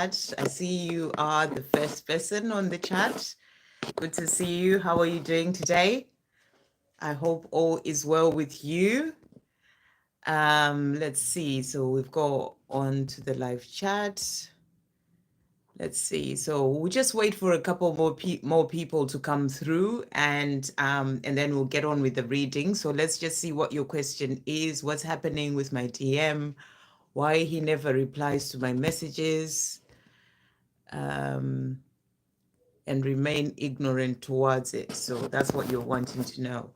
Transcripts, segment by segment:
Chahat. I see you are the first person on the chat. Good to see you. How are you doing today? I hope all is well with you. Let's see. So we've got on to the live chat. Let's see. So we'll just wait for a couple more people to come through, and then we'll get on with the reading. So let's just see what your question is. What's happening with my DM? Why he never replies to my messages? And remain ignorant towards it. So that's what you're wanting to know.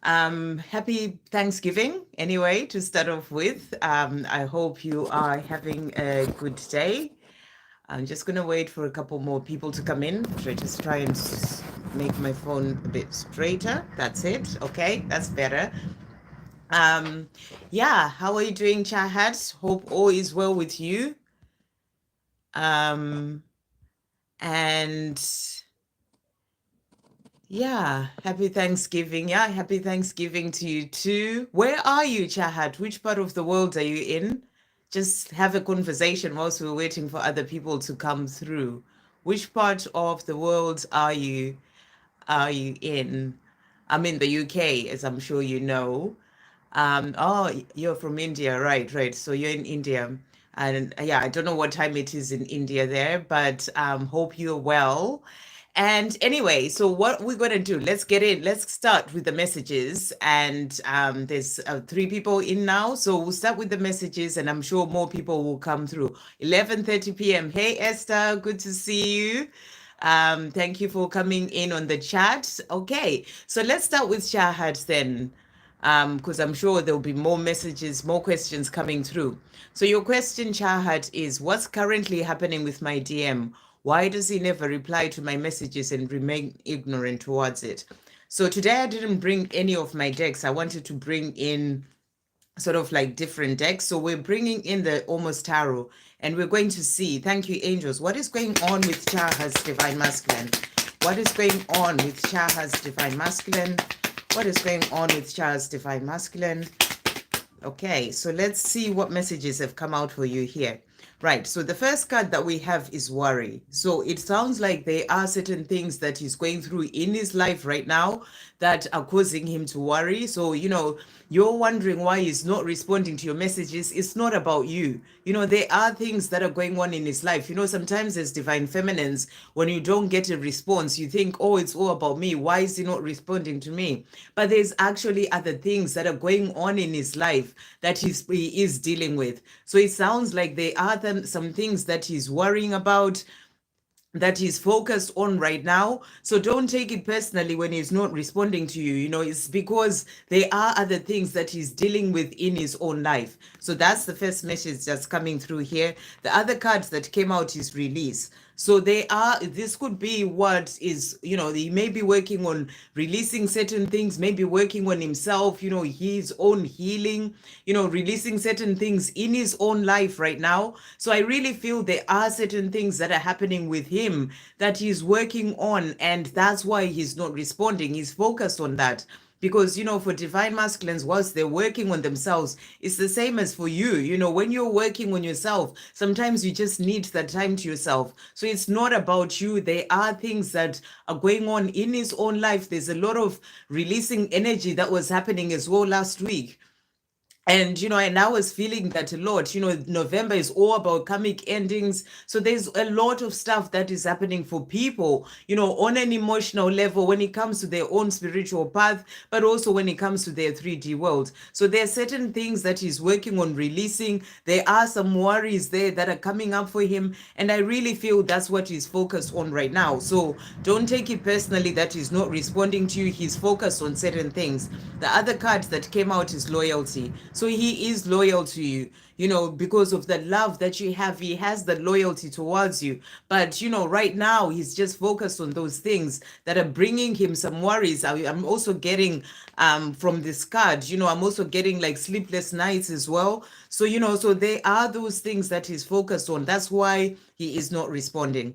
Happy Thanksgiving, anyway, to start off with. I hope you are having a good day. I'm just going to wait for a couple more people to come in. Just try and make my phone a bit straighter. That's it. Okay, that's better. Yeah, how are you doing, Chahat? Hope all is well with you. And yeah, happy Thanksgiving. Yeah, happy Thanksgiving to you too. Where are you, Chahat? Which part of the world are you in? Just have a conversation whilst we're waiting for other people to come through. Which part of the world are you in? I'm in the UK, as I'm sure you know. Oh, you're from India, right, right. So you're in India. And yeah, I don't know what time it is in India there, but hope you're well. And anyway, so what we're going to do, let's get in. Let's start with the messages. And there's 3 people in now. So we'll start with the messages, and I'm sure more people will come through. 11:30 p.m. Hey, Esther, good to see you. Thank you for coming in on the chat. Okay, so let's start with Shahad then, because I'm sure there'll be more messages, more questions coming through. So your question, Chahat, is what's currently happening with my DM? Why does he never reply to my messages and remain ignorant towards it? So today I didn't bring any of my decks. I wanted to bring in sort of like different decks. So we're bringing in the Almost Tarot, and we're going to see, thank you, angels, what is going on with Chaha's Divine Masculine? What is going on with Chaha's Divine Masculine? What is going on with Chaha's Divine Masculine? Okay, so let's see what messages have come out for you here. Right, so the first card that we have is worry. So it sounds like there are certain things that he's going through in his life right now that are causing him to worry. So, you're wondering why he's not responding to your messages. It's not about you. There are things that are going on in his life. Sometimes as divine feminines, when you don't get a response, you think, oh, it's all about me. Why is he not responding to me? But there's actually other things that are going on in his life that he is dealing with. So it sounds like there are some things that he's worrying about, that he's focused on right now. So don't take it personally when he's not responding to you. It's because there are other things that he's dealing with in his own life. So that's the first message that's coming through here. The other cards that came out is release. So this could be what is, he may be working on releasing certain things, maybe working on himself, his own healing, releasing certain things in his own life right now. So I really feel there are certain things that are happening with him that he's working on, and that's why he's not responding. He's focused on that. Because, for divine masculines, whilst they're working on themselves, it's the same as for you. When you're working on yourself, sometimes you just need that time to yourself. So it's not about you. There are things that are going on in his own life. There's a lot of releasing energy that was happening as well last week. And, and I was feeling that a lot. November is all about karmic endings. So there's a lot of stuff that is happening for people, on an emotional level when it comes to their own spiritual path, but also when it comes to their 3D world. So there are certain things that he's working on releasing. There are some worries there that are coming up for him. And I really feel that's what he's focused on right now. So don't take it personally that he's not responding to you. He's focused on certain things. The other card that came out is loyalty. So he is loyal to you, because of the love that you have. He has the loyalty towards you. But, right now he's just focused on those things that are bringing him some worries. I'm also getting from this card, I'm also getting like sleepless nights as well. So, so there are those things that he's focused on. That's why he is not responding.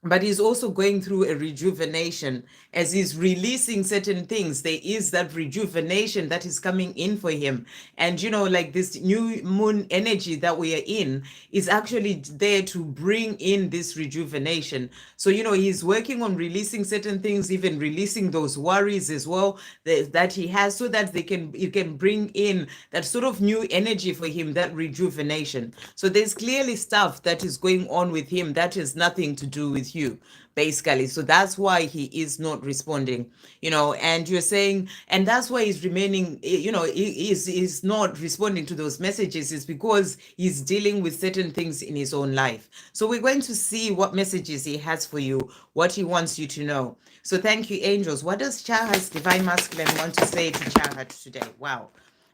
but he's also going through a rejuvenation as he's releasing certain things. There is that rejuvenation that is coming in for him. And like this new moon energy that we are in is actually there to bring in this rejuvenation. So he's working on releasing certain things, even releasing those worries as well that he has, so that it can bring in that sort of new energy for him, that rejuvenation. So there's clearly stuff that is going on with him that has nothing to do with you, basically. So that's why he is not responding, and you're saying, and that's why he's remaining, he's not responding to those messages, is because he's dealing with certain things in his own life. So we're going to see what messages he has for you, what he wants you to know. So thank you, angels. What does Chahat's divine masculine want to say to Chahat today? Wow.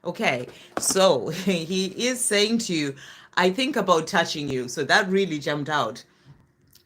Okay, so he is saying to you, I think about touching you. So that really jumped out.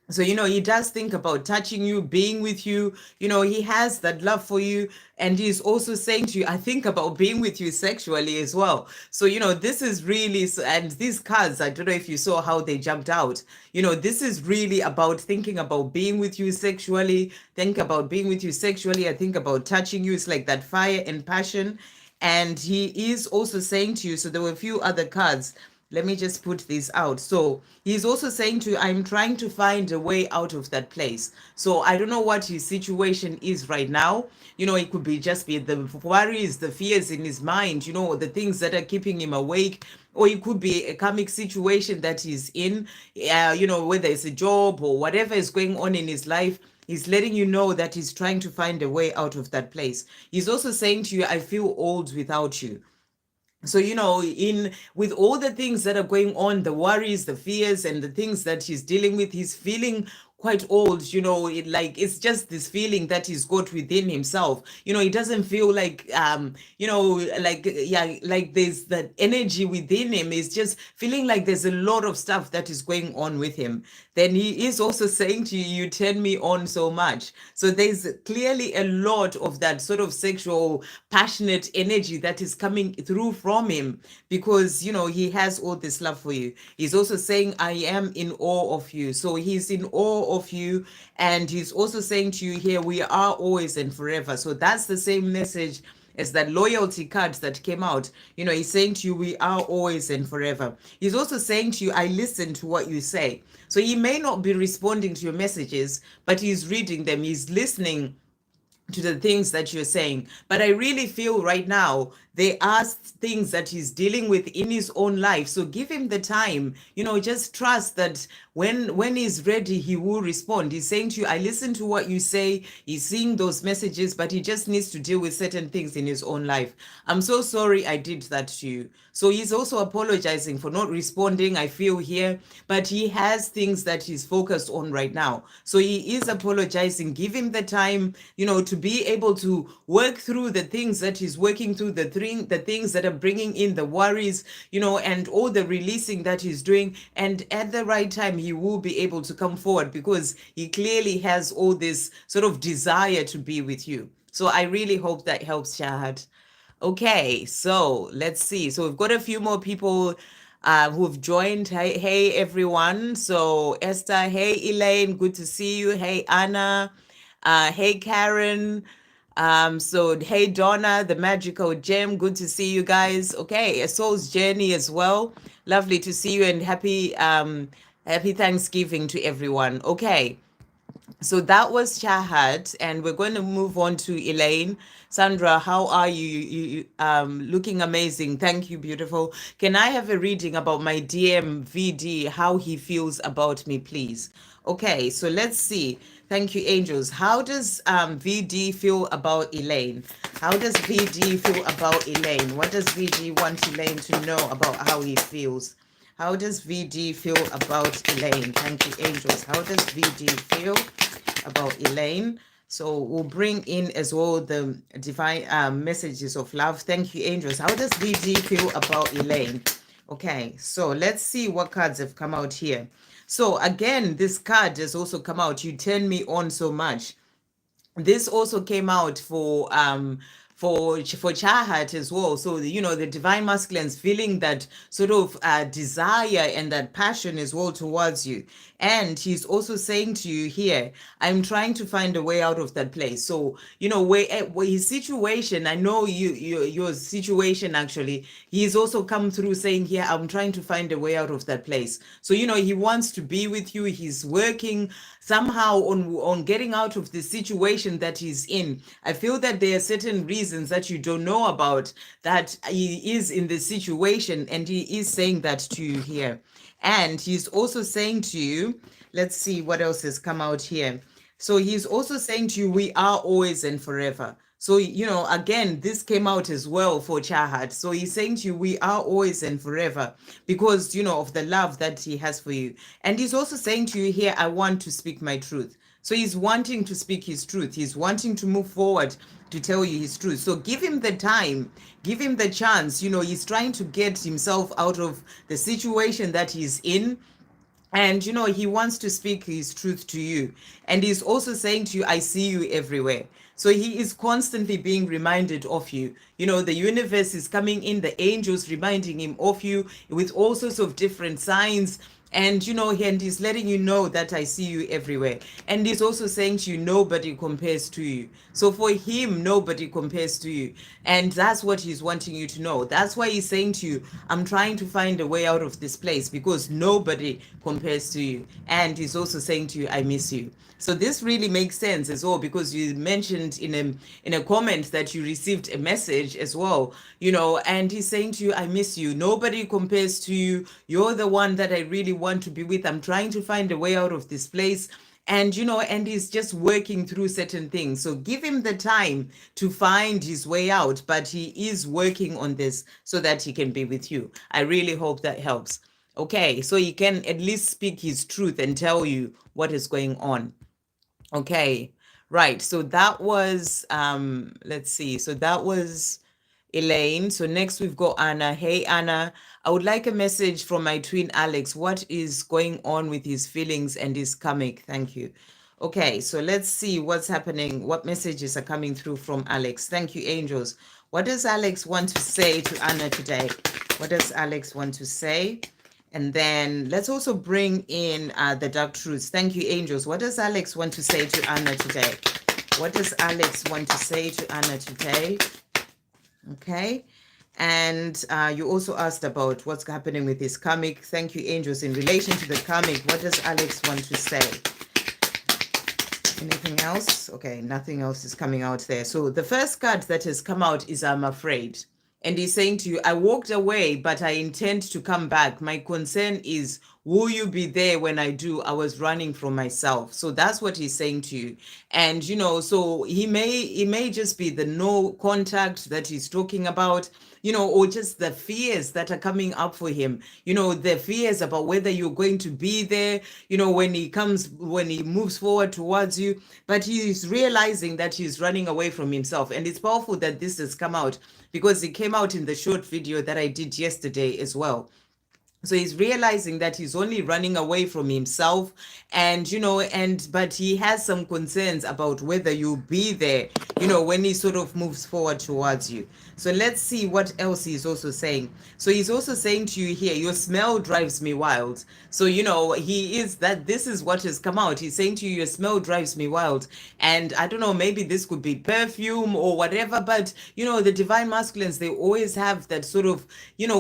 So he does think about touching you, being with you. He has that love for you, and he's also saying to you, I think about being with you sexually as well. So this is really, and these cards, I don't know if you saw how they jumped out. This is really about thinking about being with you sexually. Think about being with you sexually. I think about touching you. It's like that fire and passion. And he is also saying to you, so there were a few other cards. Let me just put these out. So he's also saying to you, I'm trying to find a way out of that place. So I don't know what his situation is right now. It could be just be the worries, the fears in his mind, the things that are keeping him awake. Or it could be a karmic situation that he's in, whether it's a job or whatever is going on in his life. He's letting you know that he's trying to find a way out of that place. He's also saying to you, I feel old without you. So in with all the things that are going on, the worries, the fears, and the things that he's dealing with, he's feeling quite old. It's just this feeling that he's got within himself. He doesn't feel like like there's that energy within him. Is just feeling like there's a lot of stuff that is going on with him. Then he is also saying to you, you turn me on so much. So there's clearly a lot of that sort of sexual passionate energy that is coming through from him, because he has all this love for you. He's also saying, I am in awe of you. So he's in awe of you, and he's also saying to you here, we are always and forever. So that's the same message as that loyalty card that came out. He's saying to you, we are always and forever. He's also saying to you, I listen to what you say. So he may not be responding to your messages, but he's reading them, he's listening to the things that you're saying. But I really feel right now there are things that he's dealing with in his own life. So give him the time, just trust that when he's ready, he will respond. He's saying to you, I listen to what you say. He's seeing those messages, but he just needs to deal with certain things in his own life. I'm so sorry I did that to you. So he's also apologizing for not responding, I feel here, but he has things that he's focused on right now. So he is apologizing. Give him the time, to be able to work through the things that he's working through, the things that are bringing in the worries, and all the releasing that he's doing. And at the right time, he will be able to come forward, because he clearly has all this sort of desire to be with you. So I really hope that helps, Shahad. Okay, so let's see. So we've got a few more people who've joined. Hey everyone. So Esther, hey Elaine, good to see you. Hey Anna, hey Karen. So hey Donna, the magical gem, good to see you guys. Okay, a soul's journey as well. Lovely to see you, and happy Thanksgiving to everyone. Okay. So that was Chahat, and we're going to move on to Elaine. Sandra, how are you? Looking amazing. Thank you, beautiful. Can I have a reading about my DM VD, how he feels about me, please? Okay, so let's see. Thank you, angels. How does VD feel about Elaine? How does VD feel about Elaine? What does VD want Elaine to know about how he feels? How does VD feel about Elaine? Thank you, angels. How does VD feel about Elaine? So we'll bring in as well the divine messages of love. Thank you, angels. How does VD feel about Elaine? Okay, so let's see what cards have come out here. So again, this card has also come out. You turn me on so much. This also came out for Chahat as well. So the divine masculines feeling that sort of desire and that passion as well towards you. And he's also saying to you here, I'm trying to find a way out of that place. So where his situation, I know your situation actually, he's also come through saying here, I'm trying to find a way out of that place. So he wants to be with you. He's working somehow on getting out of the situation that he's in. I feel that there are certain reasons that you don't know about, that he is in this situation, and he is saying that to you here. And he's also saying to you, let's see what else has come out here. So he's also saying to you, we are always and forever. So, again, this came out as well for Chahat. So he's saying to you, we are always and forever because, of the love that he has for you. And he's also saying to you here, I want to speak my truth. So he's wanting to speak his truth. He's wanting to move forward to tell you his truth. So give him the time, give him the chance. He's trying to get himself out of the situation that he's in. And he wants to speak his truth to you. And he's also saying to you, I see you everywhere. So he is constantly being reminded of you. The universe is coming in, the angels reminding him of you with all sorts of different signs. And and he's letting you know that I see you everywhere. And he's also saying to you, nobody compares to you. So for him, nobody compares to you. And that's what he's wanting you to know. That's why he's saying to you, I'm trying to find a way out of this place because nobody compares to you. And he's also saying to you, I miss you. So this really makes sense as well, because you mentioned in a comment that you received a message as well, and he's saying to you, I miss you. Nobody compares to you. You're the one that I really want to be with. I'm trying to find a way out of this place. And and he's just working through certain things. So give him the time to find his way out, but he is working on this so that he can be with you. I really hope that helps. Okay, so he can at least speak his truth and tell you what is going on. Okay, right. So that was, let's see. So that was Elaine. So next we've got Anna. Hey, Anna. I would like a message from my twin Alex. What is going on with his feelings and his karmic? Thank you. Okay, so let's see what's happening. What messages are coming through from Alex? Thank you, angels. What does Alex want to say to Anna today? What does Alex want to say? And then let's also bring in the dark truths. Thank you, angels. What does Alex want to say to Anna today? What does Alex want to say to Anna today? Okay. And you also asked about what's happening with his karmic. Thank you, angels. In relation to the karmic, what does Alex want to say? Anything else? Okay, nothing else is coming out there. So the first card that has come out is I'm afraid. And he's saying to you, I walked away, but I intend to come back. My concern is, will you be there when I do? I was running from myself. So that's what he's saying to you. And, so he may just be the no contact that he's talking about, or just the fears that are coming up for him, the fears about whether you're going to be there, when he moves forward towards you. But he's realizing that he's running away from himself. And it's powerful that this has come out, because it came out in the short video that I did yesterday as well. So he's realizing that he's only running away from himself, and but he has some concerns about whether you'll be there, when he sort of moves forward towards you. So let's see what else he's also saying. So he's also saying to you here, your smell drives me wild. So this is what has come out. He's saying to you, your smell drives me wild. And I don't know, maybe this could be perfume or whatever, but the divine masculines, they always have that sort of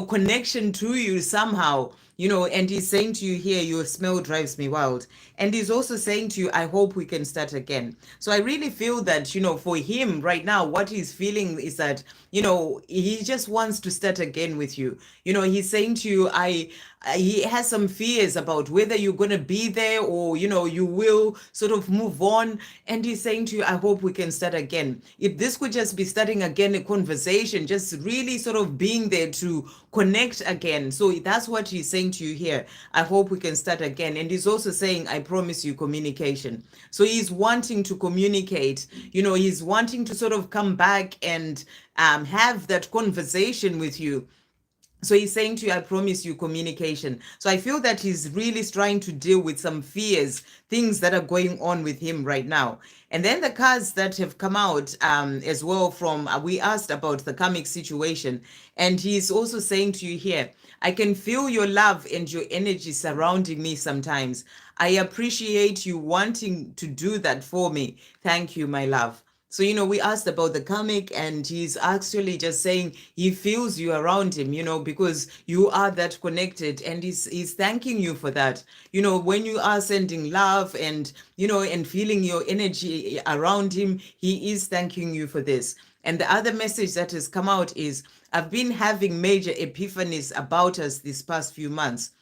connection to you somehow. And he's saying to you here, your smell drives me wild. And he's also saying to you, I hope we can start again. So I really feel that, for him right now, what he's feeling is that, he just wants to start again with you. He's saying to you, he has some fears about whether you're going to be there or, you will sort of move on. And he's saying to you, I hope we can start again. If this could just be starting again a conversation, just really sort of being there to connect again. So that's what he's saying to you here. I hope we can start again. And he's also saying, I promise you communication. So he's wanting to communicate, he's wanting to sort of come back and have that conversation with you. So he's saying to you, I promise you communication. So I feel that he's really trying to deal with some fears, things that are going on with him right now. And then the cards that have come out as well from, we asked about the karmic situation. And he's also saying to you here, I can feel your love and your energy surrounding me sometimes. I appreciate you wanting to do that for me. Thank you, my love. So, we asked about the karmic, and he's actually just saying he feels you around him, because you are that connected, and he's thanking you for that. When you are sending love and, and feeling your energy around him, he is thanking you for this. And the other message that has come out is, I've been having major epiphanies about us these past few months.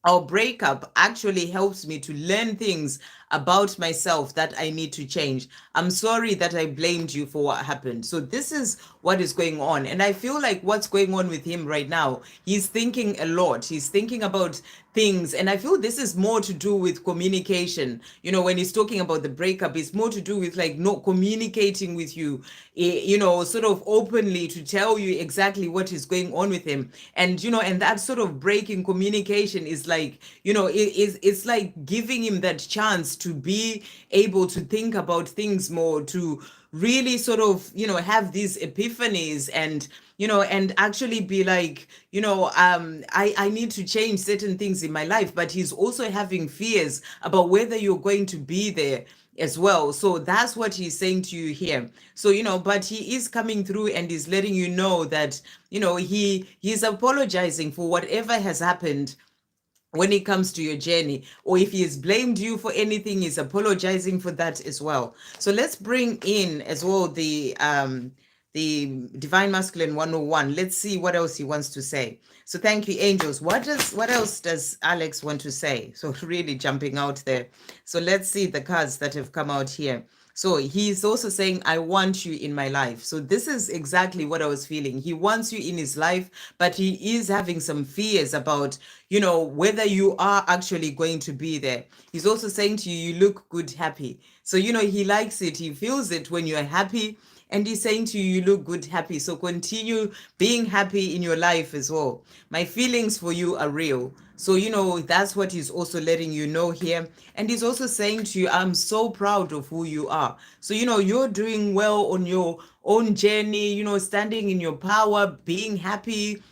Our breakup actually helps me to learn things about myself that I need to change. I'm sorry that I blamed you for what happened. So this is what is going on. And I feel like what's going on with him right now, he's thinking a lot. He's thinking about things. And I feel this is more to do with communication. When he's talking about the breakup, it's more to do with like not communicating with you, sort of openly to tell you exactly what is going on with him. And that sort of break in communication is like, it's like giving him that chance to be able to think about things more, to really sort of, have these epiphanies and actually be like, I need to change certain things in my life. But he's also having fears about whether you're going to be there as well. So that's what he's saying to you here. So, but he is coming through and is letting you know that, he's apologizing for whatever has happened when it comes to your journey, or if he has blamed you for anything, he's apologizing for that as well. So let's bring in as well the Divine Masculine 101. Let's see what else he wants to say. So thank you, angels. What else does Alex want to say? So really jumping out there. So let's see the cards that have come out here. So he's also saying, I want you in my life. So this is exactly what I was feeling. He wants you in his life, but he is having some fears about, whether you are actually going to be there. He's also saying to you, you look good, happy. So, he likes it. He feels it when you're happy. And he's saying to you, you look good, happy. So continue being happy in your life as well. My feelings for you are real. So, that's what he's also letting you know here. And he's also saying to you, I'm so proud of who you are. So, you're doing well on your own journey, standing in your power, being happy,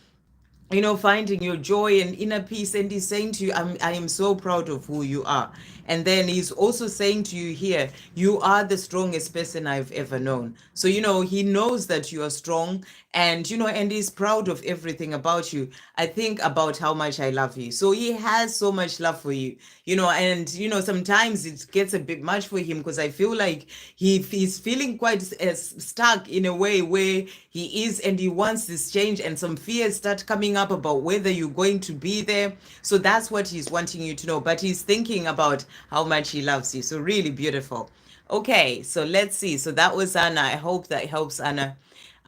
finding your joy and inner peace. And he's saying to you, I am so proud of who you are. And then he's also saying to you here, you are the strongest person I've ever known. So, he knows that you are strong, and he's proud of everything about you. I think about how much I love you. So he has so much love for you, and, sometimes it gets a bit much for him, because I feel like he's feeling quite stuck in a way where he is, and he wants this change, and some fears start coming up about whether you're going to be there. So that's what he's wanting you to know. But he's thinking about how much he loves you. So really beautiful. Okay, so let's see. So that was Anna. I hope that helps, Anna.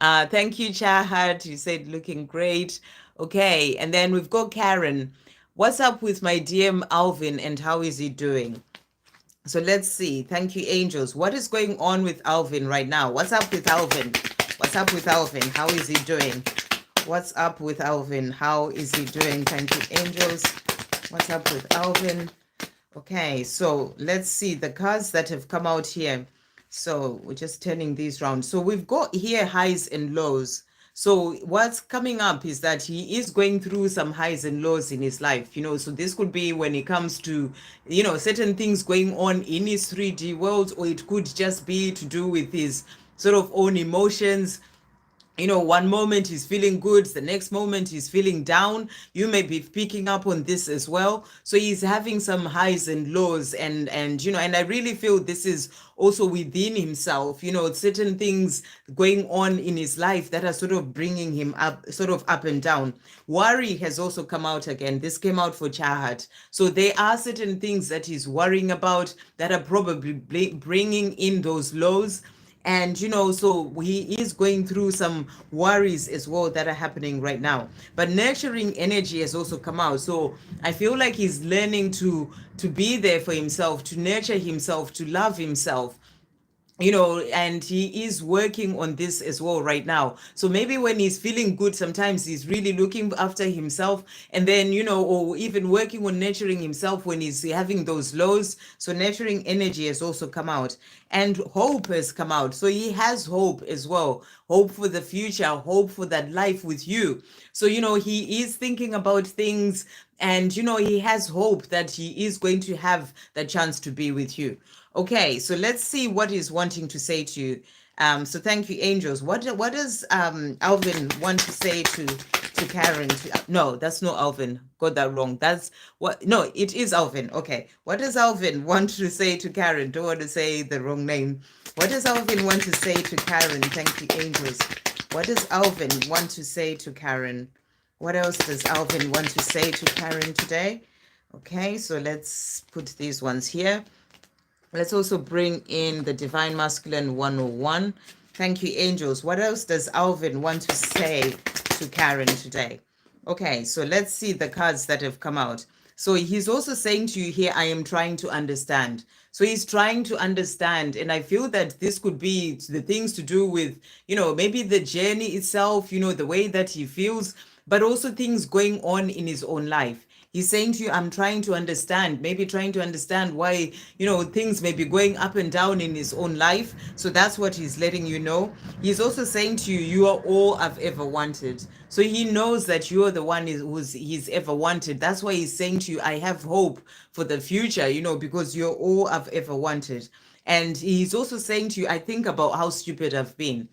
Thank you, Chahat. You said looking great. Okay, and then we've got Karen. What's up with my DM Alvin, and how is he doing? So let's see. Thank you, angels. What is going on with Alvin right now? What's up with Alvin? What's up with Alvin? How is he doing? What's up with Alvin? How is he doing? Thank you, angels. What's up with Alvin? Okay, so let's see the cards that have come out here. So we're just turning these round. So we've got here highs and lows. So what's coming up is that he is going through some highs and lows in his life, so this could be when it comes to, certain things going on in his 3D world, or it could just be to do with his sort of own emotions. One moment he's feeling good, the next moment he's feeling down. You may be picking up on this as well. So he's having some highs and lows, and I really feel this is also within himself, certain things going on in his life that are sort of bringing him up and down. Worry has also come out again. This came out for Chahat. So there are certain things that he's worrying about that are probably bringing in those lows. And so he is going through some worries as well that are happening right now. But nurturing energy has also come out. So I feel like he's learning to be there for himself, to nurture himself, to love himself. and he is working on this as well right now. So maybe when he's feeling good, sometimes he's really looking after himself, and then, or even working on nurturing himself when he's having those lows. So nurturing energy has also come out, and hope has come out. So he has hope as well, hope for the future, hope for that life with you. So, he is thinking about things, and, he has hope that he is going to have the chance to be with you. Okay, so let's see what he's wanting to say to you. So thank you, angels. What does Alvin want to say to Karen? No, that's not Alvin. Got that wrong. That's what. No, it is Alvin. Okay, what does Alvin want to say to Karen? Don't want to say the wrong name. What does Alvin want to say to Karen? Thank you, angels. What does Alvin want to say to Karen? What else does Alvin want to say to Karen today? Okay, so let's put these ones here. Let's also bring in the Divine Masculine 101. Thank you, angels. What else does Alvin want to say to Karen today? Okay, so let's see the cards that have come out. So he's also saying to you here, I am trying to understand. So he's trying to understand. And I feel that this could be the things to do with, maybe the journey itself, the way that he feels, but also things going on in his own life. He's saying to you, I'm trying to understand, maybe trying to understand why, things may be going up and down in his own life. So that's what he's letting you know. He's also saying to you, you are all I've ever wanted. So he knows that you're the one he's ever wanted. That's why he's saying to you, I have hope for the future, because you're all I've ever wanted. And he's also saying to you, I think about how stupid I've been.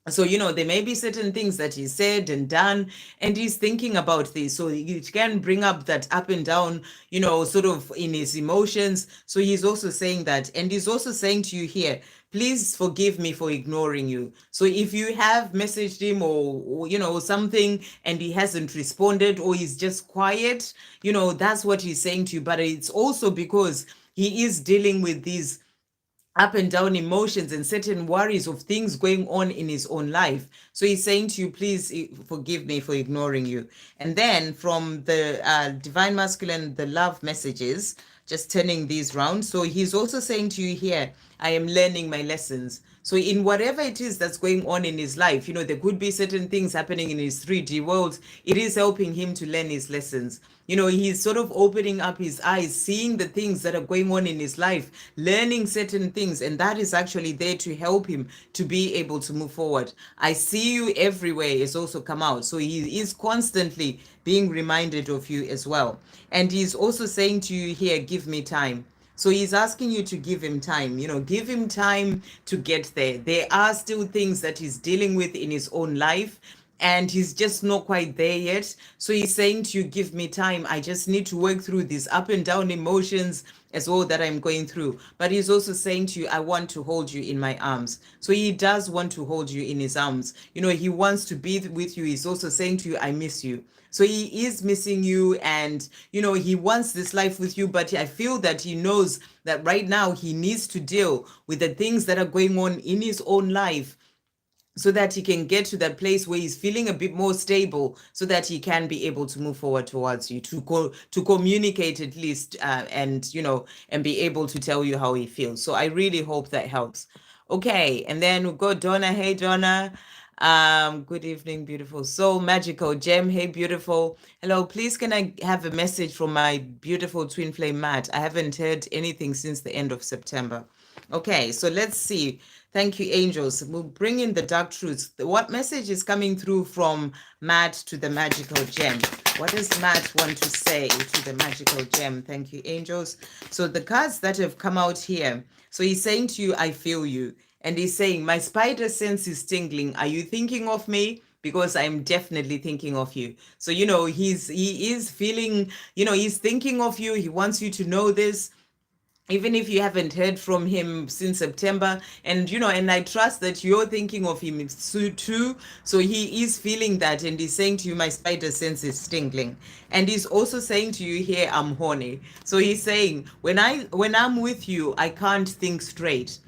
So, there may be certain things that he said and done, and he's thinking about this. So he can bring up that up and down, sort of in his emotions. So he's also saying that. And he's also saying to you here, please forgive me for ignoring you. So if you have messaged him or something and he hasn't responded, or he's just quiet, that's what he's saying to you. But it's also because he is dealing with these up and down emotions and certain worries of things going on in his own life. So he's saying to you, please forgive me for ignoring you. And then from the Divine Masculine, the love messages, just turning these round. So he's also saying to you here, I am learning my lessons. So in whatever it is that's going on in his life, there could be certain things happening in his 3D world. It is helping him to learn his lessons. He's sort of opening up his eyes, seeing the things that are going on in his life, learning certain things, and that is actually there to help him to be able to move forward. I see you everywhere is also come out. So he is constantly being reminded of you as well. And he's also saying to you here, give me time. So he's asking you to give him time, give him time to get there. There are still things that he's dealing with in his own life, and he's just not quite there yet. So he's saying to you, give me time. I just need to work through these up and down emotions as well that I'm going through. But he's also saying to you, I want to hold you in my arms. So he does want to hold you in his arms. He wants to be with you. He's also saying to you, I miss you. So he is missing you, and he wants this life with you, but I feel that he knows that right now he needs to deal with the things that are going on in his own life, so that he can get to that place where he's feeling a bit more stable, so that he can be able to move forward towards you, to communicate at least, and be able to tell you how he feels. So I really hope that helps. Okay, and then we've got Donna. Hey, Donna. Good evening, beautiful soul. Magical Gem. Hey, beautiful. Hello, please can I have a message from my beautiful twin flame Matt? I haven't heard anything since the end of September. Okay, so let's see. Thank you, angels. We'll bring in the dark truths. What message is coming through from Matt to the magical gem? What does Matt want to say to the magical gem? Thank you, angels. So the cards that have come out here. So he's saying to you, I feel you. And he's saying, my spider sense is tingling. Are you thinking of me? Because I'm definitely thinking of you. So, he is feeling, he's thinking of you. He wants you to know this, even if you haven't heard from him since September. And, and I trust that you're thinking of him too. So he is feeling that, and he's saying to you, my spider sense is tingling. And he's also saying to you here, I'm horny. So he's saying, when I'm with you, I can't think straight.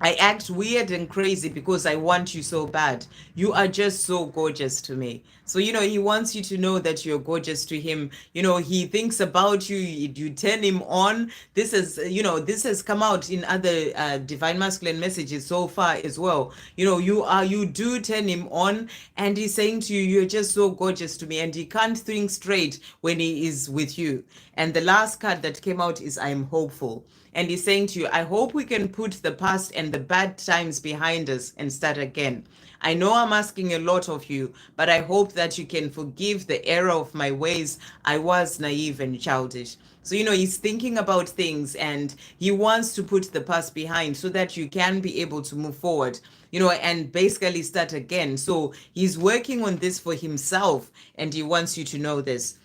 I act weird and crazy because I want you so bad. You are just so gorgeous to me. So, he wants you to know that you're gorgeous to him. He thinks about you, you turn him on. This has come out in other divine masculine messages so far as well. You do turn him on, and he's saying to you, you're just so gorgeous to me. And he can't think straight when he is with you. And the last card that came out is I'm hopeful. And he's saying to you, I hope we can put the past and the bad times behind us and start again. I know I'm asking a lot of you, but I hope that you can forgive the error of my ways. I was naive and childish. So, he's thinking about things and he wants to put the past behind so that you can be able to move forward, and basically start again. So he's working on this for himself and he wants you to know this.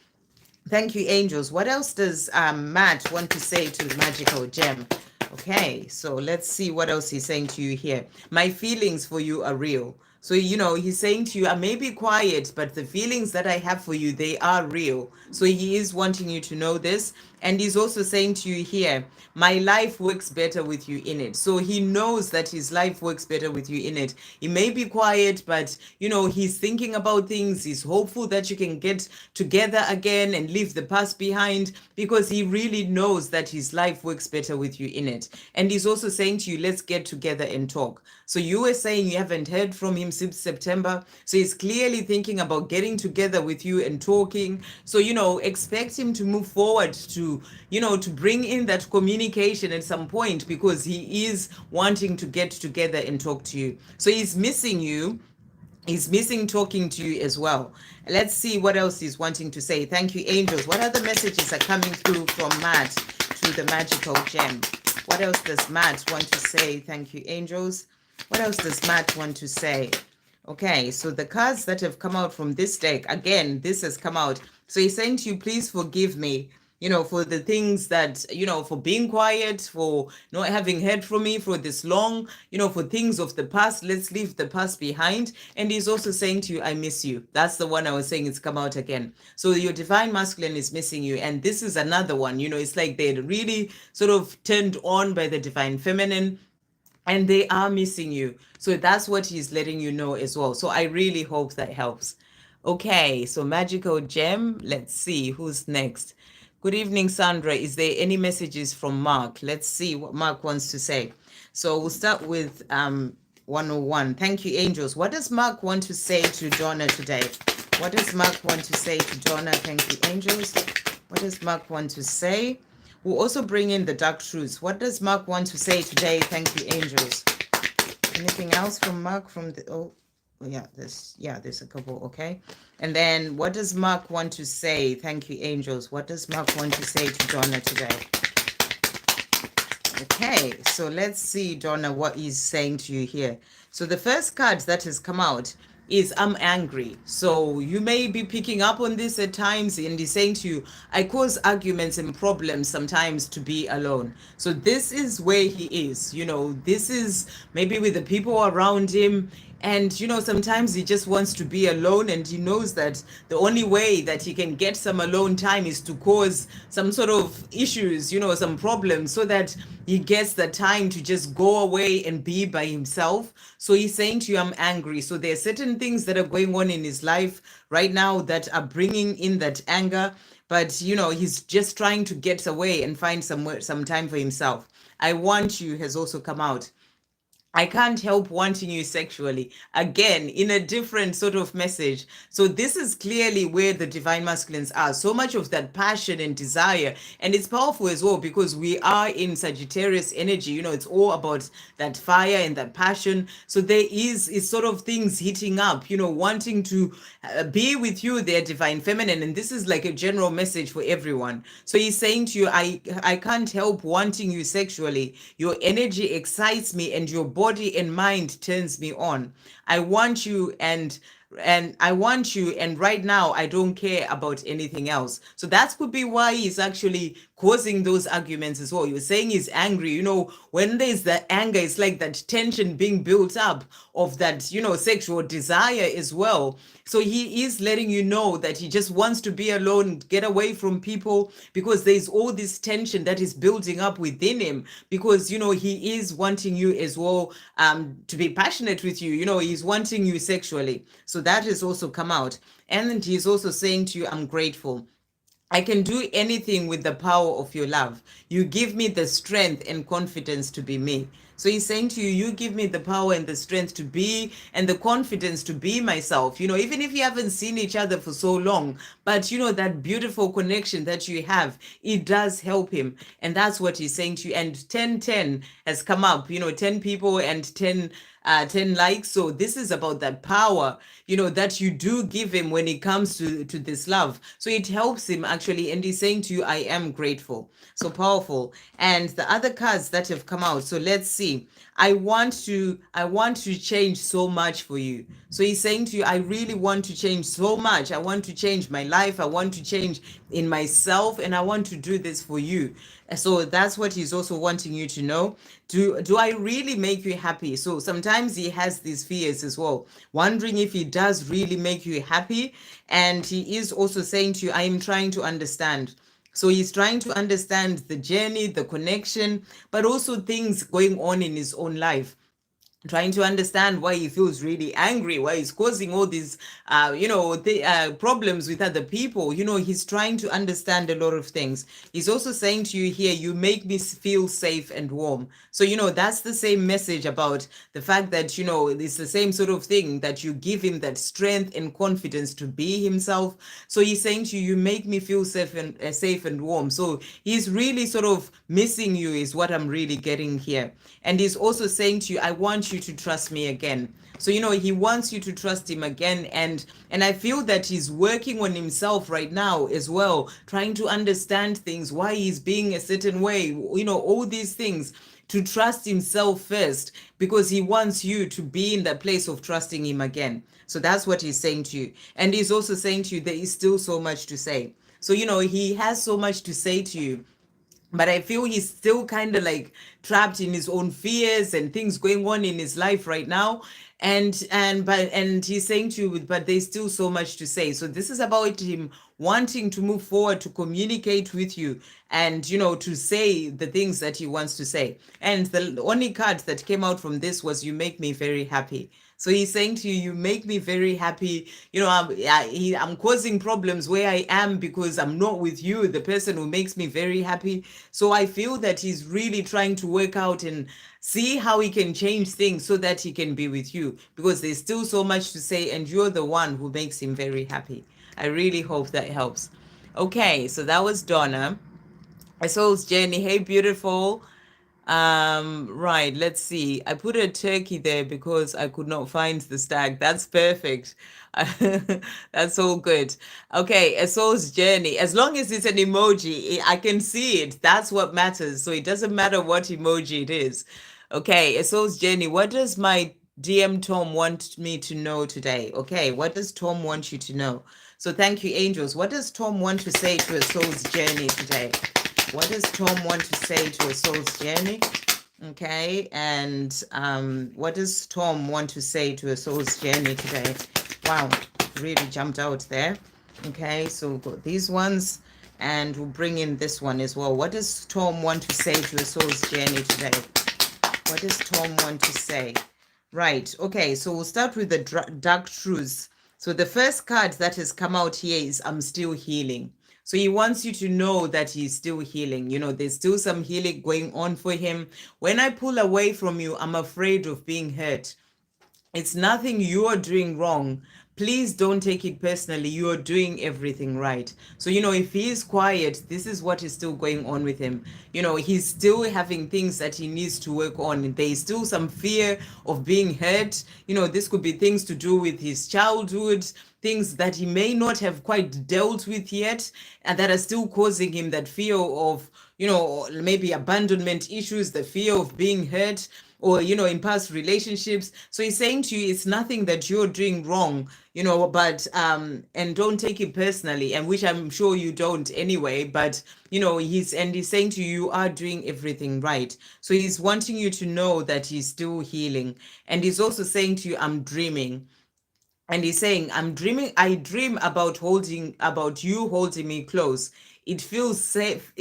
Thank you, angels. What else does Matt want to say to the magical gem? Okay, so let's see what else he's saying to you here. My feelings for you are real. So, he's saying to you, I may be quiet, but the feelings that I have for you, they are real. So he is wanting you to know this. And he's also saying to you here, my life works better with you in it. So he knows that his life works better with you in it. He may be quiet, but, he's thinking about things. He's hopeful that you can get together again and leave the past behind because he really knows that his life works better with you in it. And he's also saying to you, let's get together and talk. So you were saying you haven't heard from him since September. So he's clearly thinking about getting together with you and talking. So, expect him to move forward to bring in that communication at some point because he is wanting to get together and talk to you. So he's missing you. He's missing talking to you as well. Let's see what else he's wanting to say. Thank you, angels. What other messages are coming through from Matt to the magical gem? What else does Matt want to say? Thank you, angels. What else does Matt want to say? Okay, so the cards that have come out from this deck, again, this has come out. So he's saying to you, please forgive me, for the things that, for being quiet, for not having heard from me for this long, for things of the past. Let's leave the past behind. And he's also saying to you, I miss you. That's the one I was saying, it's come out again. So your divine masculine is missing you. And this is another one, it's like they're really sort of turned on by the divine feminine and they are missing you. So that's what he's letting you know as well. So I really hope that helps. Okay, so magical gem. Let's see who's next. Good evening, Sandra. Is there any messages from Mark? Let's see what Mark wants to say. So we'll start with 101. Thank you, angels. What does Mark want to say to Donna today? What does Mark want to say to Donna? Thank you, angels. What does Mark want to say? We'll also bring in the dark truths. What does Mark want to say today? Thank you, angels. Anything else from Mark from the there's a couple. Okay. And then what does Mark want to say? Thank you, angels. What does Mark want to say to Donna today? Okay, so let's see, Donna, what he's saying to you here. So the first card that has come out is I'm angry. So you may be picking up on this at times, and he's saying to you, I cause arguments and problems sometimes to be alone. So this is where he is, this is maybe with the people around him. And, sometimes he just wants to be alone, and he knows that the only way that he can get some alone time is to cause some sort of issues, some problems, so that he gets the time to just go away and be by himself. So he's saying to you, I'm angry. So there are certain things that are going on in his life right now that are bringing in that anger. But, he's just trying to get away and find some time for himself. I want you has also come out. I can't help wanting you sexually. Again, in a different sort of message. So this is clearly where the divine masculines are. So much of that passion and desire. And it's powerful as well because we are in Sagittarius energy. It's all about that fire and that passion. So there is sort of things heating up, wanting to be with you, their divine feminine. And this is like a general message for everyone. So he's saying to you, I can't help wanting you sexually. Your energy excites me and your body and mind turns me on. I want you and I want you, and right now I don't care about anything else. So that could be why he's actually causing those arguments as well. You're saying he's angry. When there's that anger, it's like that tension being built up of that, sexual desire as well. So he is letting you know that he just wants to be alone, get away from people, because there's all this tension that is building up within him, because, he is wanting you as well, to be passionate with you. He's wanting you sexually. So that has also come out. And he's also saying to you, I'm grateful. I can do anything with the power of your love. You give me the strength and confidence to be me. So he's saying to you, you give me the power and the strength to be, and the confidence to be myself. Even if you haven't seen each other for so long, but that beautiful connection that you have, it does help him. And that's what he's saying to you. And 1010 has come up, 10 people and 10 likes. So this is about that power, that you do give him when it comes to this love. So it helps him actually. And he's saying to you, I am grateful. So powerful. And the other cards that have come out. So let's see. I want to change so much for you. So he's saying to you, I really want to change so much. I want to change my life. I want to change in myself, and I want to do this for you. So that's what he's also wanting you to know. Do I really make you happy? So sometimes he has these fears as well, wondering if he does really make you happy. And he is also saying to you, I am trying to understand. So he's trying to understand the journey, the connection, but also things going on in his own life, trying to understand why he feels really angry, why he's causing all these, problems with other people. He's trying to understand a lot of things. He's also saying to you here, you make me feel safe and warm. So, that's the same message about the fact that, it's the same sort of thing, that you give him that strength and confidence to be himself. So he's saying to you, you make me feel safe and warm. So he's really sort of missing you is what I'm really getting here. And he's also saying to you, I want you to trust me again. So, he wants you to trust him again. And I feel that he's working on himself right now as well, trying to understand things, why he's being a certain way, all these things, to trust himself first, because he wants you to be in that place of trusting him again. So that's what he's saying to you. And he's also saying to you, there is still so much to say. So, he has so much to say to you, but I feel he's still kind of like trapped in his own fears and things going on in his life right now. And he's saying to you, but there's still so much to say. So this is about him wanting to move forward, to communicate with you, and to say the things that he wants to say. And the only card that came out from this was, you make me very happy. So he's saying to you, you make me very happy. I'm causing problems where I am because I'm not with you, the person who makes me very happy. So I feel that he's really trying to work out and see how he can change things so that he can be with you, because there's still so much to say, and you're the one who makes him very happy. I really hope that helps. Okay, so that was Donna. A Soul's Journey. Hey, beautiful. Right, let's see. I put a turkey there because I could not find the stag. That's perfect. That's all good. Okay, A Soul's Journey. As long as it's an emoji, I can see it. That's what matters. So it doesn't matter what emoji it is. Okay, A Soul's Journey. What does my DM Tom want me to know today? Okay, what does Tom want you to know? So thank you, angels. What does Tom want to say to A Soul's Journey today? What does Tom want to say to A Soul's Journey? Okay, and what does Tom want to say to A Soul's Journey today? Wow, really jumped out there. Okay, so we've got these ones, and we'll bring in this one as well. What does Tom want to say to A Soul's Journey today? What does Tom want to say? Right, okay, so we'll start with the dark truths. So the first card that has come out here is, I'm still healing. So he wants you to know that he's still healing. There's still some healing going on for him. When I pull away from you, I'm afraid of being hurt. It's nothing you're doing wrong. Please don't take it personally. You're doing everything right. So, if he is quiet, this is what is still going on with him. He's still having things that he needs to work on. There's still some fear of being hurt. This could be things to do with his childhood. things that he may not have quite dealt with yet, and that are still causing him that fear of, maybe abandonment issues, the fear of being hurt, or in past relationships. So he's saying to you, it's nothing that you're doing wrong, but and don't take it personally, and which I'm sure you don't anyway, but he's saying to you, you are doing everything right. So he's wanting you to know that he's still healing. And he's also saying to you, I'm dreaming. And he's saying, I'm dreaming, I dream about you holding me close. It feels safe.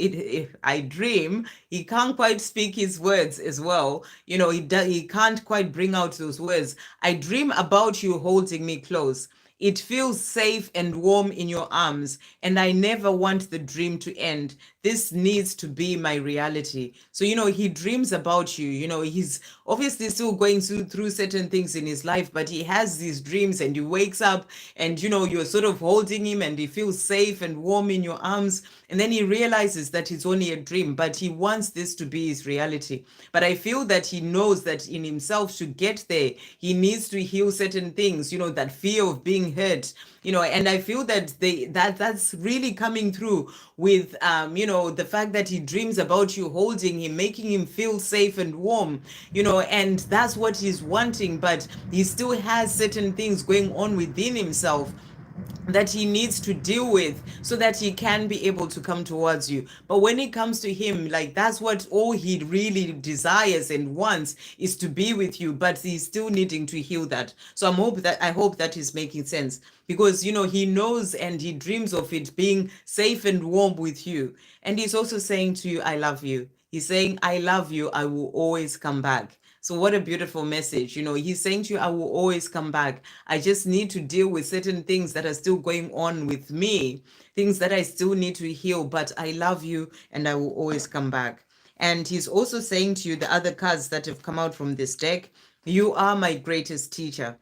I dream. He can't quite speak his words as well. He can't quite bring out those words. I dream about you holding me close. It feels safe and warm in your arms, and I never want the dream to end. This needs to be my reality. So, he dreams about you. He's obviously still going through certain things in his life, but he has these dreams, and he wakes up and, you're sort of holding him, and he feels safe and warm in your arms. And then he realizes that it's only a dream, but he wants this to be his reality. But I feel that he knows that in himself, to get there, he needs to heal certain things, that fear of being hurt, and I feel that that's really coming through with, the fact that he dreams about you holding him, making him feel safe and warm, and that's what he's wanting, but he still has certain things going on within himself that he needs to deal with so that he can be able to come towards you. But when it comes to him, like, that's what all he really desires and wants, is to be with you, but he's still needing to heal that. So I hope that is making sense, because he knows and he dreams of it being safe and warm with you. And he's also saying to you, I love you. He's saying, I love you, I will always come back. So what a beautiful message. He's saying to you, I will always come back. I just need to deal with certain things that are still going on with me, things that I still need to heal, but I love you and I will always come back. And he's also saying to you, the other cards that have come out from this deck, you are my greatest teacher.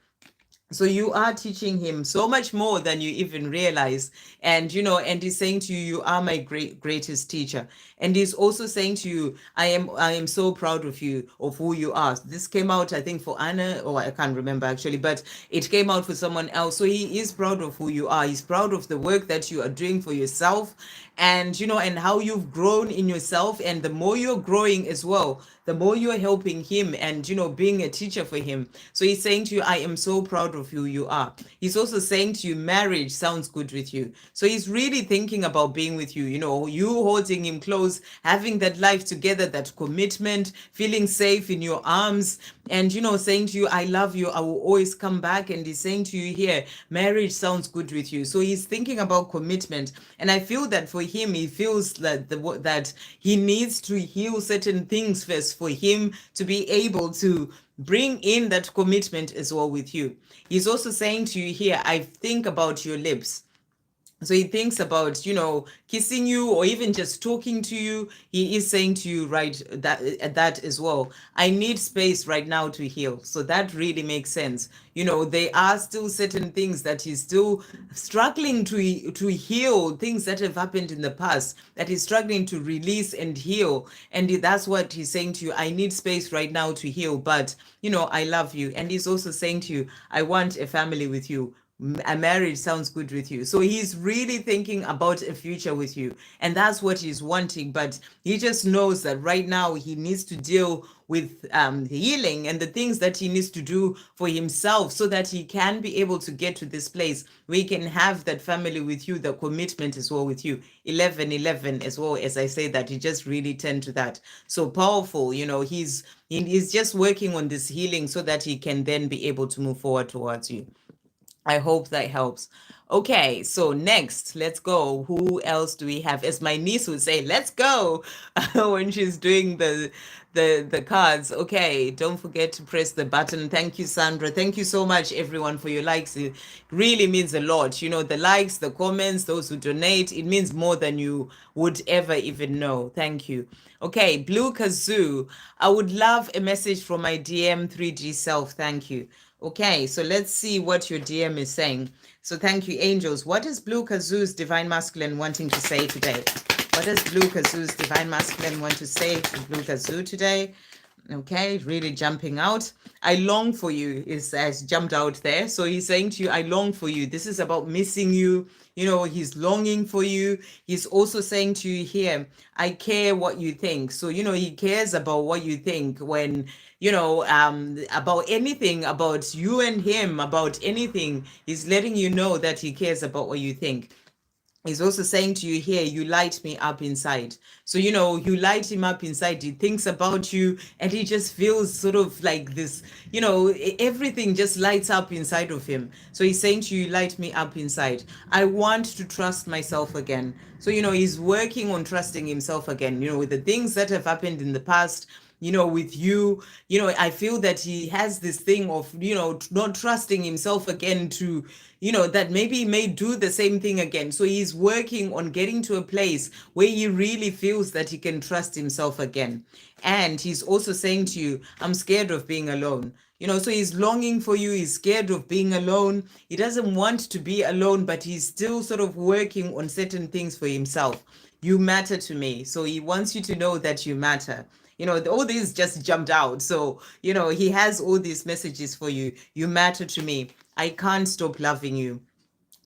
So you are teaching him so much more than you even realize. And, and he's saying to you, you are my greatest teacher. And he's also saying to you, I am so proud of you, of who you are. This came out, I think, for Anna, or I can't remember actually, but it came out for someone else. So he is proud of who you are. He's proud of the work that you are doing for yourself, and, and how you've grown in yourself. And the more you're growing as well, the more you're helping him and, being a teacher for him. So he's saying to you, I am so proud of who you are. He's also saying to you, marriage sounds good with you. So he's really thinking about being with you, you holding him close, having that life together, that commitment, feeling safe in your arms, and, saying to you, I love you, I will always come back. And he's saying to you here, marriage sounds good with you. So he's thinking about commitment. And I feel that for him, he feels that he needs to heal certain things first for him to be able to bring in that commitment as well with you. He's also saying to you here, I think about your lips. So he thinks about, kissing you or even just talking to you. He is saying to you, right, that as well. I need space right now to heal. So that really makes sense. There are still certain things that he's still struggling to heal, things that have happened in the past that he's struggling to release and heal. And that's what he's saying to you. I need space right now to heal, but, I love you. And he's also saying to you, I want a family with you. A marriage sounds good with you. So he's really thinking about a future with you, and that's what he's wanting. But he just knows that right now he needs to deal with healing and the things that he needs to do for himself so that he can be able to get to this place where he can have that family with you, the commitment as well with you. 11 as well, as I say that, he just really turned to that. So powerful. He's just working on this healing so that he can then be able to move forward towards you. I hope that helps. Okay, so next, let's go. Who else do we have? As my niece would say, let's go when she's doing the cards. Okay, don't forget to press the button. Thank you, Sandra. Thank you so much, everyone, for your likes. It really means a lot. The likes, the comments, those who donate, it means more than you would ever even know. Thank you. Okay, Blue Kazoo, I would love a message from my DM 3G self. Thank you. Okay, so let's see what your DM is saying. So thank you, angels. What is Blue Kazoo's Divine Masculine wanting to say today? What does Blue Kazoo's Divine Masculine want to say to Blue Kazoo today? Okay, really jumping out. I long for you is has jumped out there. So he's saying to you, I long for you. This is about missing you. You know, he's longing for you. He's also saying to you here, I care what you think. So, you know, he cares about what you think when, you know, about anything, about you and him, about anything. He's letting you know that he cares about what you think. He's also saying to you here, you light me up inside. So, you know, you light him up inside. He thinks about you and he just feels sort of like this, you know, everything just lights up inside of him. So he's saying to you, light me up inside. I want to trust myself again. So, you know, he's working on trusting himself again, you know, with the things that have happened in the past, you know, with you, you know, I feel that he has this thing of, you know, not trusting himself again to, you know, that maybe he may do the same thing again. So he's working on getting to a place where he really feels that he can trust himself again. And he's also saying to you, I'm scared of being alone. You know, so he's longing for you. He's scared of being alone. He doesn't want to be alone, but he's still sort of working on certain things for himself. You matter to me. So he wants you to know that you matter. You know, all these just jumped out. So, you know, he has all these messages for you. You matter to me. I can't stop loving you.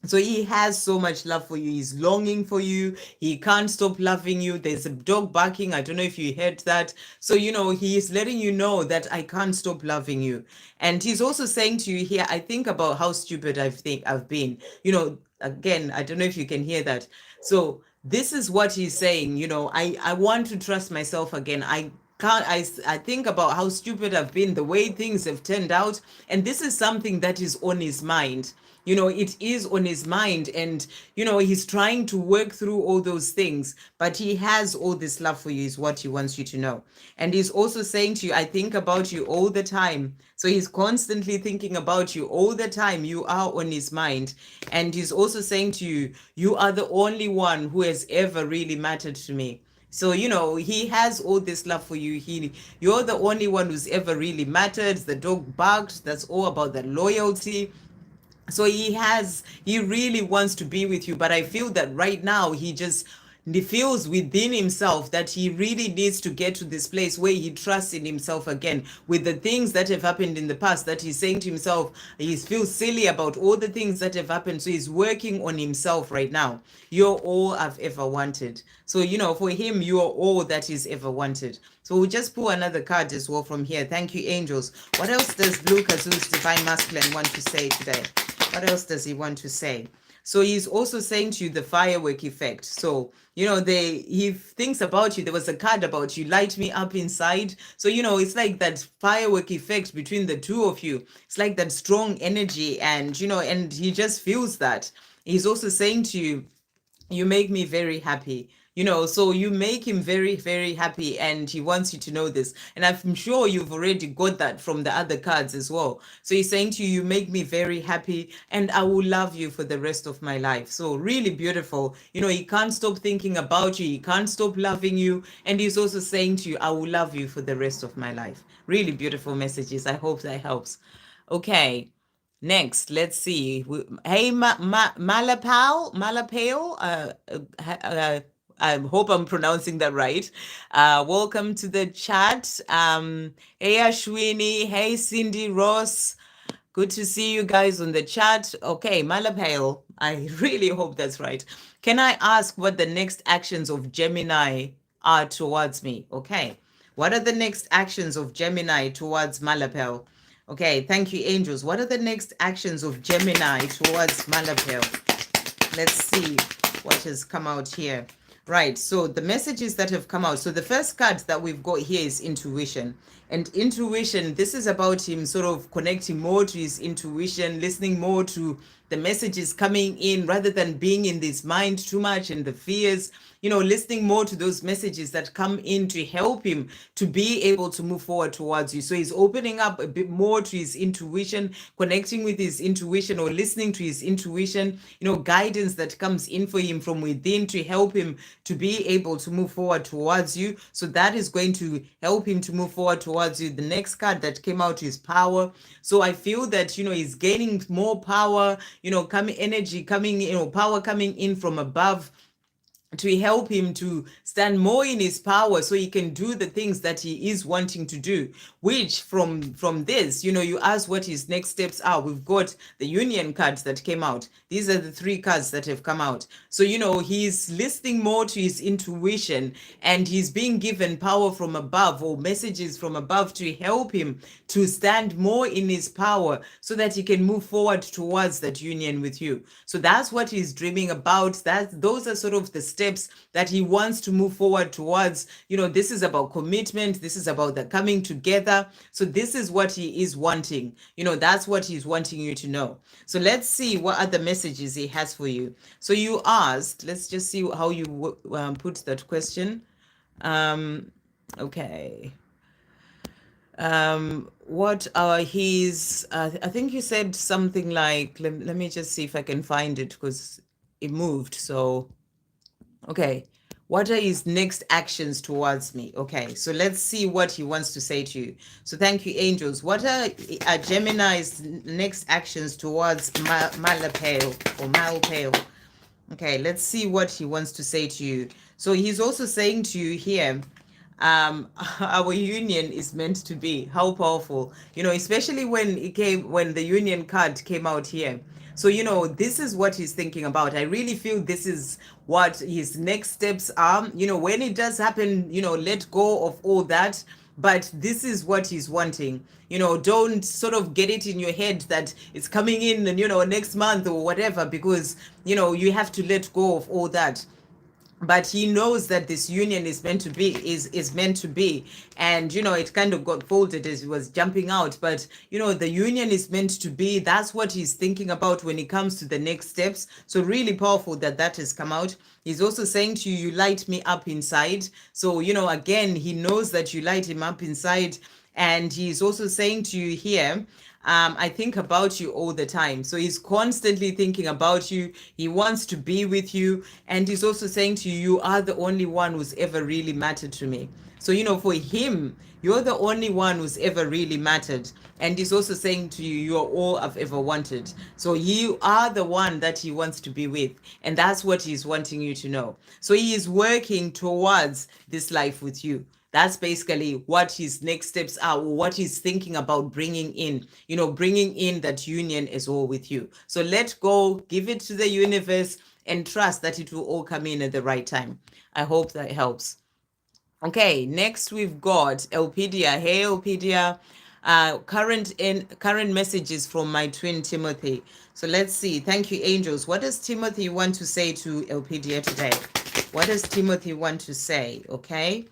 So he has so much love for you. He's longing for you. He can't stop loving you. There's a dog barking. I don't know if you heard that. So, you know, he is letting you know that I can't stop loving you. And he's also saying to you here, I think about how stupid I've been. You know, again, I don't know if you can hear that. So this is what he's saying. You know, I want to trust myself again. I think about how stupid I've been, the way things have turned out. And this is something that is on his mind. You know, it is on his mind. And, you know, he's trying to work through all those things. But he has all this love for you, is what he wants you to know. And he's also saying to you, I think about you all the time. So he's constantly thinking about you all the time. You are on his mind. And he's also saying to you, you are the only one who has ever really mattered to me. So, you know, he has all this love for you. You're the only one who's ever really mattered. The dog barked. That's all about the loyalty. So he really wants to be with you. But I feel that right now he feels within himself that he really needs to get to this place where he trusts in himself again with the things that have happened in the past, that he's saying to himself, he feels silly about all the things that have happened. So he's working on himself right now. You're all I've ever wanted. So, you know, for him, you are all that he's ever wanted. So we'll just pull another card as well from here. Thank you, angels. What else does Blue Kazoo's Divine Masculine want to say today? What else does he want to say? So he's also saying to you the firework effect. So, you know, he thinks about you. There was a card about you, light me up inside. So, you know, it's like that firework effect between the two of you. It's like that strong energy. And, you know, and he just feels that. He's also saying to you, you make me very happy. You know, so you make him very, very happy, and he wants you to know this. And I'm sure you've already got that from the other cards as well. So he's saying to you, you make me very happy, and I will love you for the rest of my life. So really beautiful. You know, he can't stop thinking about you. He can't stop loving you. And he's also saying to you, I will love you for the rest of my life. Really beautiful messages. I hope that helps. Okay. Next, let's see. Hey, Malapale. I hope I'm pronouncing that right. Welcome to the chat. Hey, Ashwini. Hey, Cindy Ross. Good to see you guys on the chat. Okay, Malapale. I really hope that's right. Can I ask what the next actions of Gemini are towards me? Okay. What are the next actions of Gemini towards Malapale? Okay, thank you, angels. What are the next actions of Gemini towards Malapel? Let's see what has come out here. Right, so the messages that have come out. So the first card that we've got here is intuition. And intuition, this is about him sort of connecting more to his intuition, listening more to the messages coming in rather than being in this mind too much and the fears, you know, listening more to those messages that come in to help him to be able to move forward towards you. So he's opening up a bit more to his intuition, connecting with his intuition or listening to his intuition, you know, guidance that comes in for him from within to help him to be able to move forward towards you. So that is going to help him to move forward towards you. The next card that came out is power. So I feel that, you know, he's gaining more power, you know, coming energy coming, you know, power coming in from above. to help him to stand more in his power so he can do the things that he is wanting to do, which from this, you ask what his next steps are. We've got the union cards that came out. These are the 3 cards that have come out. So he's listening more to his intuition, and he's being given power from above, or messages from above, to help him to stand more in his power so that he can move forward towards that union with you. So that's what he's dreaming about. Those are sort of the steps that he wants to move forward towards. This is about commitment. This is about the coming together. So this is what he is wanting. That's what he's wanting you to know. So let's see what other messages he has for you. So you asked, let's just see how you put that question. Okay. What are his, I think you said something like, let me just see if I can find it, because it moved. So, okay. What are his next actions towards me? Okay, so let's see what he wants to say to you. So thank you, angels. What are Gemini's next actions towards Malapale or Malpale? Okay, let's see what he wants to say to you. So he's also saying to you here, our union is meant to be. How powerful, especially when the union card came out here. So this is what he's thinking about. I really feel this is what his next steps are. When it does happen, let go of all that, but this is what he's wanting. Don't sort of get it in your head that it's coming in and next month or whatever, because you have to let go of all that. But he knows that this union is meant to be, and it kind of got folded as he was jumping out. But the union is meant to be. That's what he's thinking about when it comes to the next steps. So really powerful that has come out. He's also saying to you, you light me up inside. So again, he knows that you light him up inside. And he's also saying to you here, I think about you all the time. So he's constantly thinking about you. He wants to be with you. And he's also saying to you, you are the only one who's ever really mattered to me. So, for him, you're the only one who's ever really mattered. And he's also saying to you, you're all I've ever wanted. So you are the one that he wants to be with. And that's what he's wanting you to know. So he is working towards this life with you. That's basically what his next steps are, or what he's thinking about bringing in, bringing in that union as well with you. So let go, give it to the universe, and trust that it will all come in at the right time. I hope that helps. Okay, next we've got Elpidia. Hey, Elpidia. Current messages from my twin Timothy. So let's see. Thank you, angels. What does Timothy want to say to Elpidia today? What does Timothy want to say? Okay.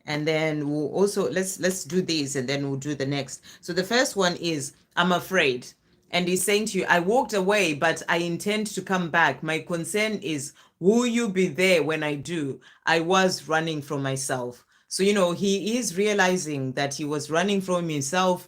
And then we'll also, let's do these, and then we'll do the next. So the first one is, I'm afraid. And he's saying to you, I walked away, but I intend to come back. My concern is, will you be there when I do? I was running from myself. So, he is realizing that he was running from himself.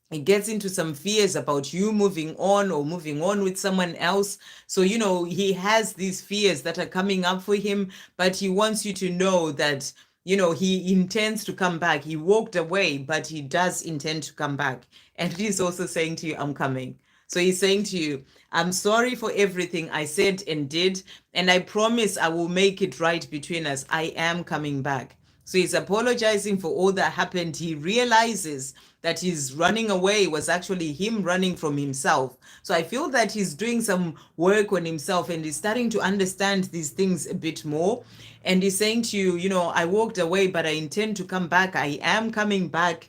He gets into some fears about you moving on or moving on with someone else. So, he has these fears that are coming up for him, but he wants you to know that he intends to come back. He walked away, but he does intend to come back. And he's also saying to you, I'm coming. So he's saying to you, I'm sorry for everything I said and did, and I promise I will make it right between us. I am coming back. So he's apologizing for all that happened. He realizes that his running away was actually him running from himself. So I feel that he's doing some work on himself, and he's starting to understand these things a bit more. And he's saying to you, I walked away, but I intend to come back. I am coming back.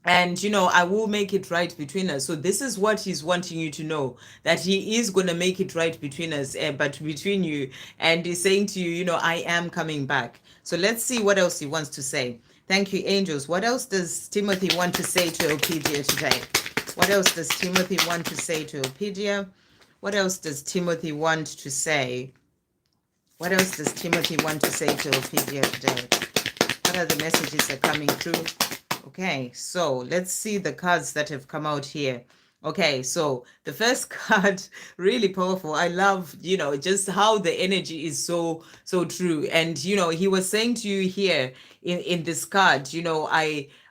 And, I will make it right between us. So this is what he's wanting you to know, that he is going to make it right between us, but between you. And he's saying to you, I am coming back. So let's see what else he wants to say. Thank you, angels. What else does Timothy want to say to Elpidia today? What else does Timothy want to say to Elpidia? What else does Timothy want to say? What else does Timothy want to say to Elpidia today? What are the messages that are coming through? Okay, so let's see the cards that have come out here. Okay, so the first card, really powerful. I love, just how the energy is so true. And, he was saying to you here in this card,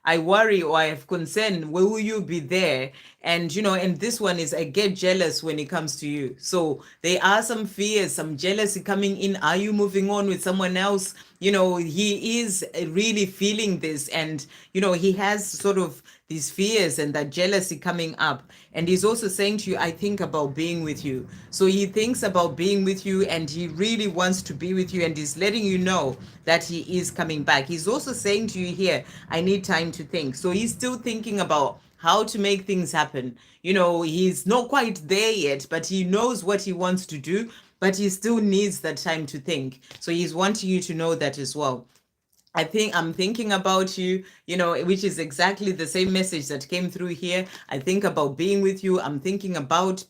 I worry or I have concern, will you be there? And and this one is, I get jealous when it comes to you. So there are some fears, some jealousy coming in. Are you moving on with someone else? He is really feeling this, and he has sort of these fears and that jealousy coming up. And he's also saying to you, I think about being with you. So he thinks about being with you, and he really wants to be with you, and he's letting you know that he is coming back. He's also saying to you here, I need time to think. So he's still thinking about how to make things happen. He's not quite there yet, but he knows what he wants to do, but he still needs that time to think. So he's wanting you to know that as well. I'm thinking about you, which is exactly the same message that came through here. I think about being with you. I'm thinking about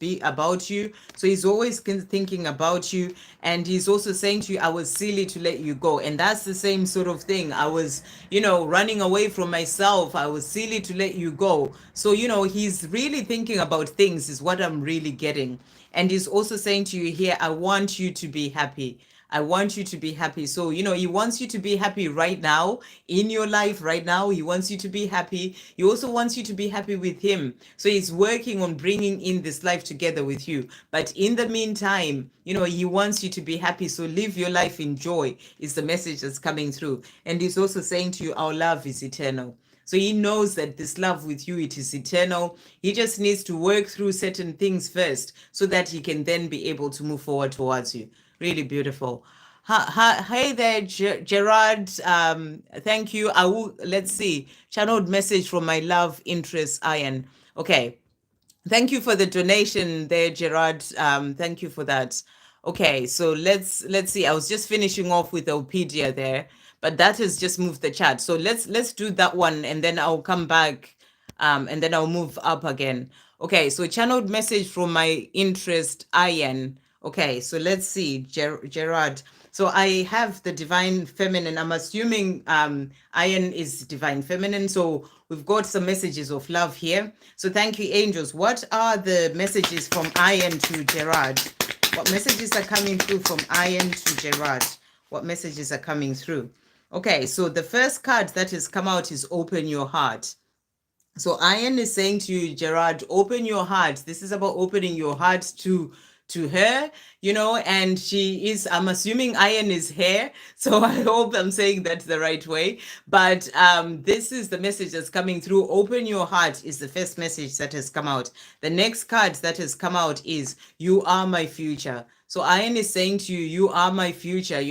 you. So he's always thinking about you. And he's also saying to you, I was silly to let you go. And that's the same sort of thing. I was, running away from myself. I was silly to let you go. So, he's really thinking about things, is what I'm really getting. And he's also saying to you here, I want you to be happy. I want you to be happy. So, he wants you to be happy right now in your life right now. He wants you to be happy. He also wants you to be happy with him. So he's working on bringing in this life together with you. But in the meantime, he wants you to be happy. So live your life in joy is the message that's coming through. And he's also saying to you, our love is eternal. So he knows that this love with you, it is eternal. He just needs to work through certain things first so that he can then be able to move forward towards you. Really beautiful. Hey there, Gerard. Thank you. Let's see. Channeled message from my love interest, Ian. Okay. Thank you for the donation there, Gerard. Thank you for that. Okay, so let's see. I was just finishing off with Opedia there, but that has just moved the chat. So let's do that one, and then I'll come back, and then I'll move up again. Okay, so channeled message from my interest, Ian. Okay, so let's see, Gerard. So I have the divine feminine. I'm assuming Iron is divine feminine. So we've got some messages of love here. So thank you, angels. What are the messages from Iron to Gerard? What messages are coming through from Iron to Gerard? What messages are coming through? Okay, so the first card that has come out is open your heart. So Iron is saying to you, Gerard, open your heart. This is about opening your heart to her, and she is, I'm assuming Iron is here. So I hope I'm saying that the right way. But this is the message that's coming through. Open your heart is the first message that has come out. The next card that has come out is you are my future. So Iron is saying to you, you are my future,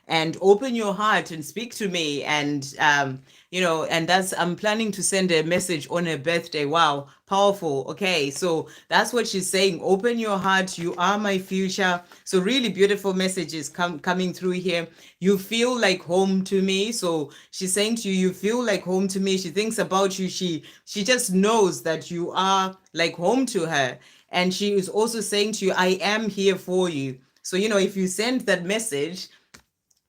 and open your heart and speak to me. And, and that's, I'm planning to send a message on her birthday. Wow, powerful. Okay, so that's what she's saying. Open your heart. You are my future. So really beautiful messages coming through here. You feel like home to me. So she's saying to you, you feel like home to me. She thinks about you. She just knows that you are like home to her. And she is also saying to you, I am here for you. So, if you send that message,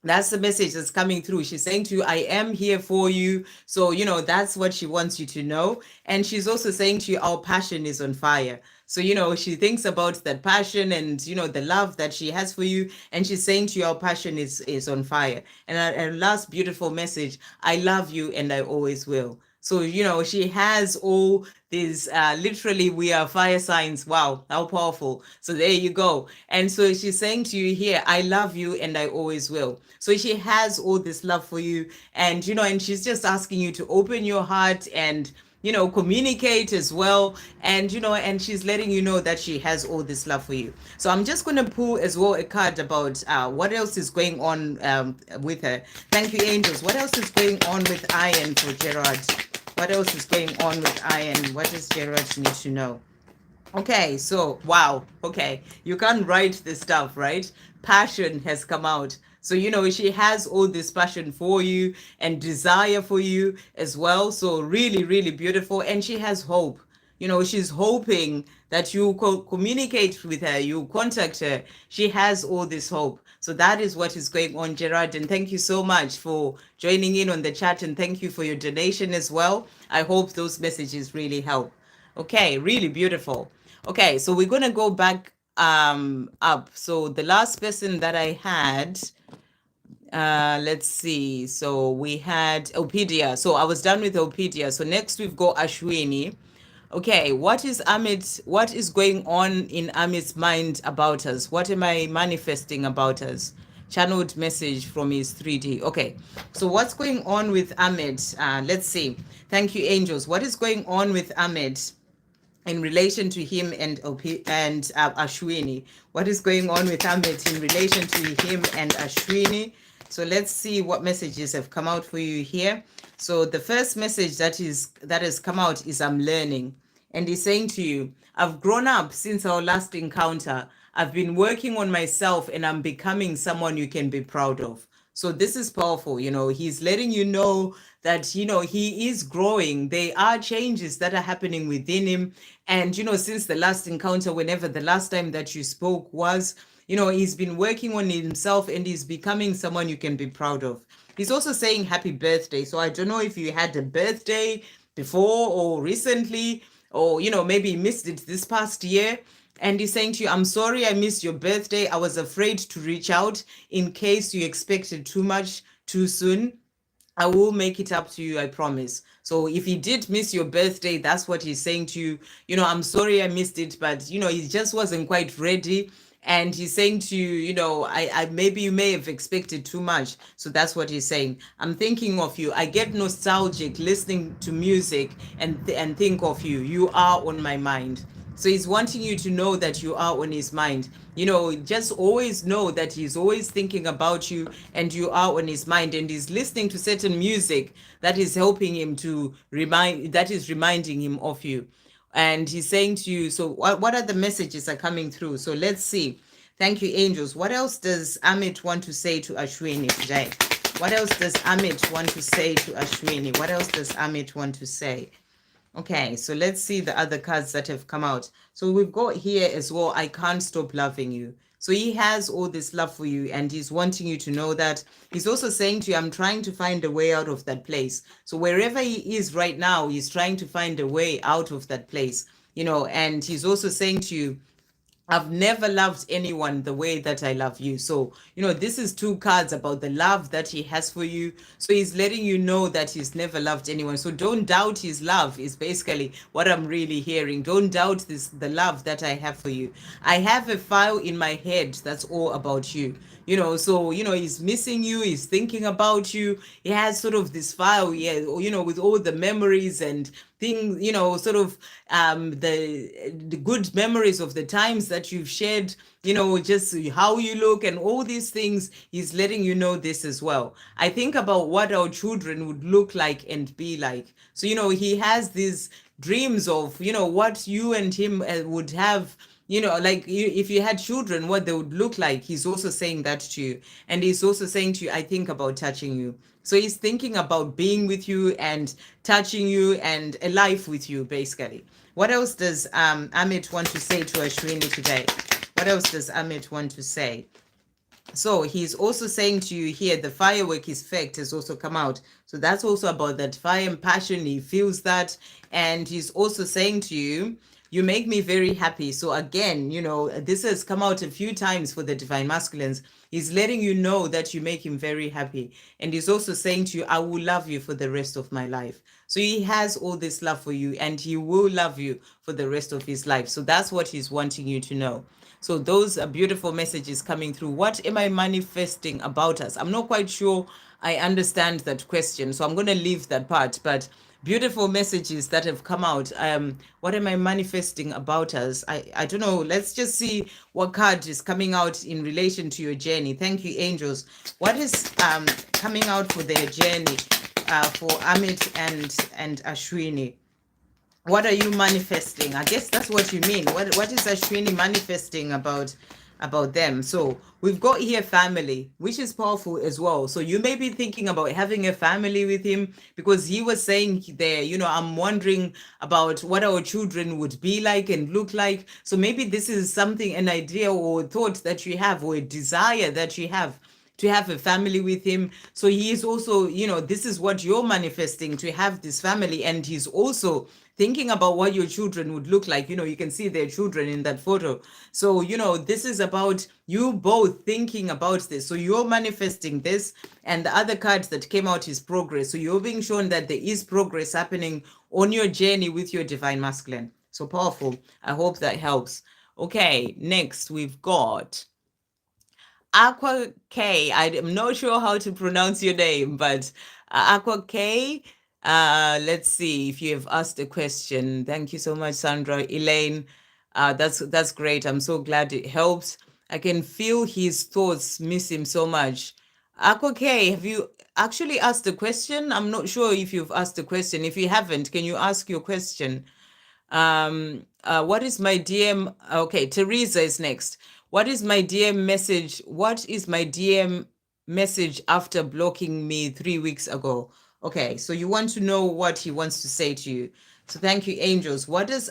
that's the message that's coming through. She's saying to you, I am here for you. So, that's what she wants you to know. And she's also saying to you, our passion is on fire. So, she thinks about that passion and, the love that she has for you. And she's saying to you, our passion is on fire. And her last beautiful message, I love you and I always will. So, she has all these, literally, we are fire signs. Wow, how powerful. So there you go. And so she's saying to you here, I love you and I always will. So she has all this love for you. And, and she's just asking you to open your heart and, communicate as well. And, and she's letting you know that she has all this love for you. So I'm just going to pull as well a card about what else is going on with her. Thank you, angels. What else is going on with Iron for Gerard? What else is going on with Iron? What does Gerard need to know? Okay, so wow. Okay, you can't write this stuff, right? Passion has come out. So, she has all this passion for you and desire for you as well. So really, really beautiful. And she has hope. She's hoping that you communicate with her, you contact her. She has all this hope. So that is what is going on, Gerard. And thank you so much for joining in on the chat. And thank you for your donation as well. I hope those messages really help. Okay, really beautiful. Okay, so we're going to go back up. So the last person that I had, Let's see. So we had Opedia. So I was done with Opedia. So next we've got Ashwini. Okay, what is Amit? What is going on in Amit's mind about us? What am I manifesting about us? Channeled message from his 3D. Okay, so what's going on with Amit? Let's see. Thank you, angels. What is going on with Amit in relation to him and Ashwini? What is going on with Amit in relation to him and Ashwini? So let's see what messages have come out for you here. So the first message that has come out is I'm learning. And he's saying to you, I've grown up since our last encounter. I've been working on myself and I'm becoming someone you can be proud of. So this is powerful. He's letting you know that, he is growing. There are changes that are happening within him. And, since the last encounter, whenever the last time that you spoke was, he's been working on himself and he's becoming someone you can be proud of. He's also saying happy birthday. So I don't know if you had a birthday before or recently, or, maybe missed it this past year. And he's saying to you, I'm sorry I missed your birthday. I was afraid to reach out in case you expected too much too soon. I will make it up to you, I promise. So if he did miss your birthday, that's what he's saying to you. I'm sorry I missed it, but, he just wasn't quite ready. And he's saying to you, I maybe you may have expected too much. So that's what he's saying. I'm thinking of you. I get nostalgic listening to music and think of you. You are on my mind. So he's wanting you to know that you are on his mind. Just always know that he's always thinking about you and you are on his mind, and he's listening to certain music that is helping him that is reminding him of you. And he's saying to you, so what are the messages are coming through? So let's see. Thank you, angels. What else does Amit want to say to Ashwini today? What else does Amit want to say to Ashwini? What else does Amit want to say? Okay, so let's see the other cards that have come out. So we've got here as well, I can't stop loving you. So he has all this love for you and he's wanting you to know that. He's also saying to you, I'm trying to find a way out of that place. So wherever he is right now, he's trying to find a way out of that place, and he's also saying to you, I've never loved anyone the way that I love you. So, this is two cards about the love that he has for you. So he's letting you know that he's never loved anyone. So don't doubt his love is basically what I'm really hearing. Don't doubt the love that I have for you. I have a file in my head that's all about you. So, he's missing you, he's thinking about you. He has sort of this file, with all the memories and things, sort of the good memories of the times that you've shared, just how you look and all these things. He's letting you know this as well. I think about what our children would look like and be like. So, he has these dreams of, what you and him would have, like if you had children, what they would look like. He's also saying that to you. And he's also saying to you, I think about touching you. So he's thinking about being with you and touching you and a life with you, basically. What else does Amit want to say to Ashwini today? What else does Amit want to say? So he's also saying to you here, the firework effect has also come out. So that's also about that fire and passion. He feels that. And he's also saying to you, you make me very happy. So again, this has come out a few times for the divine masculines. He's letting you know that you make him very happy. And he's also saying to you, I will love you for the rest of my life. So he has all this love for you and he will love you for the rest of his life. So that's what he's wanting you to know. So those are beautiful messages coming through. What am I manifesting about us? I'm not quite sure I understand that question. So I'm going to leave that part. But beautiful messages that have come out. What am I manifesting about us? I don't know. Let's just see what card is coming out in relation to your journey. Thank you, angels. What is coming out for their journey for Amit and Ashwini? What are you manifesting? I guess that's what you mean. What is Ashwini manifesting about them? So we've got here family, which is powerful as well. So you may be thinking about having a family with him because he was saying there, I'm wondering about what our children would be like and look like. So maybe this is something, an idea or thought that you have or a desire that you have to have a family with him. So he is also, this is what you're manifesting, to have this family. And he's also thinking about what your children would look like. You can see their children in that photo. So, this is about you both thinking about this. So you're manifesting this, and the other card that came out is progress. So you're being shown that there is progress happening on your journey with your divine masculine. So powerful. I hope that helps. Okay, next we've got Aqua K. I'm not sure how to pronounce your name, but Aqua K. Let's see if you have asked a question. Thank you so much, Sandra. Elaine, that's great. I'm so glad it helps. I can feel his thoughts miss him so much. Aqua K, have you actually asked a question? I'm not sure if you've asked a question. If you haven't, can you ask your question? What is my DM? Okay, Teresa is next. What is my DM message? What is my DM message after blocking me 3 weeks ago? Okay, so you want to know what he wants to say to you. So thank you, angels. What does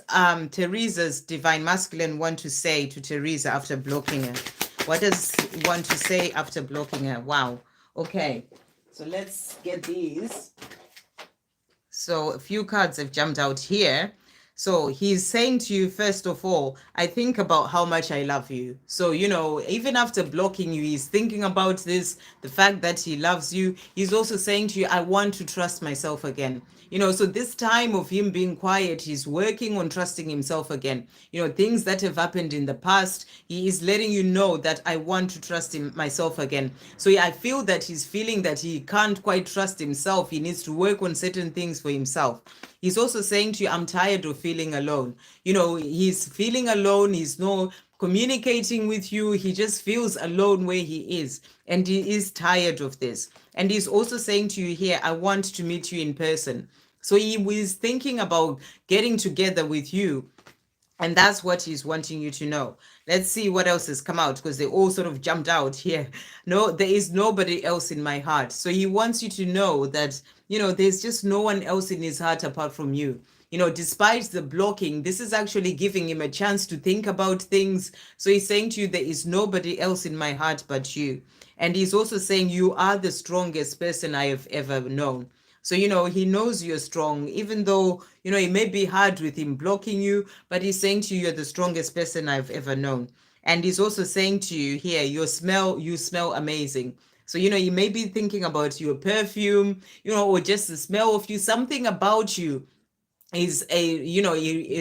Teresa's divine masculine want to say to Teresa after blocking her? What does he want to say after blocking her? Wow. Okay, so let's get these. So a few cards have jumped out here. So he's saying to you, first of all, I think about how much I love you. So, even after blocking you, he's thinking about this, the fact that he loves you. He's also saying to you, I want to trust myself again. So this time of him being quiet, he's working on trusting himself again. Things that have happened in the past, he is letting you know that I want to trust myself again. So yeah, I feel that he's feeling that he can't quite trust himself. He needs to work on certain things for himself. He's also saying to you, I'm tired of feeling alone. He's feeling alone. He's not communicating with you. He just feels alone where he is. And he is tired of this. And he's also saying to you here, I want to meet you in person. So he was thinking about getting together with you. And that's what he's wanting you to know. Let's see what else has come out, because they all sort of jumped out here. No, there is nobody else in my heart. So he wants you to know that, there's just no one else in his heart apart from you. Despite the blocking, this is actually giving him a chance to think about things. So he's saying to you, there is nobody else in my heart but you. And he's also saying you are the strongest person I have ever known. So, he knows you're strong, even though, it may be hard with him blocking you, but he's saying to you, you're the strongest person I've ever known. And he's also saying to you here, you smell amazing. So, you may be thinking about your perfume, or just the smell of you, something about you is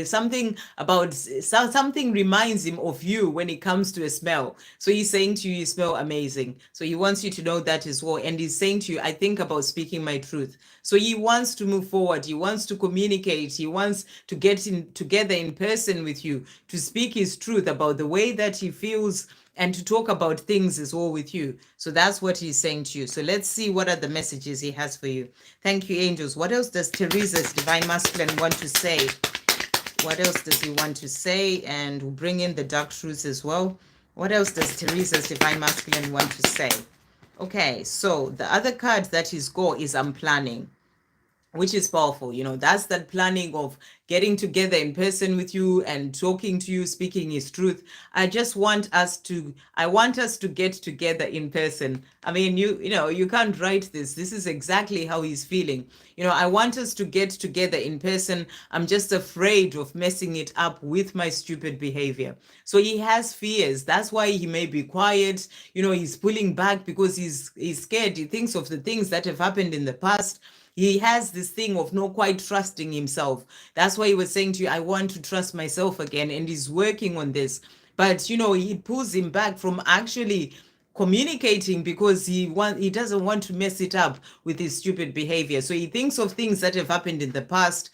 something about something reminds him of you when it comes to a smell. So he's saying to you smell amazing. So he wants you to know that as well. And he's saying to you, I think about speaking my truth. So he wants to move forward. He wants to communicate. He wants to get together in person with you, to speak his truth about the way that he feels, and to talk about things as well with you. So that's what he's saying to you. So let's see what are the messages he has for you. Thank you, angels. What else does Teresa's divine masculine want to say? What else does he want to say? And we'll bring in the dark truths as well. What else does Teresa's divine masculine want to say? Okay, so the other card that he's got is I'm planning, which is powerful. That's that planning of getting together in person with you and talking to you, speaking his truth. I want us to get together in person. I mean, you can't write this. This is exactly how he's feeling. I want us to get together in person. I'm just afraid of messing it up with my stupid behavior. So he has fears. That's why he may be quiet. He's pulling back because he's scared. He thinks of the things that have happened in the past. He has this thing of not quite trusting himself. That's why he was saying to you, I want to trust myself again. And he's working on this. But, it pulls him back from actually communicating, because he doesn't want to mess it up with his stupid behavior. So he thinks of things that have happened in the past,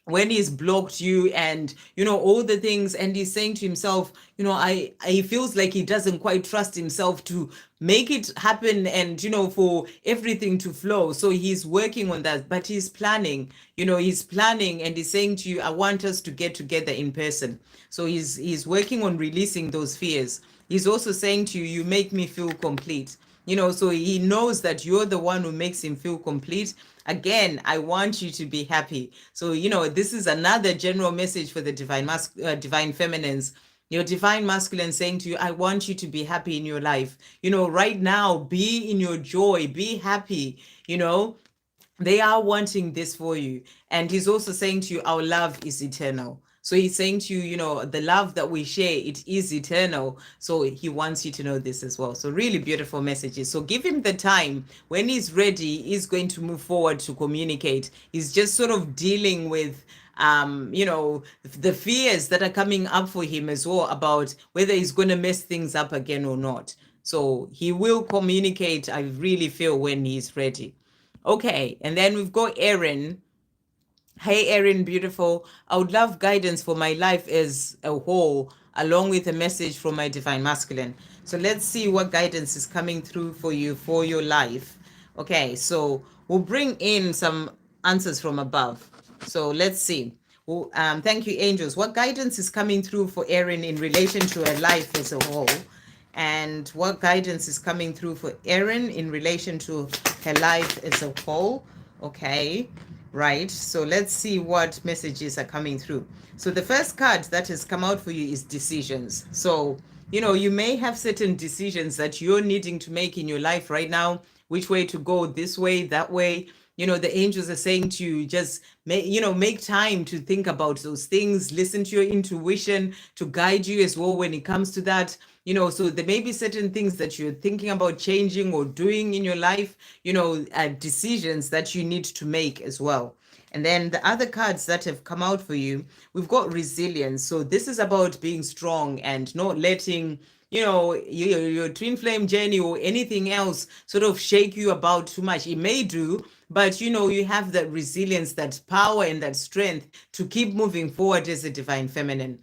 when he's blocked you, and all the things, and he's saying to himself, he feels like he doesn't quite trust himself to make it happen, and for everything to flow. So he's working on that, but he's planning, and he's saying to you, I want us to get together in person. So he's working on releasing those fears. He's also saying to you, you make me feel complete. So he knows that you're the one who makes him feel complete. Again, I want you to be happy. So, this is another general message for the divine feminines. Your divine masculine saying to you, I want you to be happy in your life. Right now, be in your joy, be happy. They are wanting this for you. And he's also saying to you, our love is eternal. So he's saying to you, the love that we share, it is eternal. So he wants you to know this as well. So really beautiful messages. So give him the time. When he's ready, he's going to move forward to communicate. He's just sort of dealing with the fears that are coming up for him as well about whether he's going to mess things up again or not. So he will communicate, I really feel, when he's ready. Okay, and then we've got Erin. Hey, Erin, beautiful. I would love guidance for my life as a whole, along with a message from my divine masculine. So let's see what guidance is coming through for you for your life. Okay, so we'll bring in some answers from above. So let's see. Well, thank you, angels. What guidance is coming through for Erin in relation to her life as a whole? And what guidance is coming through for Erin in relation to her life as a whole? Okay, right. So let's see what messages are coming through. So the first card that has come out for you is decisions. So, you may have certain decisions that you're needing to make in your life right now, which way to go, this way, that way. The angels are saying to you, just make time to think about those things, listen to your intuition to guide you as well when it comes to that. So there may be certain things that you're thinking about changing or doing in your life, decisions that you need to make as well. And then the other cards that have come out for you, we've got resilience. So this is about being strong and not letting your twin flame journey or anything else sort of shake you about too much. It may do, but you have that resilience, that power and that strength to keep moving forward as a divine feminine.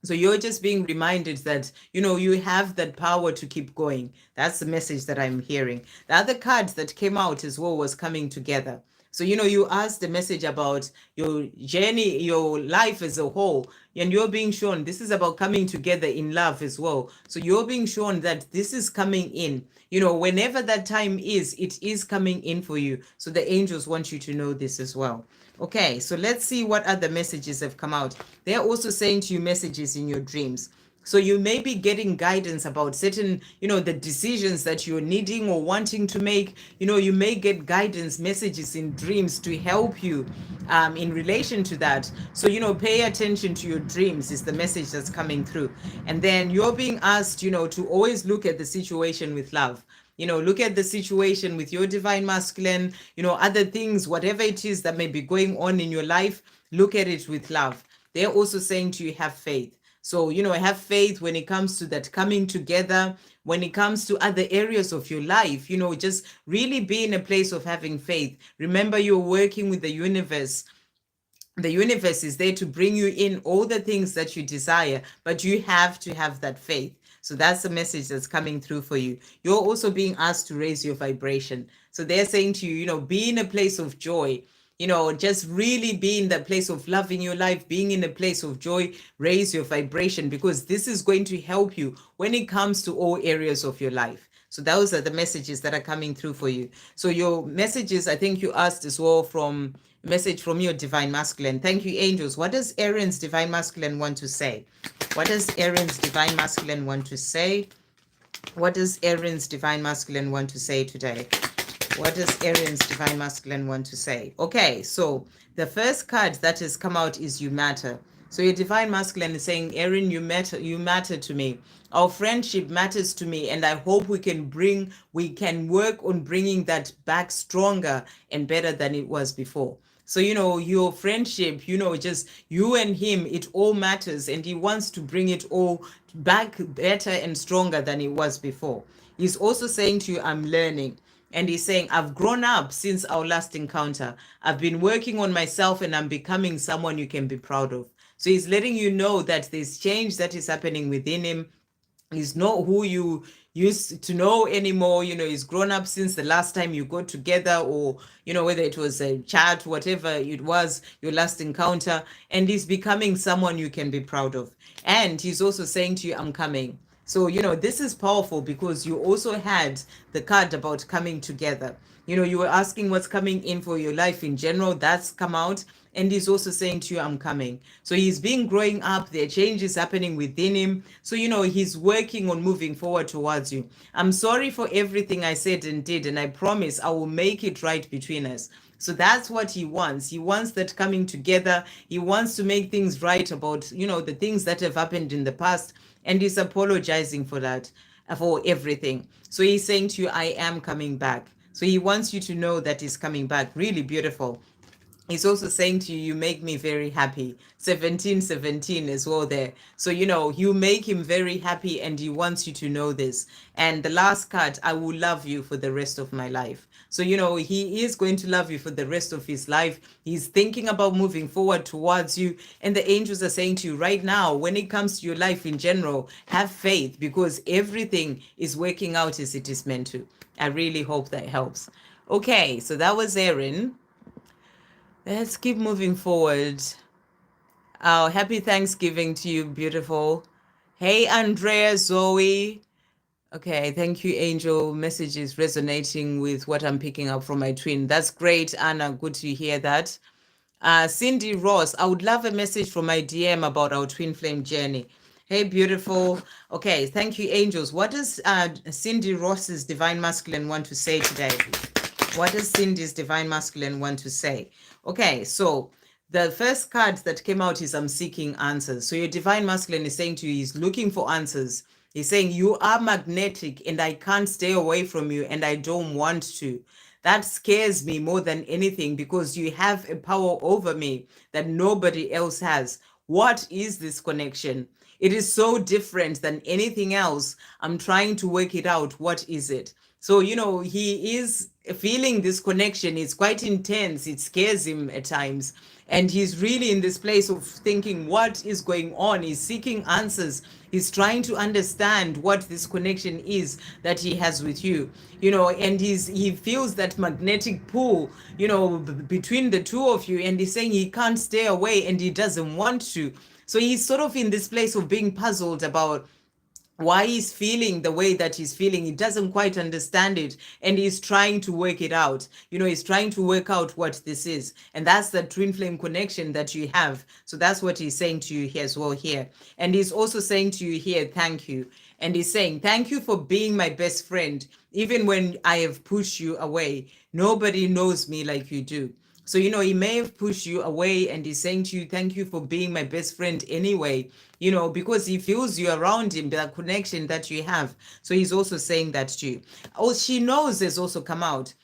So you're just being reminded that, you have that power to keep going. That's the message that I'm hearing. The other card that came out as well was coming together. So, you asked the message about your journey, your life as a whole, and you're being shown this is about coming together in love as well. So you're being shown that this is coming in, whenever that time is, it is coming in for you. So the angels want you to know this as well. Okay, so let's see what other messages have come out. They're also saying to you messages in your dreams. So you may be getting guidance about certain, the decisions that you're needing or wanting to make. You may get guidance messages in dreams to help you in relation to that. So, pay attention to your dreams is the message that's coming through. And then you're being asked, to always look at the situation with love. Look at the situation with your divine masculine, other things, whatever it is that may be going on in your life, look at it with love. They're also saying to you, have faith. So, have faith when it comes to that coming together, when it comes to other areas of your life, just really be in a place of having faith. Remember, you're working with the universe. The universe is there to bring you in all the things that you desire, but you have to have that faith. So that's the message that's coming through for you. You're also being asked to raise your vibration. So they're saying to you, be in a place of joy, just really be in that place of loving your life, being in a place of joy, raise your vibration, because this is going to help you when it comes to all areas of your life. So those are the messages that are coming through for you. So your messages, I think you asked as well from message from your divine masculine. Thank you, angels. What does Erin's divine masculine want to say? What does Erin's divine masculine want to say? What does Erin's divine masculine want to say today? What does Erin's divine masculine want to say? Okay, so the first card that has come out is you matter. So your divine masculine is saying, Erin, you matter to me. Our friendship matters to me, and I hope we can work on bringing that back stronger and better than it was before. So, your friendship, just you and him, it all matters, and he wants to bring it all back better and stronger than it was before. He's also saying to you, I'm learning. And he's saying, I've grown up since our last encounter. I've been working on myself and I'm becoming someone you can be proud of. So he's letting you know that there's change that is happening within him. He's not who you used to know anymore. He's grown up since the last time you got together, or, whether it was a chat, whatever it was, your last encounter. And he's becoming someone you can be proud of. And he's also saying to you, I'm coming. So, this is powerful because you also had the card about coming together. You were asking what's coming in for your life in general. That's come out. and he's also saying to you, I'm coming. So he's been growing up, there are changes happening within him. So, he's working on moving forward towards you. I'm sorry for everything I said and did, and I promise I will make it right between us. So that's what he wants. He wants that coming together. He wants to make things right about, the things that have happened in the past. And he's apologizing for that, for everything. So he's saying to you, I am coming back. So he wants you to know that he's coming back. Really beautiful. He's also saying to you, you make me very happy. 1717 as well there. So, you make him very happy and he wants you to know this. And the last card, I will love you for the rest of my life. So, he is going to love you for the rest of his life. He's thinking about moving forward towards you. And the angels are saying to you right now, when it comes to your life in general, have faith because everything is working out as it is meant to. I really hope that helps. Okay, so that was Erin. Let's keep moving forward. Oh, happy Thanksgiving to you, beautiful. Hey, Andrea, Zoe. Okay, thank you, Angel. Message is resonating with what I'm picking up from my twin. That's great, Anna. Good to hear that. Cindy Ross, I would love a message from my DM about our twin flame journey. Hey, beautiful. Okay, thank you, angels. What does Cindy Ross's divine masculine want to say today? What does Cindy's divine masculine want to say? Okay, so the first card that came out is I'm seeking answers. So your divine masculine is saying to you, he's looking for answers. He's saying you are magnetic and I can't stay away from you and I don't want to. That scares me more than anything because you have a power over me that nobody else has. What is this connection? It is so different than anything else. I'm trying to work it out. What is it? So, he is feeling this connection. It's quite intense. It scares him at times. And he's really in this place of thinking, what is going on? He's seeking answers. He's trying to understand what this connection is that he has with you, and he feels that magnetic pull, between the two of you. And he's saying he can't stay away and he doesn't want to. So he's sort of in this place of being puzzled about why he's feeling the way that he's feeling. He doesn't quite understand it and he's trying to work it out. He's trying to work out what this is. And that's the twin flame connection that you have. So that's what he's saying to you here as well here. And he's also saying to you here, thank you. And he's saying, thank you for being my best friend. Even when I have pushed you away, nobody knows me like you do. So, he may have pushed you away and he's saying to you, thank you for being my best friend anyway, because he feels you around him, the connection that you have. So he's also saying that to you. Oh, she knows has also come out.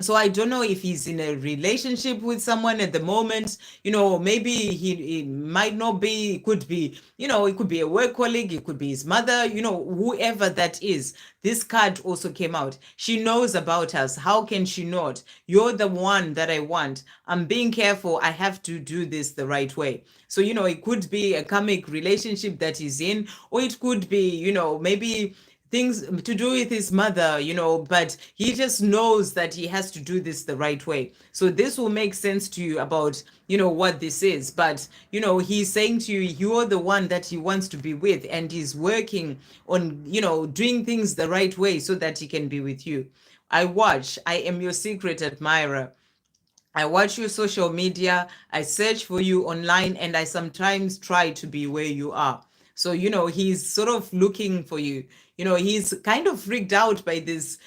So I don't know if he's in a relationship with someone at the moment, maybe he might not be, it could be, it could be a work colleague, it could be his mother, whoever that is. This card also came out. She knows about us. How can she not? You're the one that I want. I'm being careful. I have to do this the right way. So, it could be a karmic relationship that he's in, or it could be, maybe things to do with his mother, but he just knows that he has to do this the right way. So this will make sense to you about, what this is. But, he's saying to you, you're the one that he wants to be with, and he's working on, doing things the right way so that he can be with you. I am your secret admirer. I watch your social media, I search for you online, and I sometimes try to be where you are. So, he's sort of looking for you. He's kind of freaked out by this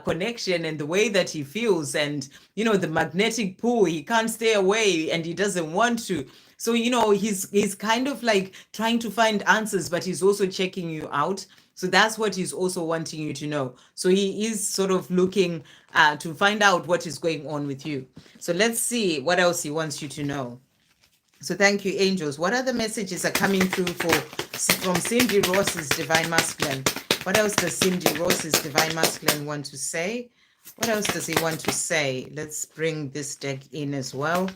connection and the way that he feels and, the magnetic pull. He can't stay away and he doesn't want to. So, he's kind of like trying to find answers, but he's also checking you out. So that's what he's also wanting you to know. So he is sort of looking to find out what is going on with you. So let's see what else he wants you to know. So thank you, angels. What other messages are coming through from Cindy Ross's Divine Masculine? What else does Cindy Ross's Divine Masculine want to say? What else does he want to say? Let's bring this deck in as well.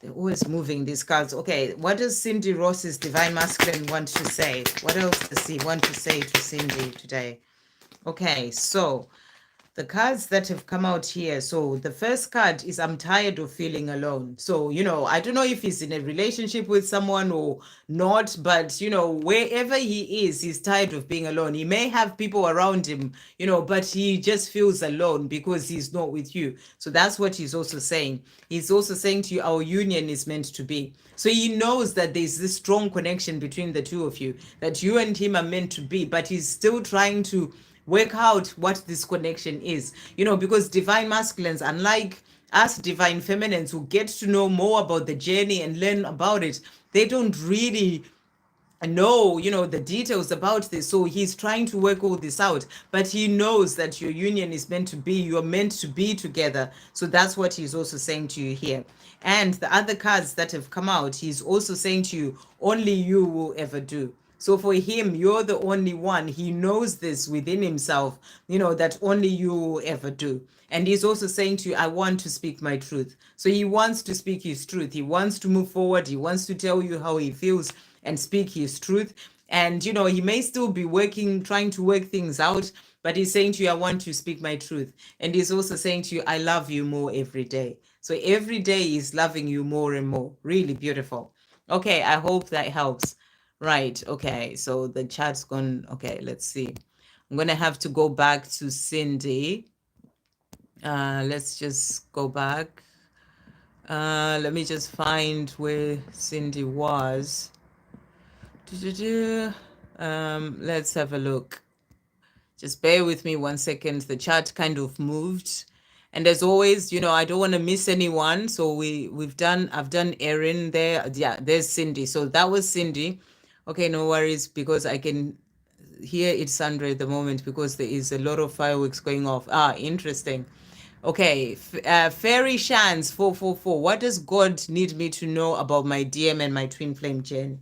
They're always moving these cards. Okay, what does Cindy Ross's Divine Masculine want to say? What else does he want to say to Cindy today? Okay, so the cards that have come out here. So the first card is I'm tired of feeling alone. So, I don't know if he's in a relationship with someone or not, but, wherever he is, he's tired of being alone. He may have people around him, but he just feels alone because he's not with you. So that's what he's also saying. He's also saying to you, our union is meant to be. So he knows that there's this strong connection between the two of you, that you and him are meant to be, but he's still trying to work out what this connection is, because divine masculines, unlike us divine feminines who get to know more about the journey and learn about it, they don't really know, the details about this. So he's trying to work all this out, but he knows that your union is meant to be, you're meant to be together. So that's what he's also saying to you here. And the other cards that have come out, he's also saying to you, only you will ever do. So for him, you're the only one. He knows this within himself, that only you will ever do. And he's also saying to you, I want to speak my truth. So he wants to speak his truth. He wants to move forward. He wants to tell you how he feels and speak his truth. And, he may still be trying to work things out, but he's saying to you, I want to speak my truth. And he's also saying to you, I love you more every day. So every day he's loving you more and more. Really beautiful. Okay, I hope that helps. Right. Okay. So the chat's gone. Okay. Let's see. I'm going to have to go back to Cindy. Let's just go back. Let me just find where Cindy was. Let's have a look. Just bear with me 1 second. The chat kind of moved. And as always, I don't want to miss anyone. So I've done Erin there. Yeah, there's Cindy. So that was Cindy. Okay, no worries, because I can hear it, Sandra, at the moment, because there is a lot of fireworks going off. Interesting. Okay, Fairy Shans 444. What does God need me to know about my DM and my twin flame journey?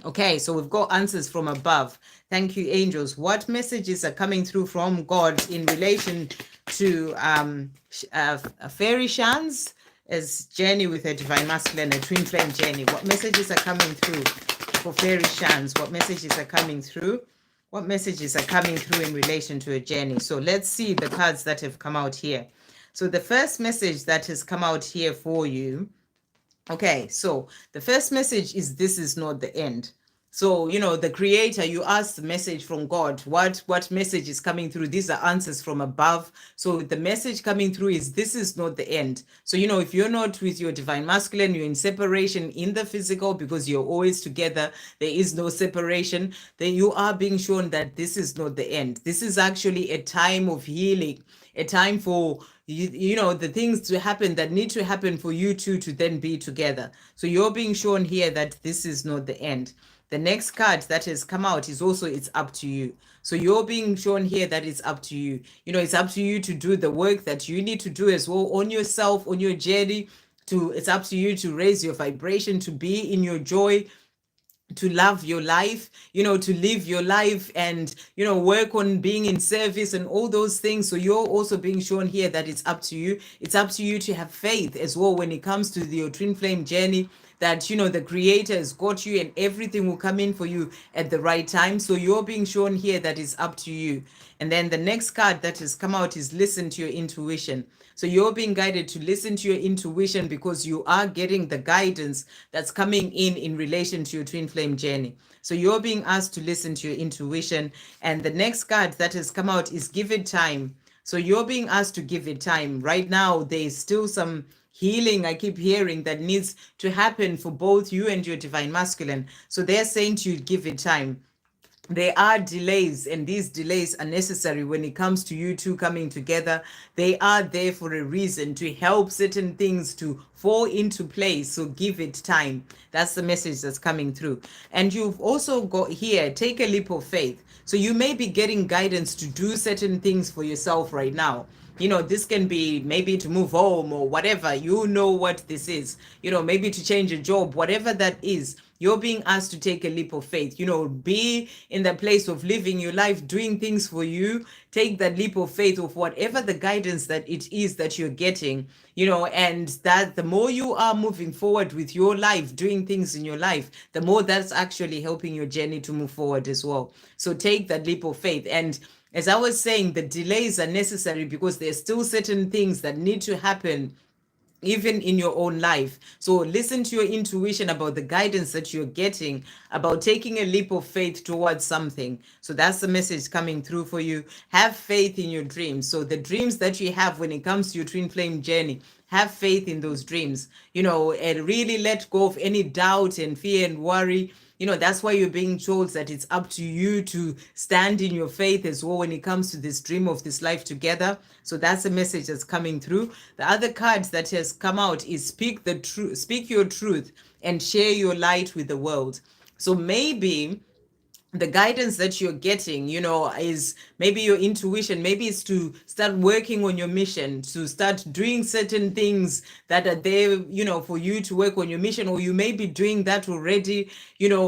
Okay, so we've got answers from above. Thank you, angels. What messages are coming through from God in relation to Fairy Shans as journey with a divine masculine, a twin flame journey? What messages are coming through for Fairy Shans? What messages are coming through? What messages are coming through in relation to a journey? So let's see the cards that have come out here. So the first message that has come out here for you, okay, so the first message is, this is not the end. So, the creator, you asked the message from God. What message is coming through? These are answers from above. So the message coming through is, this is not the end. So, if you're not with your divine masculine, you're in separation in the physical because you're always together, there is no separation, then you are being shown that this is not the end. This is actually a time of healing, a time for the things to happen that need to happen for you two to then be together. So you're being shown here that this is not the end. The next card that has come out is also, it's up to you. So you're being shown here that it's up to you. It's up to you to do the work that you need to do as well on yourself, on your journey. It's up to you to raise your vibration, to be in your joy, to love your life, to live your life, and, work on being in service and all those things. So you're also being shown here that it's up to you. It's up to you to have faith as well when it comes to your twin flame journey, that, the creator has got you and everything will come in for you at the right time. So you're being shown here that it's up to you. And then the next card that has come out is, listen to your intuition. So you're being guided to listen to your intuition because you are getting the guidance that's coming in relation to your twin flame journey. So you're being asked to listen to your intuition. And the next card that has come out is, give it time. So you're being asked to give it time. Right now, there's still some healing I keep hearing that needs to happen for both you and your divine masculine. So they're saying to you, give it time. There are delays, and these delays are necessary when it comes to you two coming together. They are there for a reason, to help certain things to fall into place. So give it time. That's the message that's coming through. And you've also got here, take a leap of faith. So you may be getting guidance to do certain things for yourself right now. This can be maybe to move home or whatever, what this is, maybe to change a job, whatever that is. You're being asked to take a leap of faith, be in the place of living your life, doing things for you. Take that leap of faith of whatever the guidance that it is that you're getting, and that the more you are moving forward with your life, doing things in your life, the more that's actually helping your journey to move forward as well. So take that leap of faith. And as I was saying, the delays are necessary because there's still certain things that need to happen even in your own life. So listen to your intuition about the guidance that you're getting, about taking a leap of faith towards something. So that's the message coming through for you. Have faith in your dreams. So the dreams that you have when it comes to your twin flame journey, have faith in those dreams, and really let go of any doubt and fear and worry. That's why you're being told that it's up to you to stand in your faith as well when it comes to this dream of this life together. So that's the message that's coming through. The other card that has come out is speak the truth, speak your truth and share your light with the world. So maybe the guidance that you're getting, is maybe your intuition, maybe it's to start working on your mission, to start doing certain things that are there, for you to work on your mission, or you may be doing that already.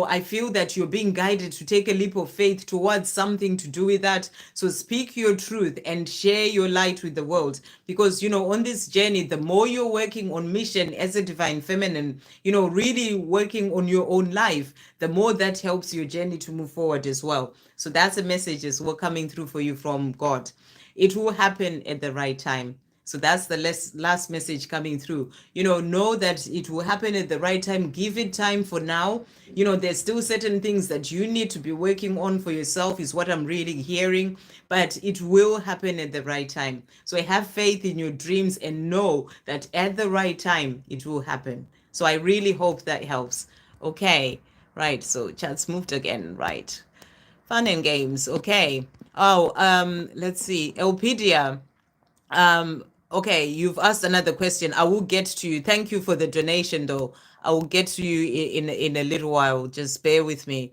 I feel that you're being guided to take a leap of faith towards something to do with that. So speak your truth and share your light with the world, because, on this journey, the more you're working on mission as a divine feminine, really working on your own life, the more that helps your journey to move forward as well. So that's the messages we're coming through for you from God. It will happen at the right time. So that's the last message coming through. Know that it will happen at the right time. Give it time for now. There's still certain things that you need to be working on for yourself, is what I'm really hearing. But it will happen at the right time. So have faith in your dreams and know that at the right time, it will happen. So I really hope that helps. Okay. Right, so chat's moved again, right. Fun and games, okay. Oh, let's see, Elpidia. Okay, you've asked another question. I will get to you. Thank you for the donation, though. I will get to you in a little while. Just bear with me.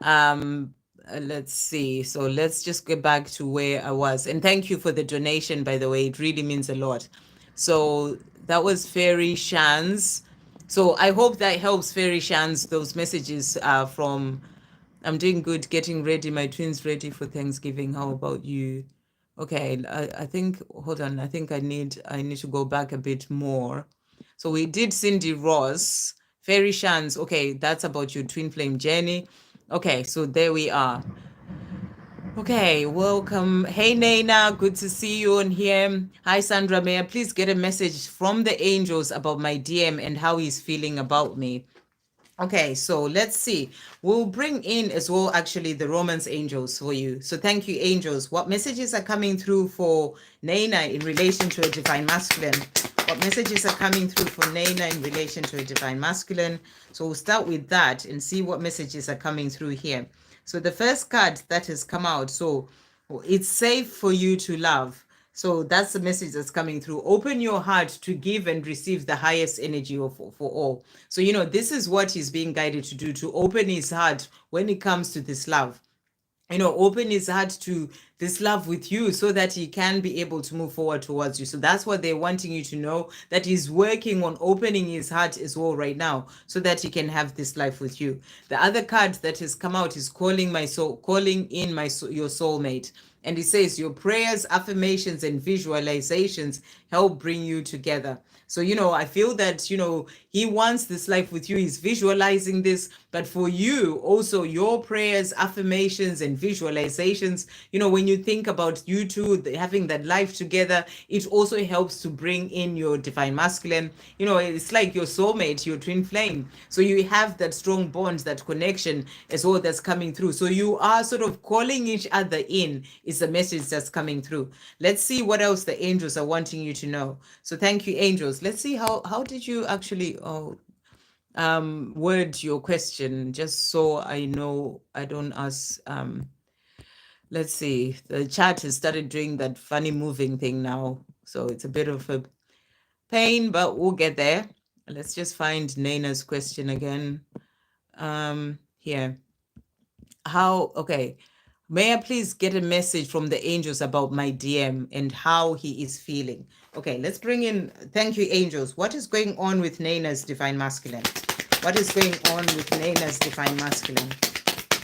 Let's see. So let's just get back to where I was. And thank you for the donation, by the way. It really means a lot. So that was Fairy Shans. So I hope that helps, Fairy Shans. Those messages from, I'm doing good, getting ready, my twins ready for Thanksgiving. How about you? Okay, I think, hold on, I think I need to go back a bit more. So we did Cindy Ross, Fairy Shans. Okay, that's about your twin flame journey. Okay, so there we are. Okay, welcome. Hey, Naina, good to see you on here. Hi, Sandra. May I please get a message from the angels about my DM and how he's feeling about me? Okay, so let's see. We'll bring in as well, actually, the Romance angels for you. So thank you, angels. What messages are coming through for Naina in relation to a divine masculine? What messages are coming through for Naina in relation to a divine masculine? So we'll start with that and see what messages are coming through here. So the first card that has come out, so it's safe for you to love. So that's the message that's coming through. Open your heart to give and receive the highest energy for all. So, this is what he's being guided to do, to open his heart when it comes to this love. Open his heart to this love with you so that he can be able to move forward towards you. So that's what they're wanting you to know, that he's working on opening his heart as well right now so that he can have this life with you. The other card that has come out is calling in your soulmate. And it says your prayers, affirmations, and visualizations help bring you together. So, I feel that, he wants this life with you. He's visualizing this. But for you, also, your prayers, affirmations, and visualizations, when you think about you two having that life together, it also helps to bring in your divine masculine. It's like your soulmate, your twin flame. So you have that strong bond, that connection as well that's coming through. So you are sort of calling each other in, is the message that's coming through. Let's see what else the angels are wanting you to know. So thank you, angels. Let's see how did you actually word your question, just so I know I don't ask. Let's see, the chat has started doing that funny moving thing now, so it's a bit of a pain, but we'll get there. Let's just find Naina's question again. Here. Okay. May I please get a message from the angels about my DM and how he is feeling? Okay, let's bring in, thank you, angels. What is going on with Naina's divine masculine? What is going on with Naina's divine masculine?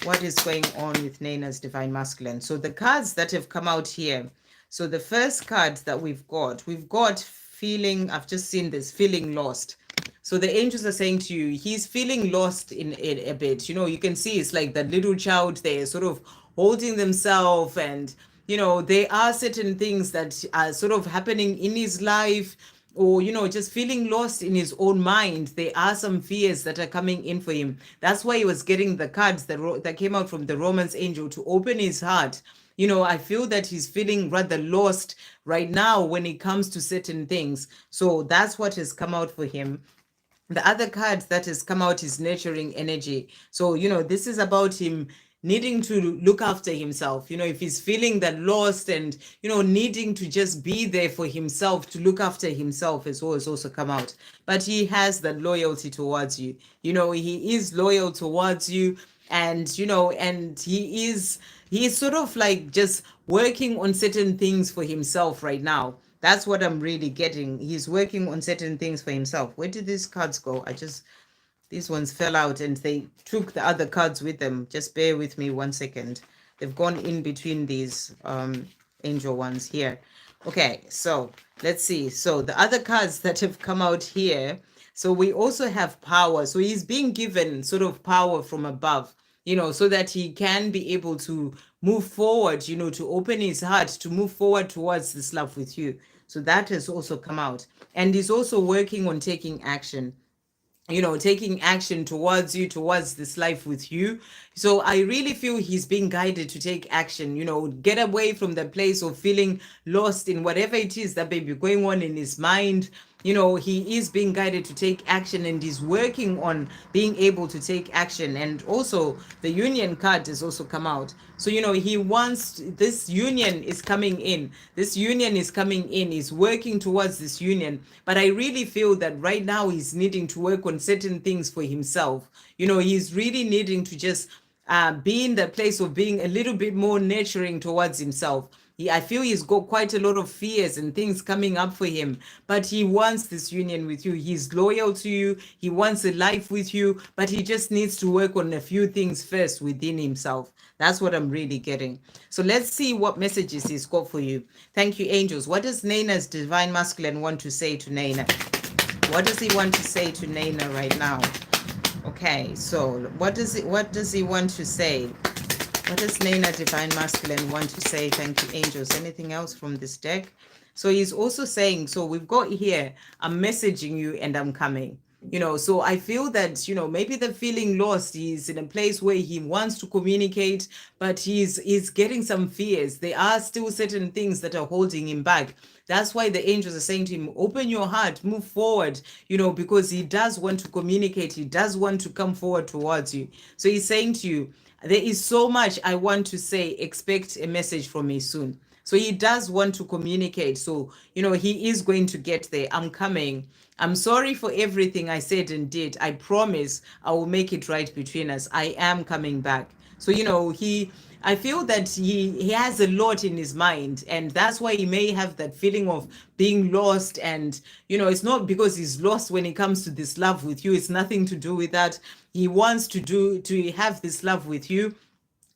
What is going on with Naina's divine masculine? So the cards that have come out here. So the first card that we've got feeling, I've just seen this, feeling lost. So the angels are saying to you, he's feeling lost in a bit. You can see it's like that little child there sort of holding themselves and there are certain things that are sort of happening in his life, or just feeling lost in his own mind. There are some fears that are coming in for him. That's why he was getting the cards that came out from the Romance angel to open his heart. I feel that he's feeling rather lost right now when it comes to certain things. So that's what has come out for him. The other card that has come out is nurturing energy. So, this is about him needing to look after himself. If he's feeling that lost and, needing to just be there for himself, to look after himself as well, has also come out. But he has that loyalty towards you. He is loyal towards you. And, and he's sort of like just working on certain things for himself right now. That's what I'm really getting. He's working on certain things for himself. Where did these cards go? These ones fell out and they took the other cards with them. Just bear with me 1 second. They've gone in between these angel ones here. Okay, so let's see. So the other cards that have come out here. So we also have power. So he's being given sort of power from above, so that he can be able to move forward, to open his heart, to move forward towards this love with you. So that has also come out. And he's also working on taking action, taking action towards you, towards this life with you. So I really feel he's being guided to take action, get away from the place of feeling lost in whatever it is that may be going on in his mind. He is being guided to take action, and he's working on being able to take action. And also the union card has also come out. So, he wants, this union is coming in. This union is coming in. He's working towards this union. But I really feel that right now he's needing to work on certain things for himself. He's really needing to just be in the place of being a little bit more nurturing towards himself. I feel he's got quite a lot of fears and things coming up for him, but he wants this union with you. He's loyal to you. He wants a life with you, but he just needs to work on a few things first within himself. That's what I'm really getting. So let's see what messages he's got for you. Thank you, angels. What does Naina's divine masculine want to say to Naina? What does he want to say to Naina right now? Okay, so what does he want to say? What does Naina divine masculine want to say? Thank you, angels. Anything else from this deck? So he's also saying, so we've got here, I'm messaging you and I'm coming. So I feel that, maybe the feeling lost, he's in a place where he wants to communicate, but he's getting some fears. There are still certain things that are holding him back. That's why the angels are saying to him, open your heart, move forward, because he does want to communicate. He does want to come forward towards you. So he's saying to you, there is so much I want to say. Expect a message from me soon. So he does want to communicate. So, he is going to get there. I'm coming. I'm sorry for everything I said and did. I promise I will make it right between us. I am coming back. So, I feel that he has a lot in his mind, and that's why he may have that feeling of being lost. And, it's not because he's lost when it comes to this love with you. It's nothing to do with that. He wants to have this love with you,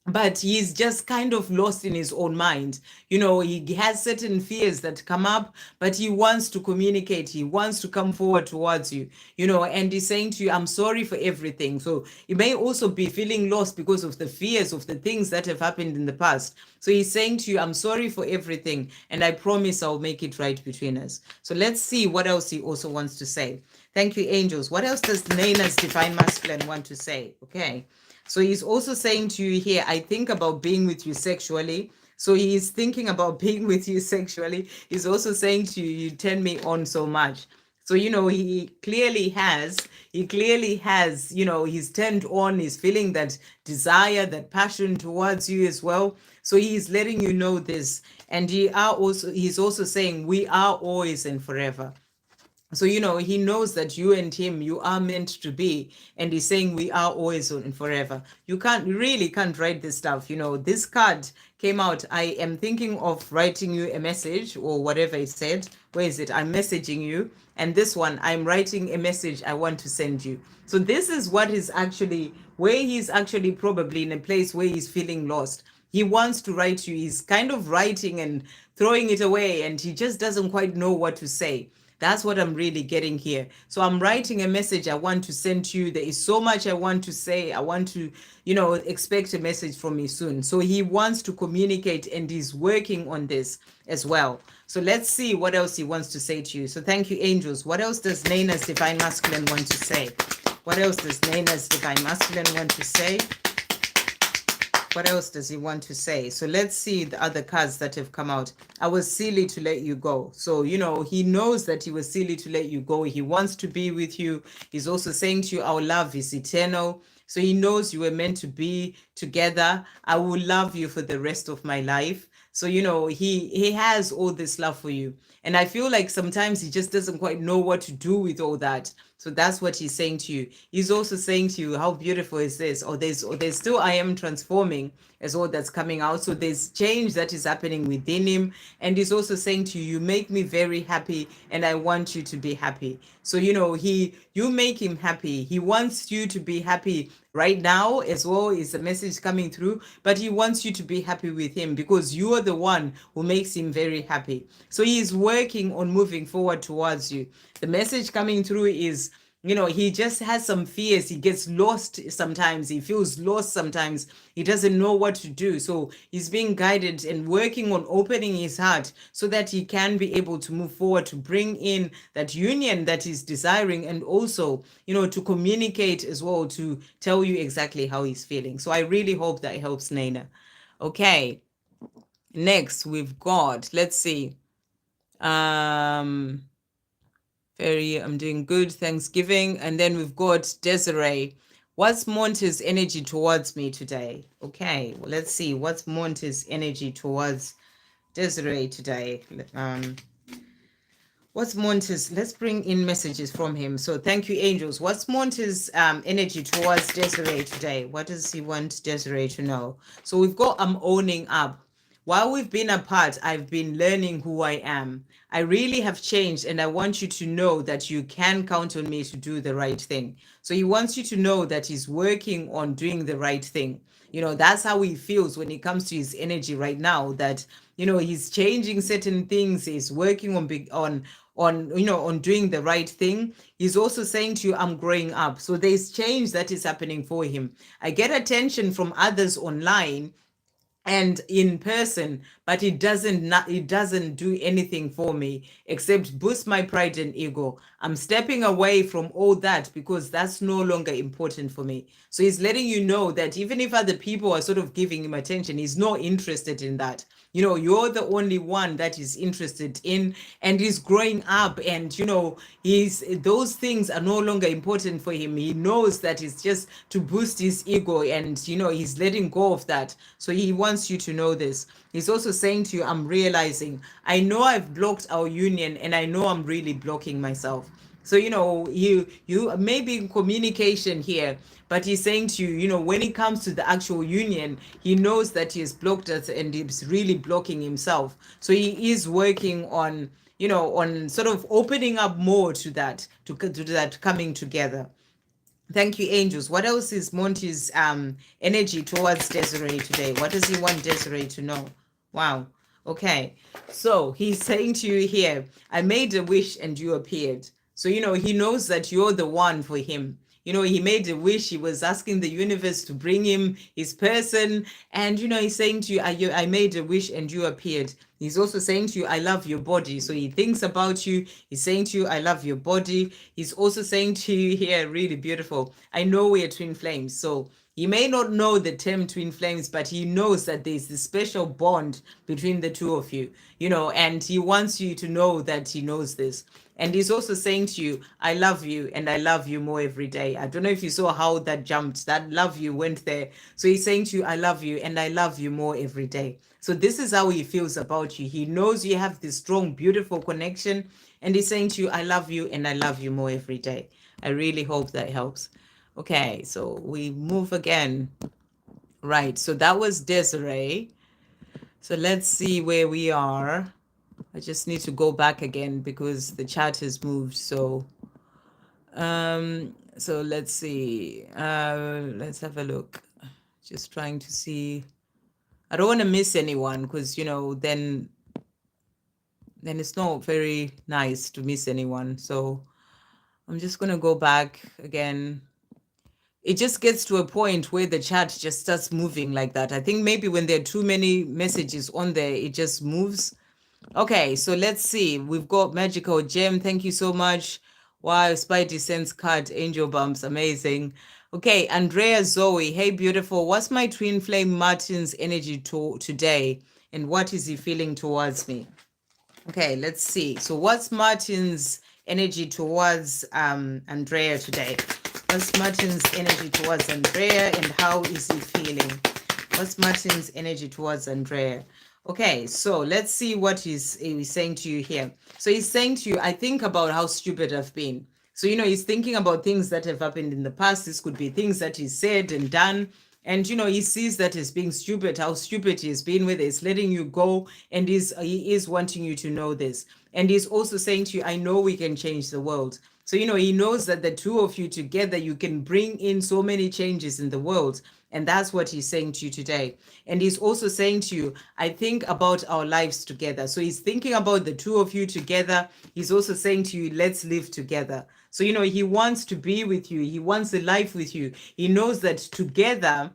but he's just kind of lost in his own mind. He has certain fears that come up, but he wants to communicate. He wants to come forward towards you, and he's saying to you, I'm sorry for everything. So he may also be feeling lost because of the fears of the things that have happened in the past. So he's saying to you, I'm sorry for everything, and I promise I'll make it right between us. So let's see what else he also wants to say. Thank you, angels. What else does Naina's divine masculine want to say? Okay. So he's also saying to you here, I think about being with you sexually. So he's thinking about being with you sexually. He's also saying to you, you turn me on so much. So, he clearly has, he's turned on, he's feeling that desire, that passion towards you as well. So he's letting you know this. And he's also saying, we are always and forever. So, he knows that you and him, you are meant to be. And he's saying we are always and forever. You really can't write this stuff. This card came out. I am thinking of writing you a message or whatever it said. Where is it? I'm messaging you. And this one, I'm writing a message I want to send you. So this is what is actually, where he's actually probably in a place where he's feeling lost. He wants to write you. He's kind of writing and throwing it away, and he just doesn't quite know what to say. That's what I'm really getting here. So I'm writing a message I want to send to you. There is so much I want to say. I want to, expect a message from me soon. So he wants to communicate and he's working on this as well. So let's see what else he wants to say to you. So thank you, angels. What else does Naina's Divine Masculine want to say? What else does Naina's Divine Masculine want to say? What else does he want to say? So let's see the other cards that have come out. I was silly to let you go. So, he knows that he was silly to let you go. He wants to be with you. He's also saying to you, our love is eternal. So he knows you were meant to be together. I will love you for the rest of my life. So, he has all this love for you. And I feel like sometimes he just doesn't quite know what to do with all that. So that's what he's saying to you. He's also saying to you, how beautiful is this? Or there's still I am transforming as well that's coming out. So there's change that is happening within him. And he's also saying to you, you make me very happy and I want you to be happy. So, you make him happy. He wants you to be happy right now as well, is the message coming through, but he wants you to be happy with him because you are the one who makes him very happy. So he is working on moving forward towards you. The message coming through is, he just has some fears. He gets lost sometimes. He feels lost sometimes. He doesn't know what to do. So he's being guided and working on opening his heart so that he can be able to move forward, to bring in that union that he's desiring, and also, to communicate as well, to tell you exactly how he's feeling. So I really hope that helps, Naina. Okay. Next, we've got, let's see. I'm doing good, Thanksgiving. And then we've got Desiree. What's Monty's energy towards me today? Okay, well, let's see. What's Monty's energy towards Desiree today? What's Monty's? Let's bring in messages from him. So thank you, angels. What's Monty's energy towards Desiree today? What does he want Desiree to know? So we've got I'm owning up. While we've been apart, I've been learning who I am. I really have changed, and I want you to know that you can count on me to do the right thing. So he wants you to know that he's working on doing the right thing. That's how he feels when it comes to his energy right now, that, he's changing certain things. He's working on doing the right thing. He's also saying to you, I'm growing up. So there's change that is happening for him. I get attention from others online and in person, but it doesn't do anything for me except boost my pride and ego. I'm stepping away from all that because that's no longer important for me. So he's letting you know that even if other people are sort of giving him attention, he's not interested in that. You're the only one that is interested in, and he's growing up, and those things are no longer important for him. He knows that it's just to boost his ego, and he's letting go of that. So he wants you to know this. He's also saying to you, I'm realizing, I know I've blocked our union, and I know I'm really blocking myself. So you may be in communication here, but he's saying to you, when it comes to the actual union, he knows that he has blocked us and he's really blocking himself. So he is working on, on sort of opening up more to that, to that coming together. Thank you, angels. What else is Monty's energy towards Desiree today? What does he want Desiree to know? Wow. Okay. So he's saying to you here, I made a wish and you appeared. So, he knows that you're the one for him. He made a wish. He was asking the universe to bring him his person. And, he's saying to you, I made a wish and you appeared. He's also saying to you, I love your body. So he thinks about you. He's saying to you, I love your body. He's also saying to you here, really beautiful, I know we are twin flames. So he may not know the term twin flames, but he knows that there's this special bond between the two of you, and he wants you to know that he knows this. And he's also saying to you, I love you and I love you more every day. I don't know if you saw how that jumped, that love you went there. So he's saying to you, I love you and I love you more every day. So this is how he feels about you. He knows you have this strong, beautiful connection. And he's saying to you, I love you and I love you more every day. I really hope that helps. Okay, so we move again. Right, so that was Desiree. So let's see where we are. I just need to go back again because the chat has moved. So let's see. Let's have a look. Just trying to see. I don't want to miss anyone because, then then it's not very nice to miss anyone. So I'm just going to go back again. It just gets to a point where the chat just starts moving like that. I think maybe when there are too many messages on there, it just moves. Okay, so let's see. We've got Magical Gem. Thank you so much. Wow, Spidey Sense card, Angel Bumps, amazing. Okay, Andrea Zoe. Hey, beautiful. What's my twin flame Martin's energy today? And what is he feeling towards me? Okay, let's see. So what's Martin's energy towards Andrea today? What's Martin's energy towards Andrea and how is he feeling? What's Martin's energy towards Andrea? Okay, so let's see what he's saying to you here. So he's saying to you, I think about how stupid I've been. So, he's thinking about things that have happened in the past. This could be things that he said and done. And, he sees that as being stupid, how stupid he's been with it. He's letting you go. And he is wanting you to know this. And he's also saying to you, I know we can change the world. So, he knows that the two of you together, you can bring in so many changes in the world. And that's what he's saying to you today. And he's also saying to you, I think about our lives together. So he's thinking about the two of you together. He's also saying to you, let's live together. So, he wants to be with you. He wants a life with you. He knows that together,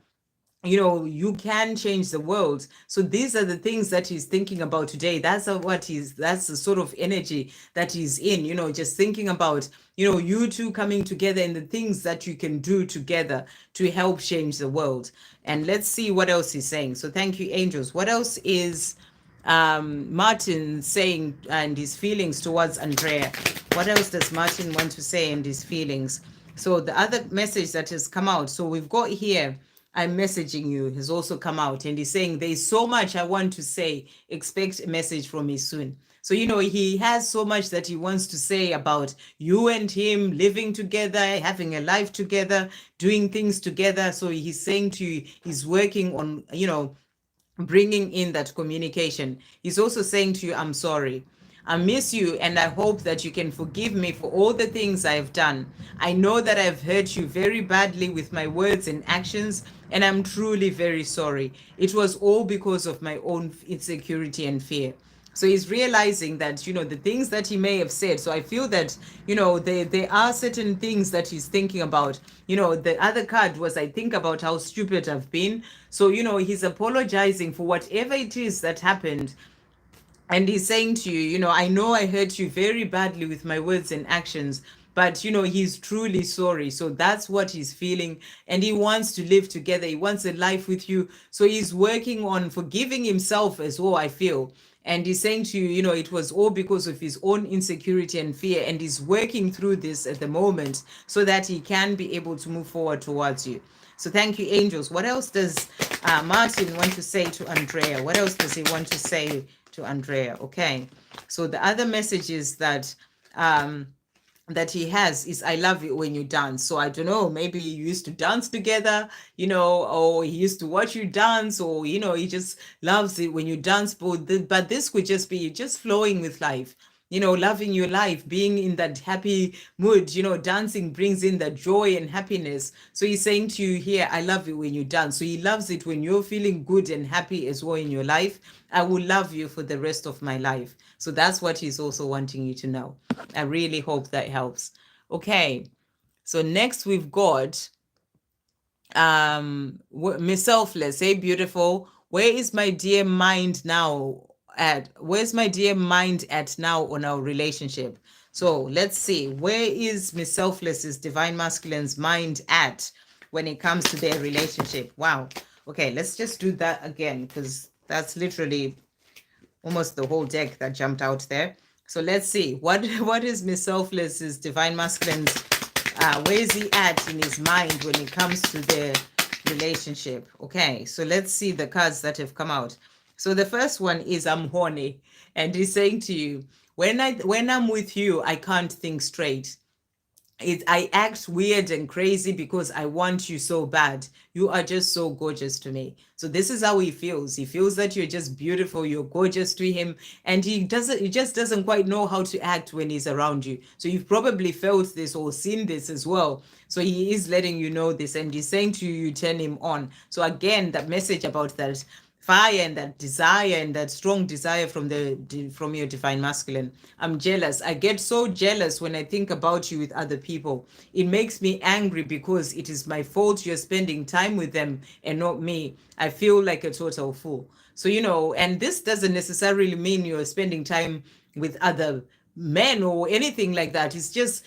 you can change the world. So these are the things that he's thinking about today. That's the sort of energy that he's in, just thinking about, you two coming together and the things that you can do together to help change the world. And let's see what else he's saying. So thank you, angels. What else is Martin saying and his feelings towards Andrea? What else does Martin want to say and his feelings? So the other message that has come out. So we've got here, I'm messaging you, has also come out, and he's saying there's so much I want to say. Expect a message from me soon. So, he has so much that he wants to say about you and him living together, having a life together, doing things together. So he's saying to you, he's working on, bringing in that communication. He's also saying to you, I'm sorry. I miss you and I hope that you can forgive me for all the things I've done. I know that I've hurt you very badly with my words and actions, and I'm truly very sorry. It was all because of my own insecurity and fear. So he's realizing that, the things that he may have said. So I feel that, there are certain things that he's thinking about. The other card was, I think about how stupid I've been. So, he's apologizing for whatever it is that happened. And he's saying to you, I know I hurt you very badly with my words and actions, but he's truly sorry. So that's what he's feeling, and he wants to live together. He wants a life with you. So he's working on forgiving himself as well, I feel. And he's saying to you, it was all because of his own insecurity and fear, and he's working through this at the moment so that he can be able to move forward towards you. So thank you, angels. What else does Martin want to say to Andrea? What else does he want to say to Andrea? Okay. So the other messages that that he has is, I love it when you dance. So I don't know, maybe you used to dance together, or he used to watch you dance, or he just loves it when you dance. But this could just be just flowing with life, loving your life, being in that happy mood. Dancing brings in that joy and happiness. So he's saying to you here, I love it when you dance. So he loves it when you're feeling good and happy as well in your life. I will love you for the rest of my life. So that's what he's also wanting you to know. I really hope that helps. Okay. So next we've got Miss Selfless. Hey, beautiful. Where is my dear mind now at? Where's my dear mind at now on our relationship? So let's see. Where is Miss Selfless's Divine Masculine's mind at when it comes to their relationship? Wow. Okay, let's just do that again, because that's literally almost the whole deck that jumped out there. So let's see. What is Miss Selfless's Divine Masculine's, where is he at in his mind when it comes to their relationship? Okay, so let's see the cards that have come out. So the first one is, I'm horny. And he's saying to you, when I'm with you, I can't think straight. I act weird and crazy because I want you so bad. You are just so gorgeous to me. So this is how he feels. He feels that you're just beautiful, you're gorgeous to him, and he just doesn't quite know how to act when he's around you. So you've probably felt this or seen this as well. So he is letting you know this, and he's saying to you, you turn him on. So again, that message about that fire and that desire and that strong desire from your divine masculine. I'm jealous. I get so jealous when I think about you with other people. It makes me angry because it is my fault you're spending time with them and not me. I feel like a total fool. So, and this doesn't necessarily mean you're spending time with other men or anything like that. It's just,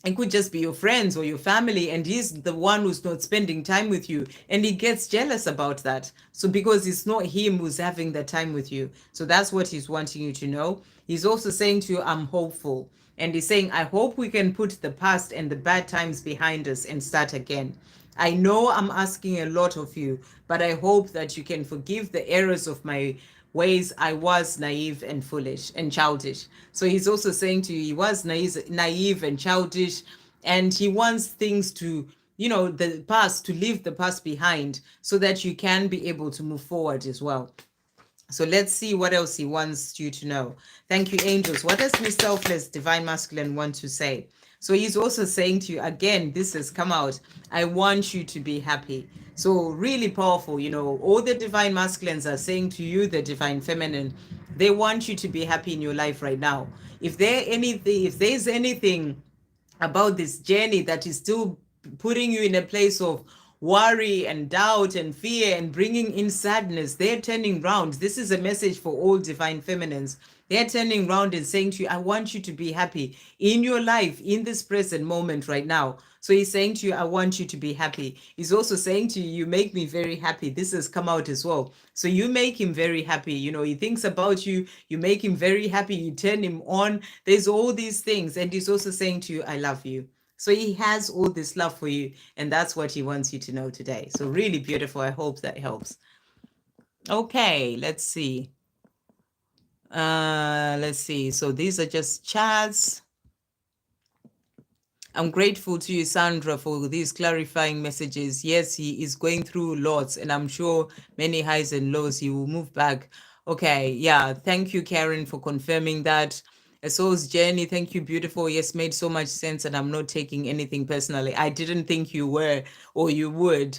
it could just be your friends or your family, and he's the one who's not spending time with you, and he gets jealous about that. So because it's not him who's having the time with you, so that's what he's wanting you to know. He's also saying to you, I'm hopeful, and he's saying, I hope we can put the past and the bad times behind us and start again. I know I'm asking a lot of you, but I hope that you can forgive the errors of my ways. I was naive and foolish and childish. So he's also saying to you, he was naive and childish, and he wants things to, the past, to leave the past behind so that you can be able to move forward as well. So let's see what else he wants you to know. Thank you, angels. What does Miss Selfless Divine Masculine want to say? So he's also saying to you, again, this has come out, I want you to be happy. So really powerful, all the divine masculines are saying to you, the divine feminine, they want you to be happy in your life right now. If there's anything about this journey that is still putting you in a place of worry and doubt and fear and bringing in sadness, they're turning round. This is a message for all divine feminines. They're turning around and saying to you, I want you to be happy in your life, in this present moment right now. So he's saying to you, I want you to be happy. He's also saying to you, you make me very happy. This has come out as well. So you make him very happy. He thinks about you. You make him very happy. You turn him on. There's all these things. And he's also saying to you, I love you. So he has all this love for you. And that's what he wants you to know today. So really beautiful. I hope that helps. Okay, let's see. Let's see. So these are just chats. I'm grateful to you, Sandra, for these clarifying messages. Yes, he is going through lots, and I'm sure many highs and lows. He will move back. Okay, yeah. Thank you, Karen, for confirming that. A soul's journey. Thank you, beautiful. Yes, made so much sense, and I'm not taking anything personally. I didn't think you were or you would.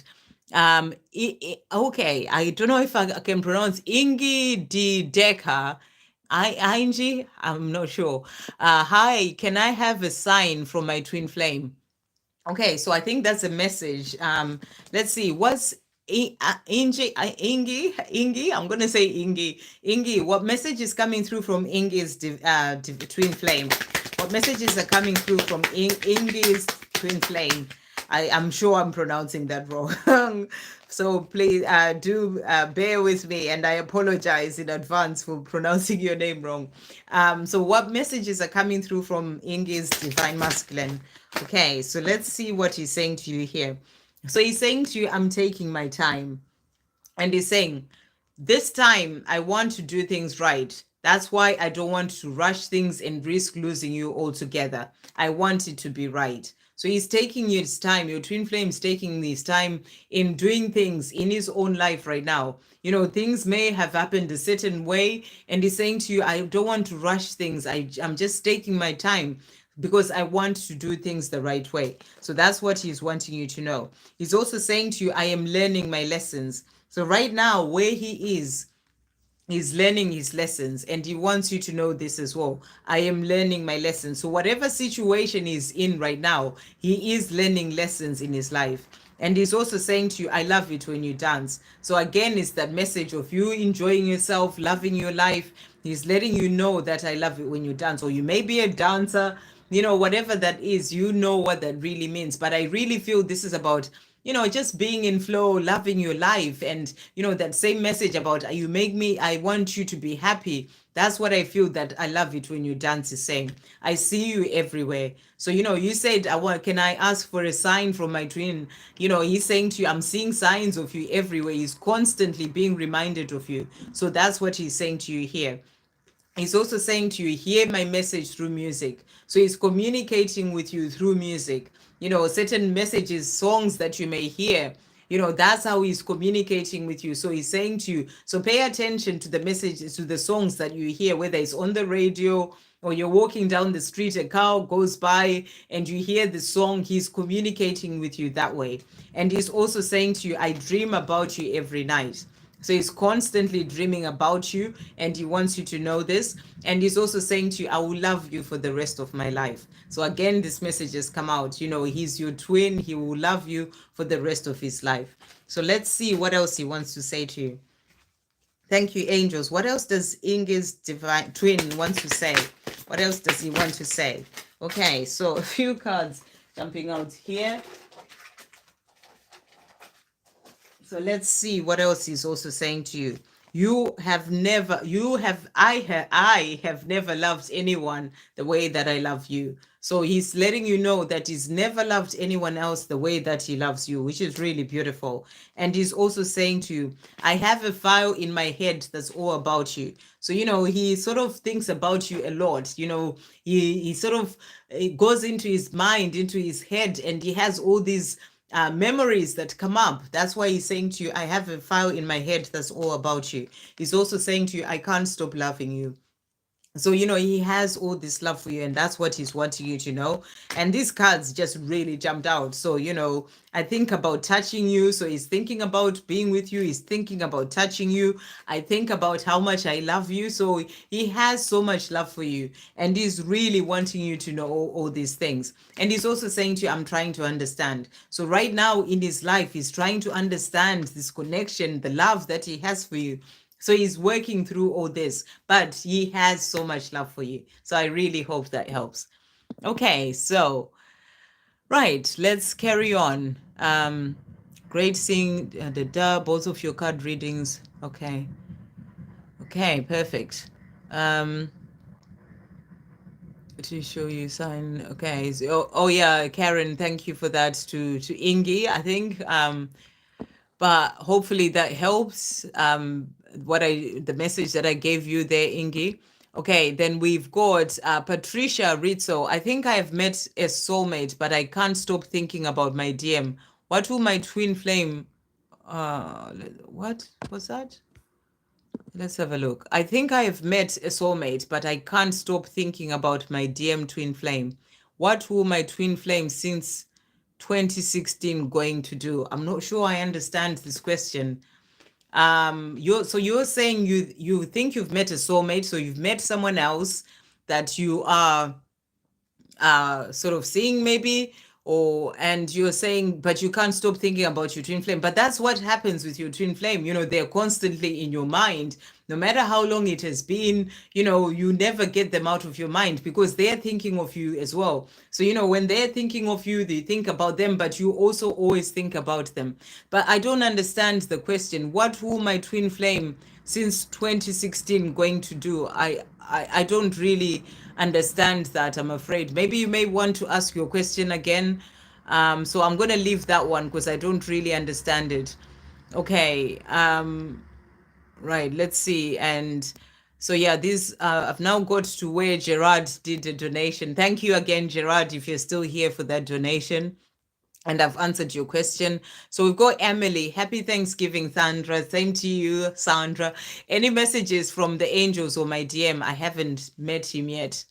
Okay, I don't know if I can pronounce Ingi D Decker. Angie, I'm not sure. Hi, can I have a sign from my twin flame? Okay, so I think that's a message. Let's see, what's Ingi, I'm gonna say Ingi, what message is coming through from Ingi's twin flame? What messages are coming through from Ingi's twin flame? I'm sure I'm pronouncing that wrong. So please do bear with me, and I apologize in advance for pronouncing your name wrong. So what messages are coming through from Ingi's divine masculine? Okay, so let's see what he's saying to you here. So he's saying to you, I'm taking my time. And he's saying, this time I want to do things right. That's why I don't want to rush things and risk losing you altogether. I want it to be right. So he's taking his time. Your twin flame is taking his time in doing things in his own life right now. Things may have happened a certain way, and he's saying to you, I don't want to rush things. I'm just taking my time because I want to do things the right way. So that's what he's wanting you to know. He's also saying to you, I am learning my lessons. So right now, where he is, he's learning his lessons, and he wants you to know this as well. I am learning my lessons. So whatever situation he's in right now, he is learning lessons in his life. And he's also saying to you, I love it when you dance. So again, it's that message of you enjoying yourself, loving your life. He's letting you know that I love it when you dance. Or you may be a dancer, whatever that is, what that really means. But I really feel this is about just being in flow, loving your life. And, that same message about I want you to be happy. That's what I feel that I love it when you dance is saying. I see you everywhere. So, you said, can I ask for a sign from my twin? He's saying to you, I'm seeing signs of you everywhere. He's constantly being reminded of you. So that's what he's saying to you here. He's also saying to you, hear my message through music. So he's communicating with you through music. Certain messages, songs that you may hear, that's how he's communicating with you. So he's saying to you, so pay attention to the messages, to the songs that you hear, whether it's on the radio or you're walking down the street, a car goes by and you hear the song. He's communicating with you that way. And he's also saying to you, I dream about you every night. So he's constantly dreaming about you, and he wants you to know this. And he's also saying to you, I will love you for the rest of my life. So again, this message has come out. He's your twin. He will love you for the rest of his life. So let's see what else he wants to say to you. Thank you, angels. What else does Inge's divine twin want to say? What else does he want to say? Okay, so a few cards jumping out here. So let's see what else he's also saying to you. I have never loved anyone the way that I love you. So he's letting you know that he's never loved anyone else the way that he loves you, which is really beautiful. And he's also saying to you, I have a file in my head that's all about you. So, he sort of thinks about you a lot. He sort of goes into his mind, into his head, and he has all these memories that come up. That's why he's saying to you, I have a file in my head that's all about you. He's also saying to you, I can't stop loving you. So, he has all this love for you, and that's what he's wanting you to know. And these cards just really jumped out. So, I think about touching you. So he's thinking about being with you. He's thinking about touching you. I think about how much I love you. So he has so much love for you, and he's really wanting you to know all these things. And he's also saying to you, I'm trying to understand. So right now in his life, he's trying to understand this connection, the love that he has for you. So he's working through all this, but he has so much love for you. So I really hope that helps. Okay, so, right, let's carry on. Great seeing both of your card readings. Okay. Okay, perfect. To show you sign. Okay. So, oh yeah, Karen, thank you for that to Ingi, I think. But hopefully that helps. The message that I gave you there, Ingi. Okay, then we've got Patricia Rizzo. I think I have met a soulmate, but I can't stop thinking about my DM. What will my twin flame? What was that? Let's have a look. I think I have met a soulmate, but I can't stop thinking about my DM twin flame. What will my twin flame since 2016 going to do? I'm not sure I understand this question. You're saying you think you've met a soulmate, so you've met someone else that you are sort of seeing maybe, and you're saying, but you can't stop thinking about your twin flame. But that's what happens with your twin flame. They're constantly in your mind, no matter how long it has been. You never get them out of your mind because they're thinking of you as well. So when they're thinking of you, they think about them, but you also always think about them. But I don't understand the question. What will my twin flame since 2016 going to do? I don't really understand that, I'm afraid. Maybe you may want to ask your question again. So I'm going to leave that one because I don't really understand it. Okay. Right. Let's see. And so, yeah, I've now got to where Gerard did a donation. Thank you again, Gerard, if you're still here for that donation. And I've answered your question. So we've got Emily. Happy Thanksgiving, Sandra. Same to you, Sandra. Any messages from the angels or my DM? I haven't met him yet.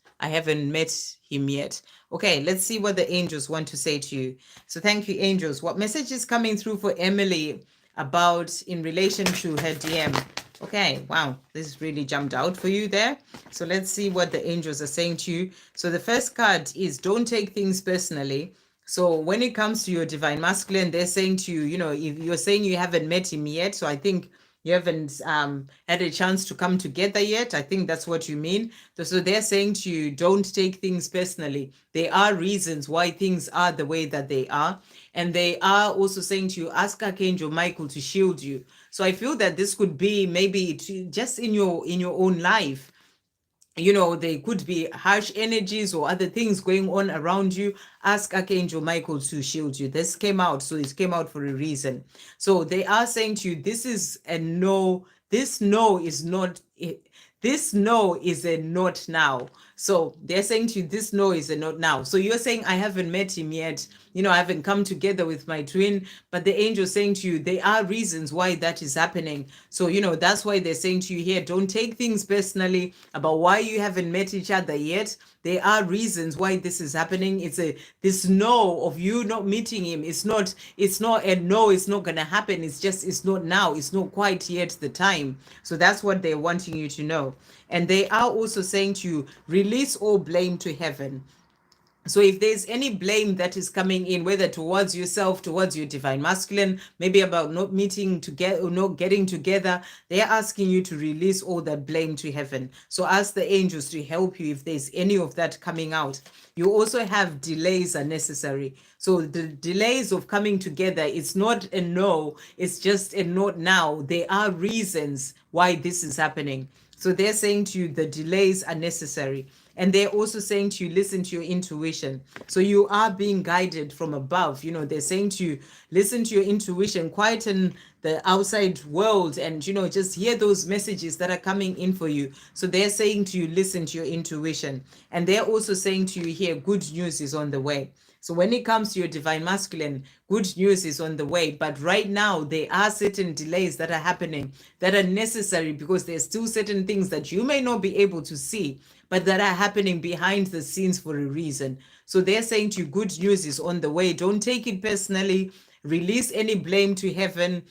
Okay, let's see what the angels want to say to you. So thank you, angels. What message is coming through for Emily about in relation to her DM? Okay, wow, this really jumped out for you there. So let's see what the angels are saying to you. So the first card is don't take things personally. So when it comes to your divine masculine, they're saying to you, if you're saying you haven't met him yet, so I think you haven't had a chance to come together yet. I think that's what you mean. So they're saying to you, don't take things personally. There are reasons why things are the way that they are. And they are also saying to you, ask Archangel Michael to shield you. So I feel that this could be maybe just in your own life. There could be harsh energies or other things going on around you. Ask Archangel Michael to shield you. This came out, so it came out for a reason. So they are saying to you, this is a no. This no is not. This no is a not now. So they're saying to you, this no is a not now. So you're saying, I haven't met him yet. I haven't come together with my twin. But the angel saying to you, there are reasons why that is happening. So, that's why they're saying to you here, don't take things personally about why you haven't met each other yet. There are reasons why this is happening. This no of you not meeting him. It's not a no, it's not gonna happen. It's not now. It's not quite yet the time. So that's what they're wanting you to know. And they are also saying to you, release all blame to heaven. So if there's any blame that is coming in, whether towards yourself, towards your divine masculine, maybe about not meeting together or not getting together, they're asking you to release all that blame to heaven. So ask the angels to help you if there's any of that coming out. You also have delays are necessary. So the delays of coming together, it's not a no, it's just a not now. There are reasons why this is happening. So they're saying to you, the delays are necessary. And they're also saying to you, listen to your intuition. So you are being guided from above. They're saying to you, listen to your intuition, quieten the outside world, and, just hear those messages that are coming in for you. So they're saying to you, listen to your intuition. And they're also saying to you here, good news is on the way. So when it comes to your divine masculine, good news is on the way. But right now, there are certain delays that are happening that are necessary, because there's still certain things that you may not be able to see, but that are happening behind the scenes for a reason. So they're saying to you, good news is on the way. Don't take it personally. Release any blame to heaven.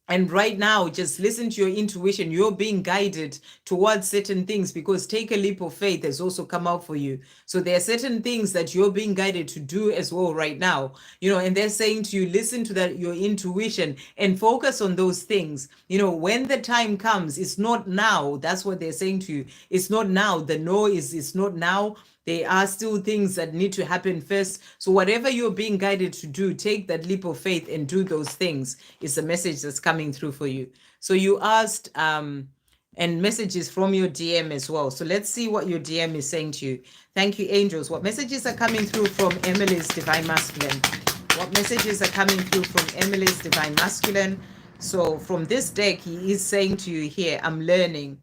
And right now, just listen to your intuition. You're being guided towards certain things, because take a leap of faith has also come out for you. So there are certain things that you're being guided to do as well right now, and they're saying to you, listen to that, your intuition, and focus on those things. When the time comes, it's not now. That's what they're saying to you. It's not now. The no it's not now. There are still things that need to happen first. So whatever you're being guided to do, take that leap of faith and do those things. It's a message that's coming through for you. So you asked, and messages from your DM as well. So let's see what your DM is saying to you. Thank you, angels. What messages are coming through from Emily's Divine Masculine? What messages are coming through from Emily's Divine Masculine? So from this deck, he is saying to you here, I'm learning.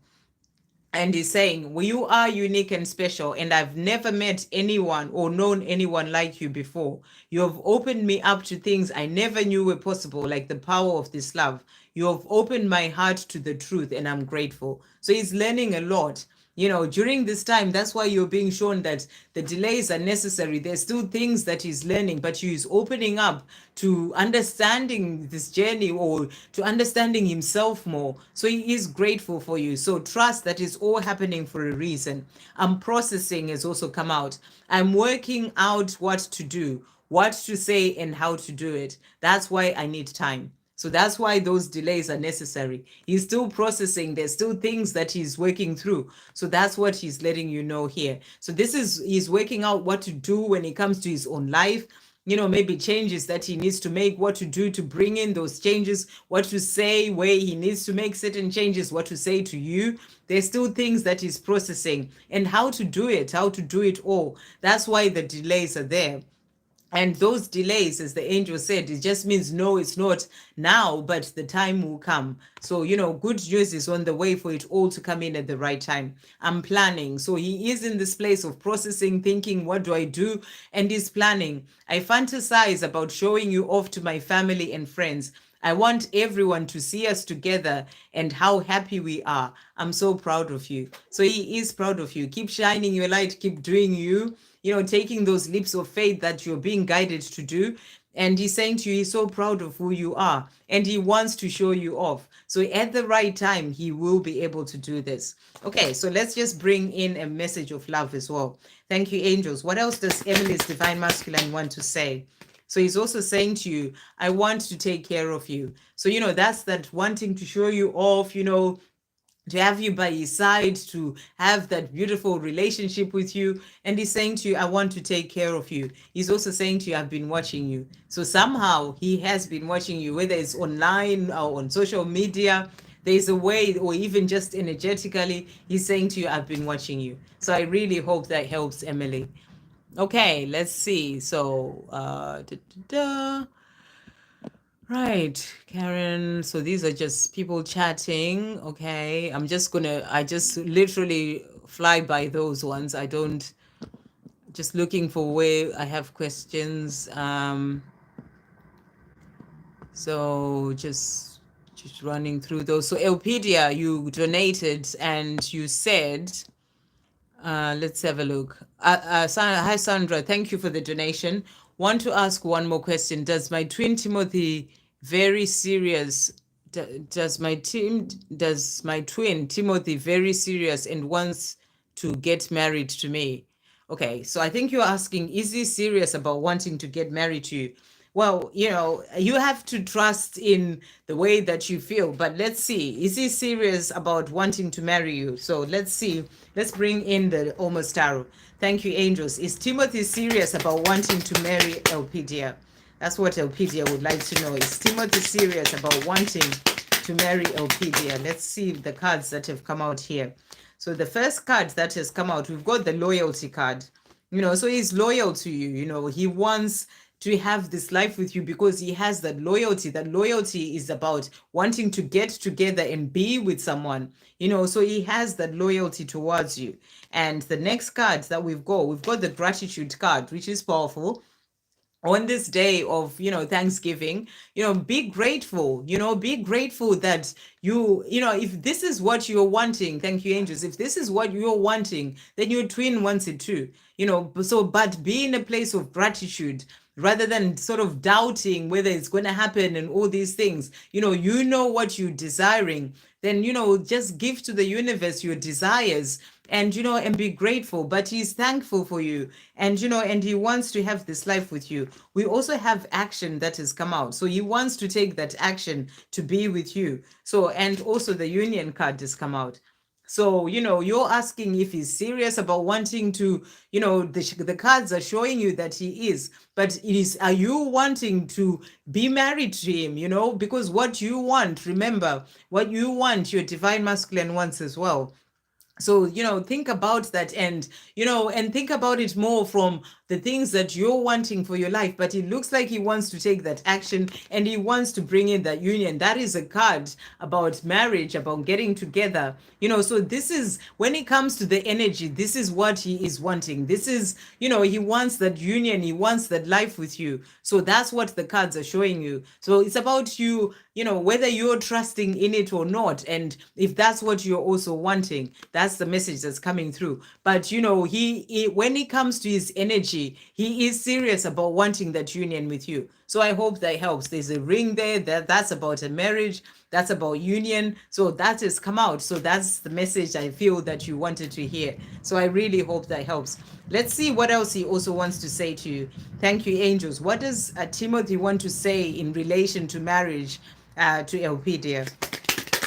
And he's saying, well, you are unique and special, and I've never met anyone or known anyone like you before. You have opened me up to things I never knew were possible, like the power of this love. You have opened my heart to the truth, and I'm grateful. So he's learning a lot. During this time, that's why you're being shown that the delays are necessary. There's still things that he's learning, but he's opening up to understanding this journey, or to understanding himself more. So he is grateful for you. So trust that it's all happening for a reason. Processing has also come out. I'm working out what to do, what to say, and how to do it. That's why I need time. So that's why those delays are necessary. He's still processing. There's still things that he's working through. So that's what he's letting you know here. So he's working out what to do when it comes to his own life. Maybe changes that he needs to make, what to do to bring in those changes, what to say, where he needs to make certain changes, what to say to you. There's still things that he's processing, and how to do it all. That's why the delays are there. And those delays, as the angel said, it just means no, it's not now, but the time will come. So, good news is on the way for it all to come in at the right time. I'm planning. So he is in this place of processing, thinking, what do I do? And he's planning. I fantasize about showing you off to my family and friends. I want everyone to see us together and how happy we are. I'm so proud of you. So he is proud of you. Keep shining your light, keep doing you. Taking those leaps of faith that you're being guided to do. And he's saying to you, he's so proud of who you are, and he wants to show you off. So at the right time, he will be able to do this. Okay, so let's just bring in a message of love as well. Thank you, angels. What else does Emily's Divine Masculine want to say? So he's also saying to you, I want to take care of you. So, that's that wanting to show you off, to have you by his side, to have that beautiful relationship with you. And he's saying to you, I want to take care of you. He's also saying to you, I've been watching you. So somehow he has been watching you, whether it's online or on social media. There's a way, or even just energetically, he's saying to you, I've been watching you. So I really hope that helps, Emily. Okay, let's see. So, right, Karen. So these are just people chatting. Okay, I just literally fly by those ones. I don't, just looking for where I have questions. So just running through those. So Elpedia, you donated and you said, let's have a look. Hi, Sandra. Thank you for the donation. Want to ask one more question. Does my twin Timothy very serious? Does my twin Timothy very serious and wants to get married to me? Okay, so I think you're asking, is he serious about wanting to get married to you? Well, you have to trust in the way that you feel, but let's see. Is he serious about wanting to marry you? So let's see. Let's bring in the Almost Tarot. Thank you, angels. Is Timothy serious about wanting to marry Elpedia? That's what Elpedia would like to know. Is Timothy serious about wanting to marry Elpedia? Let's see the cards that have come out here. So the first card that has come out, we've got the loyalty card. So he's loyal to you. He wants to have this life with you because he has that loyalty. That loyalty is about wanting to get together and be with someone, so he has that loyalty towards you. And the next card that we've got the gratitude card, which is powerful. On this day of Thanksgiving, be grateful. Be grateful that if this is what you're wanting. Thank you, angels. If this is what you're wanting, then your twin wants it too. But be in a place of gratitude rather than sort of doubting whether it's going to happen and all these things. What you're desiring, then just give to the universe your desires, and be grateful. But he's thankful for you, and he wants to have this life with you. We also have action that has come out, so he wants to take that action to be with you. So, and also the union card has come out. So, you're asking if he's serious about wanting to, the cards are showing you that he is, but are you wanting to be married to him? Because what you want, remember, what you want, your divine masculine wants as well. So, think about that, and think about it more from the things that you're wanting for your life. But it looks like he wants to take that action, and he wants to bring in that union. That is a card about marriage, about getting together. So this is, when it comes to the energy, this is what he is wanting. This is, he wants that union, he wants that life with you. So that's what the cards are showing you. So it's about you, whether you're trusting in it or not. And if that's what you're also wanting, that's the message that's coming through. But he when it comes to his energy, he is serious about wanting that union with you. So I hope that helps. There's a ring there, that's about a marriage, that's about union. So that has come out. So that's the message I feel that you wanted to hear. So I really hope that helps. Let's see what else he also wants to say to you. Thank you, angels. What does Timothy want to say in relation to marriage to Elpedia?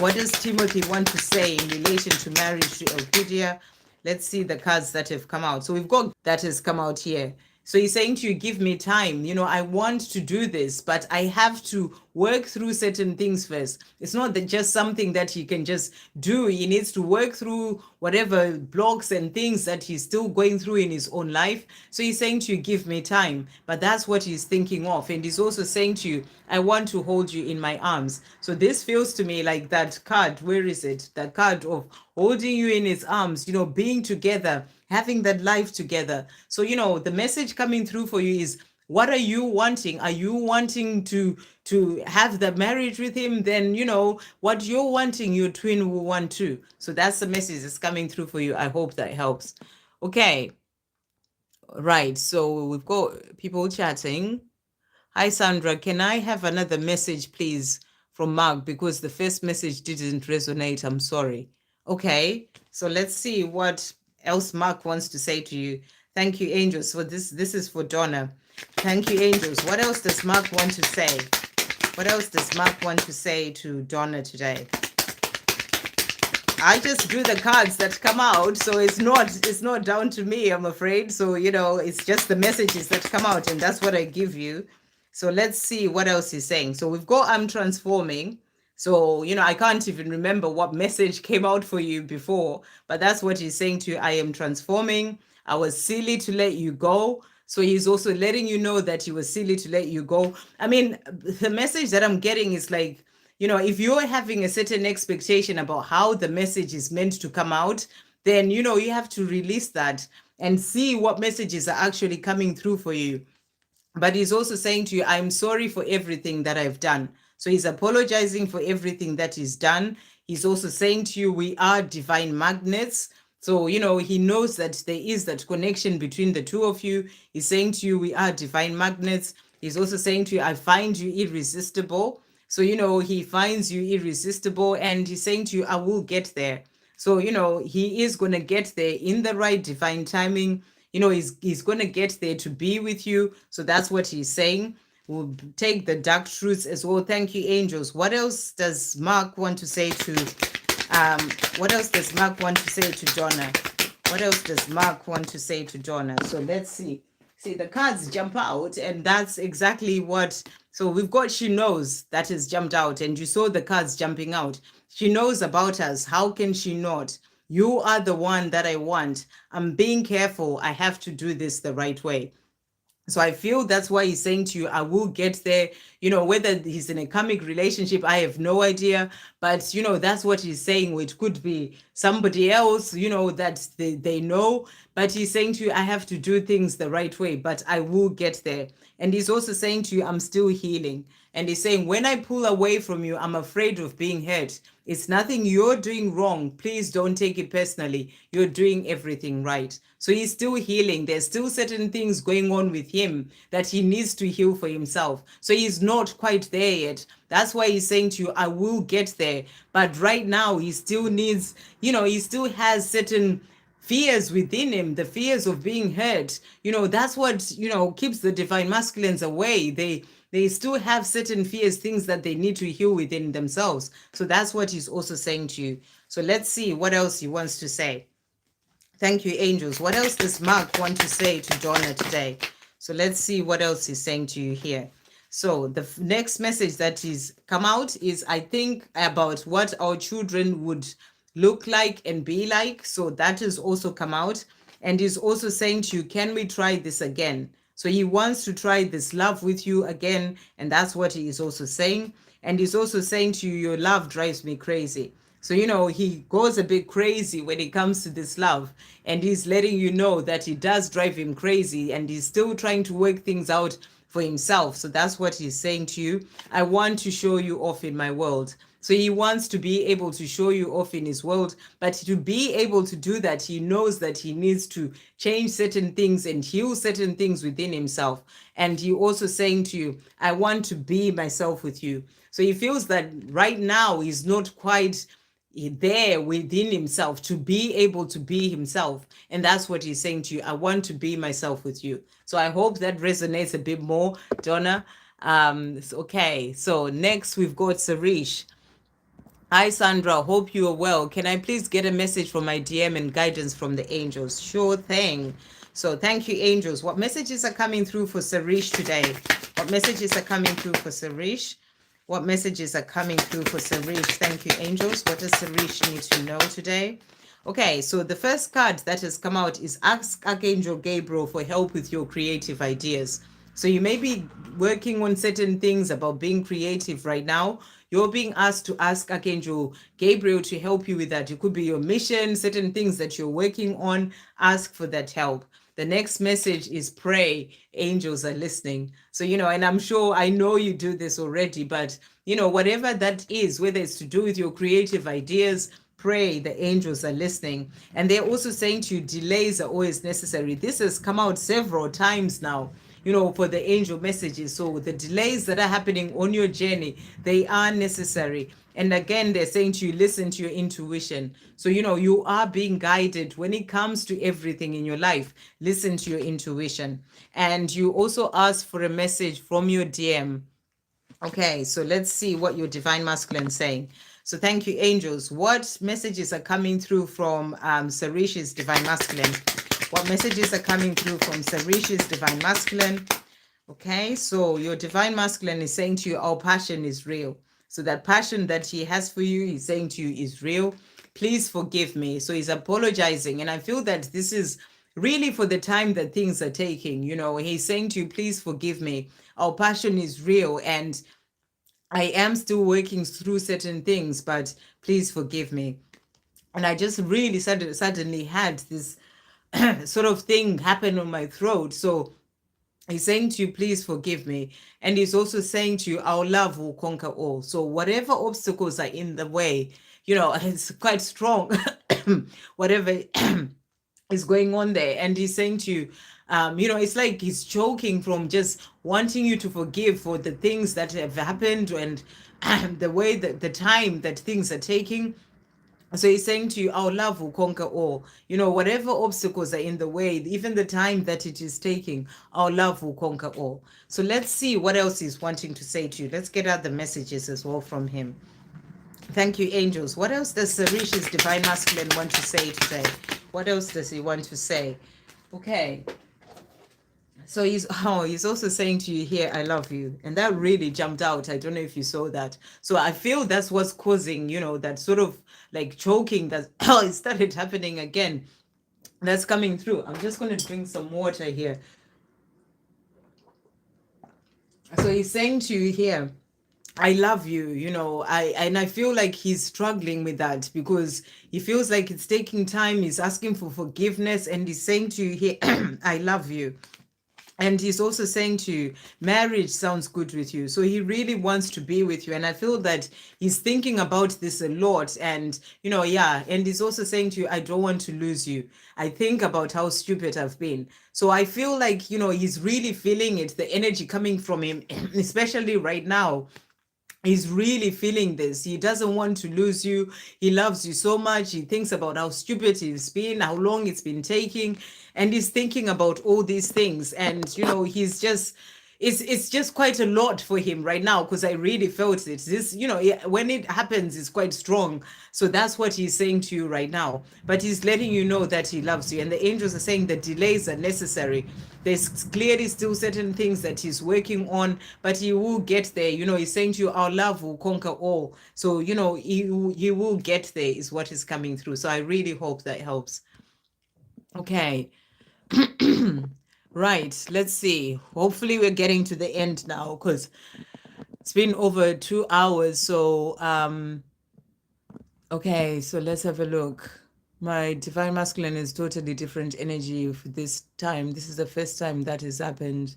What does Timothy want to say in relation to marriage to Elpedia? Let's see the cards that have come out. So we've got that has come out here. So he's saying to you, give me time. I want to do this, but I have to work through certain things first. It's not that just something that he can just do. He needs to work through whatever blocks and things that he's still going through in his own life. So he's saying to you, give me time. But that's what he's thinking of. And he's also saying to you, I want to hold you in my arms. So this feels to me like that card. Where is it? That card of holding you in his arms, being together, having that life together. So, the message coming through for you is, what are you wanting? Are you wanting to have the marriage with him? Then, what you're wanting, your twin will want too. So that's the message that's coming through for you. I hope that helps. Okay. Right. So we've got people chatting. Hi, Sandra. Can I have another message, please, from Mark? Because the first message didn't resonate. I'm sorry. Okay. So let's see what else Mark wants to say to you. Thank you, angels. For this is for Donna. Thank you, angels. What else does Mark want to say? What else does Mark want to say to Donna today? I just drew the cards that come out, so it's not down to me, I'm afraid. So it's just the messages that come out, and that's what I give you. So let's see what else he's saying. So we've got I'm transforming. So, I can't even remember what message came out for you before, but that's what he's saying to you. I am transforming. I was silly to let you go. So he's also letting you know that he was silly to let you go. I mean, the message that I'm getting is like, if you're having a certain expectation about how the message is meant to come out, then you have to release that and see what messages are actually coming through for you. But he's also saying to you, I'm sorry for everything that I've done. So he's apologizing for everything that he's done. He's also saying to you, we are divine magnets. So, he knows that there is that connection between the two of you. He's saying to you, we are divine magnets. He's also saying to you, I find you irresistible. So, he finds you irresistible, and he's saying to you, I will get there. So, he is going to get there in the right divine timing. He's going to get there to be with you. So that's what he's saying. We'll take the dark truths as well. Thank you, angels. What else does Mark want to say to what else does Mark want to say to Donna? What else does Mark want to say to Donna? So let's see. See, the cards jump out, and that's exactly what. So we've got she knows that has jumped out, and you saw the cards jumping out. She knows about us. How can she not? You are the one that I want. I'm being careful. I have to do this the right way. So I feel that's why he's saying to you, I will get there. Whether he's in a karmic relationship, I have no idea. But, that's what he's saying, which could be somebody else, that they know. But he's saying to you, I have to do things the right way, but I will get there. And he's also saying to you, I'm still healing. And he's saying, when I pull away from you, I'm afraid of being hurt. It's nothing you're doing wrong. Please don't take it personally. You're doing everything right. So he's still healing. There's still certain things going on with him that he needs to heal for himself. So he's not quite there yet. That's why he's saying to you, I will get there. But right now, he still needs, he still has certain fears within him, the fears of being hurt. That's what, keeps the divine masculines away. They still have certain fears, things that they need to heal within themselves. So that's what he's also saying to you. So let's see what else he wants to say. Thank you, angels. What else does Mark want to say to Donna today? So let's see what else he's saying to you here. So the next message that is come out is, I think, about what our children would look like and be like. So that has also come out. And he's also saying to you, can we try this again? So he wants to try this love with you again. And that's what he is also saying. And he's also saying to you, your love drives me crazy. So, he goes a bit crazy when it comes to this love, and he's letting you know that it does drive him crazy, and he's still trying to work things out for himself. So that's what he's saying to you. I want to show you off in my world. So he wants to be able to show you off in his world, but to be able to do that, he knows that he needs to change certain things and heal certain things within himself. And he also saying to you, I want to be myself with you. So he feels that right now he's not quite there within himself to be able to be himself. And that's what he's saying to you. I want to be myself with you. So I hope that resonates a bit more, Donna. Okay, so next we've got Sarish. Hi, Sandra. Hope you are well. Can I please get a message from my DM and guidance from the angels? Sure thing. So thank you, angels. What messages are coming through for Sarish today? What messages are coming through for Sarish? What messages are coming through for Sarish? Thank you, angels. What does Sarish need to know today? Okay, so the first card that has come out is ask Archangel Gabriel for help with your creative ideas. So you may be working on certain things about being creative right now. You're being asked to ask Archangel Gabriel to help you with that. It could be your mission, certain things that you're working on. Ask for that help. The next message is pray. Angels are listening. So, and I'm sure I know you do this already, but, whatever that is, whether it's to do with your creative ideas, pray, the angels are listening. And they're also saying to you, delays are always necessary. This has come out several times now, for the angel messages. So the delays that are happening on your journey, they are necessary. And again, they're saying to you, listen to your intuition. So, you are being guided when it comes to everything in your life. Listen to your intuition. And you also ask for a message from your DM. Okay, so let's see what your divine masculine is saying. So thank you, angels. What messages are coming through from Sarish's divine masculine? What messages are coming through from Sarish's divine masculine? Okay, so your divine masculine is saying to you, our passion is real. So that passion that he has for you, he's saying to you, is real. Please forgive me. So he's apologizing. And I feel that this is really for the time that things are taking. He's saying to you, please forgive me. Our passion is real. And I am still working through certain things, but please forgive me. And I just really suddenly had this sort of thing happen on my throat. So he's saying to you, please forgive me. And he's also saying to you, our love will conquer all. So whatever obstacles are in the way, it's quite strong, whatever is going on there. And he's saying to you, it's like he's choking from just wanting you to forgive for the things that have happened and the way that the time that things are taking. So he's saying to you, our love will conquer all. Whatever obstacles are in the way, even the time that it is taking, our love will conquer all. So let's see what else he's wanting to say to you. Let's get out the messages as well from him. Thank you, angels. What else does Sarish's Divine Masculine want to say today? What else does he want to say? Okay. So he's also saying to you here, I love you. And that really jumped out. I don't know if you saw that. So I feel that's what's causing, that sort of like choking that it started happening again. That's coming through. I'm just going to drink some water here. So he's saying to you here, I love you, I feel like he's struggling with that because he feels like it's taking time. He's asking for forgiveness and he's saying to you here, I love you. And he's also saying to you, marriage sounds good with you. So he really wants to be with you. And I feel that he's thinking about this a lot. And, and he's also saying to you, I don't want to lose you. I think about how stupid I've been. So I feel like, he's really feeling it, the energy coming from him, especially right now. He's really feeling this. He doesn't want to lose you. He loves you so much. He thinks about how stupid he's been, how long it's been taking, and he's thinking about all these things. And he's just it's just quite a lot for him right now because I really felt it. This, when it happens, it's quite strong. So that's what he's saying to you right now. But he's letting you know that he loves you. And the angels are saying the delays are necessary. There's clearly still certain things that he's working on, but he will get there. He's saying to you, our love will conquer all. So, he will get there is what is coming through. So I really hope that helps. Okay. Right, let's see. Hopefully we're getting to the end now because it's been over 2 hours. So okay, so let's have a look. My Divine Masculine is totally different energy for this time. This is the first time that has happened,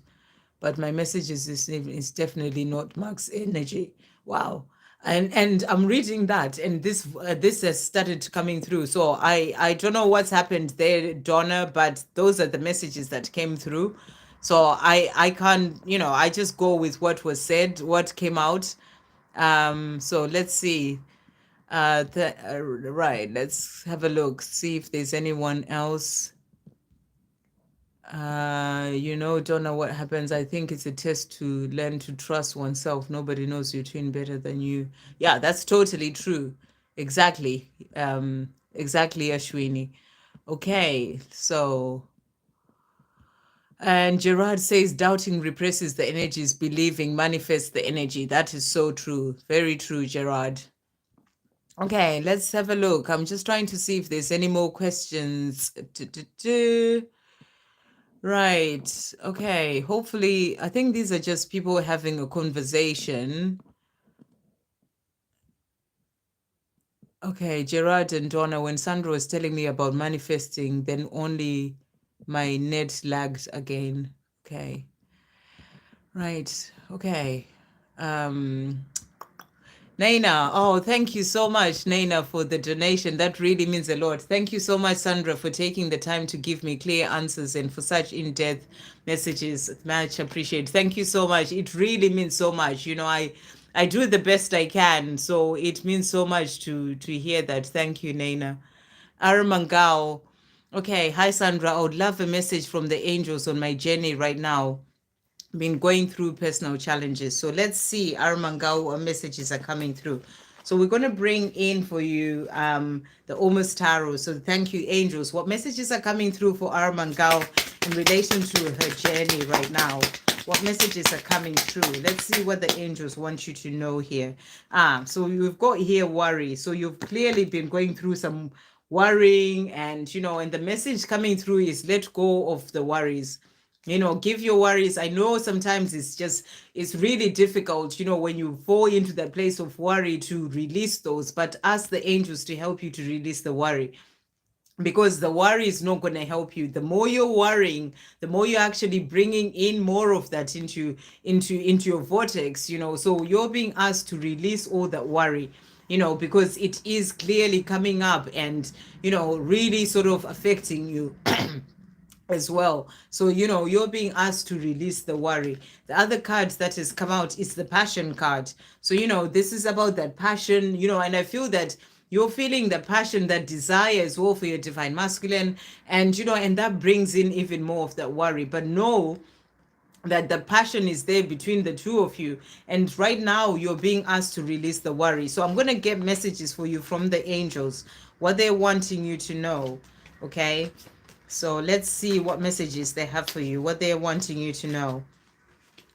but my message is definitely not Mark's energy. Wow. And I'm reading that, and this has started coming through. So I don't know what's happened there, Donna, but those are the messages that came through. So I can't, I just go with what was said, what came out. So let's see. Right, let's have a look, see if there's anyone else. Donna, what happens? I think it's a test to learn to trust oneself. Nobody knows your twin better than you. Yeah, that's totally true. Exactly. Exactly, Ashwini. Okay, so and Gerard says doubting represses the energies, believing manifests the energy. That is so true. Very true, Gerard. Okay, let's have a look. I'm just trying to see if there's any more questions. Right. Okay. Hopefully, I think these are just people having a conversation. Okay, Gerard and Donna, when Sandra was telling me about manifesting, then only my net lagged again. Okay. Right. Okay. Naina, oh, thank you so much, Naina, for the donation. That really means a lot. Thank you so much, Sandra, for taking the time to give me clear answers and for such in-depth messages. Much appreciated. Thank you so much. It really means so much. I do the best I can, so it means so much to hear that. Thank you, Naina. Aramangao. Okay, hi, Sandra. I would love a message from the angels on my journey right now. Been going through personal challenges. So let's see, Armangao, what messages are coming through. So we're going to bring in for you the Almost Tarot. So thank you, angels. What messages are coming through for Armangao in relation to her journey right now? What messages are coming through? Let's see what the angels want you to know here. So we've got here worry. So you've clearly been going through some worrying and, and the message coming through is let go of the worries. Give your worries. I know sometimes it's really difficult, when you fall into that place of worry, to release those, but ask the angels to help you to release the worry, because the worry is not going to help you. The more you're worrying, the more you're actually bringing in more of that into your vortex. So you're being asked to release all that worry, because it is clearly coming up and really sort of affecting you as well. So you're being asked to release the worry. The other card that has come out is the passion card. So this is about that passion, and I feel that you're feeling the passion, that desire as well for your divine masculine, and and that brings in even more of that worry. But know that the passion is there between the two of you, and right now you're being asked to release the worry. So I'm going to get messages for you from the angels, what they're wanting you to know. Okay, so let's see what messages they have for you, what they're wanting you to know.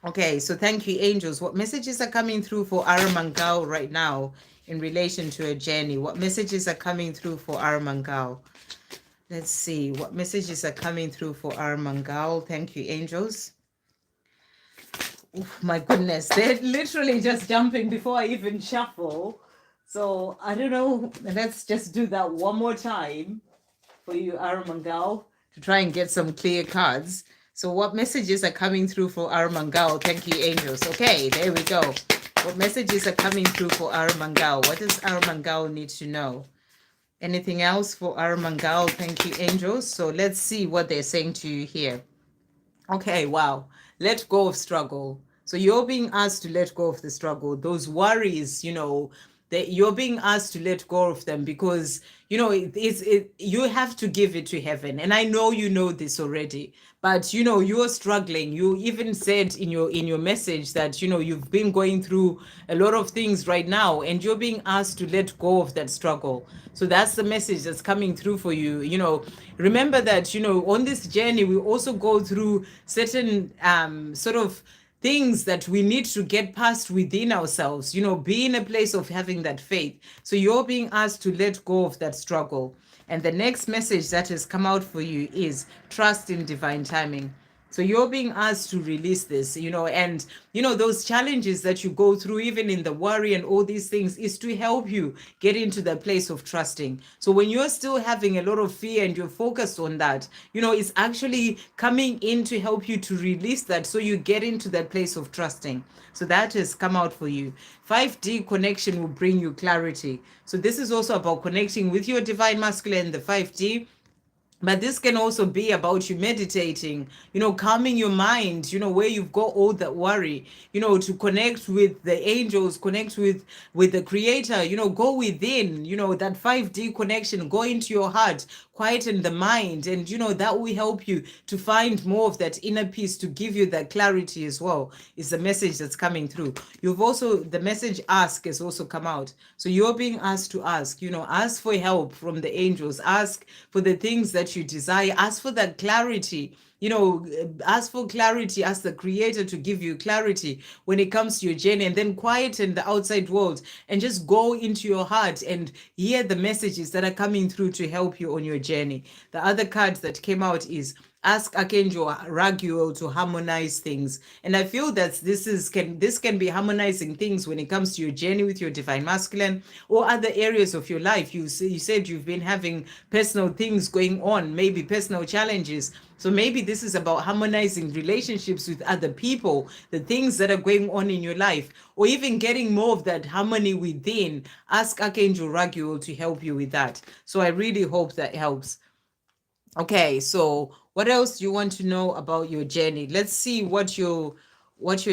Okay, so thank you, angels. What messages are coming through for Aramangao right now in relation to a journey? What messages are coming through for Aramangao? Let's see what messages are coming through for Aramangao. Thank you, angels. My goodness, they're literally just jumping before I even shuffle. So I don't know. Let's just do that one more time for you, Aramangao, to try and get some clear cards. So what messages are coming through for Aramangao? Thank you, angels. Okay, there we go. What messages are coming through for Aramangao? What does Aramangao need to know? Anything else for Aramangao? Thank you, angels. So let's see what they're saying to you here. Okay, wow. Let go of struggle. So you're being asked to let go of the struggle. Those worries, that you're being asked to let go of them, because you have to give it to heaven. And I know you know this already, but you're struggling. You even said in your message that you've been going through a lot of things right now, and you're being asked to let go of that struggle. So that's the message that's coming through for you. Remember that on this journey we also go through certain sort of things that we need to get past within ourselves, be in a place of having that faith. So you're being asked to let go of that struggle. And the next message that has come out for you is trust in divine timing. So you're being asked to release this, and those challenges that you go through, even in the worry and all these things, is to help you get into the place of trusting. So when you're still having a lot of fear and you're focused on that, it's actually coming in to help you to release that, so you get into that place of trusting. So that has come out for you. 5D connection will bring you clarity. So this is also about connecting with your divine masculine, the 5D. But this can also be about you meditating, calming your mind, where you've got all that worry, to connect with the angels, connect with the creator, go within, that 5D connection, go into your heart, quieten the mind, and that will help you to find more of that inner peace, to give you that clarity as well, is the message that's coming through. The message ask has also come out. So you're being asked to ask, ask for help from the angels, ask for the things that you desire, ask for that clarity, ask for clarity, ask the creator to give you clarity when it comes to your journey, and then quieten the outside world and just go into your heart and hear the messages that are coming through to help you on your journey. The other card that came out is ask Archangel Raguel to harmonize things. And I feel that this can be harmonizing things when it comes to your journey with your divine masculine or other areas of your life. You said you've been having personal things going on, maybe personal challenges. So maybe this is about harmonizing relationships with other people, the things that are going on in your life, or even getting more of that harmony within. Ask Archangel Raguel to help you with that. So I really hope that helps. Okay, so what else do you want to know about your journey? Let's see what your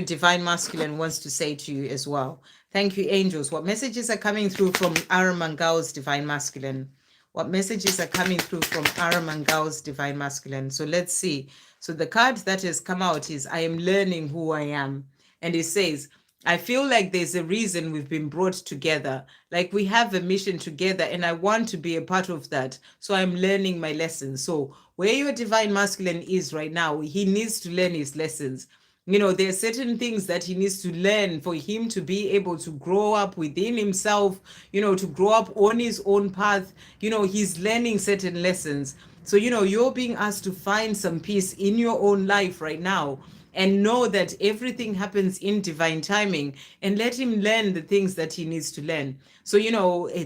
divine masculine wants to say to you as well. Thank you, angels. What messages are coming through from Aramangao's divine masculine? What messages are coming through from Aramangao's divine masculine? So let's see. So the card that has come out is I am learning who I am. And it says, I feel like there's a reason we've been brought together, like we have a mission together, and I want to be a part of that. So I'm learning my lessons. So where your divine masculine is right now, he needs to learn his lessons. There are certain things that he needs to learn for him to be able to grow up within himself, to grow up on his own path. He's learning certain lessons. So, you're being asked to find some peace in your own life right now and know that everything happens in divine timing, and let him learn the things that he needs to learn. So,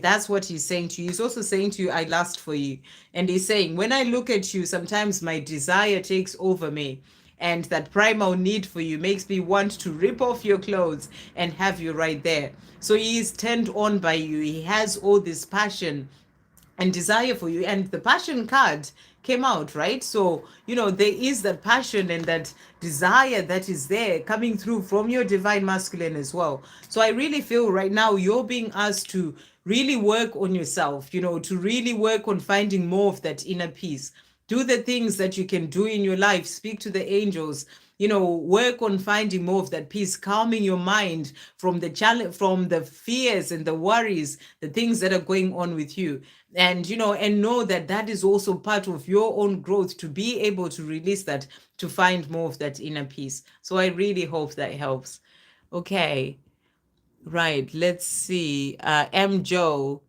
that's what he's saying to you. He's also saying to you, I lust for you. And he's saying, when I look at you, sometimes my desire takes over me. And that primal need for you makes me want to rip off your clothes and have you right there. So he is turned on by you. He has all this passion and desire for you, and the passion card came out, right? So there is that passion and that desire that is there coming through from your divine masculine as well. So I really feel right now you're being asked to really work on yourself, to really work on finding more of that inner peace. Do the things that you can do in your life, speak to the angels, work on finding more of that peace, calming your mind from the challenge, from the fears and the worries, the things that are going on with you. And and know that that is also part of your own growth, to be able to release that, to find more of that inner peace. So I really hope that helps. Okay, right, let's see. M Joe,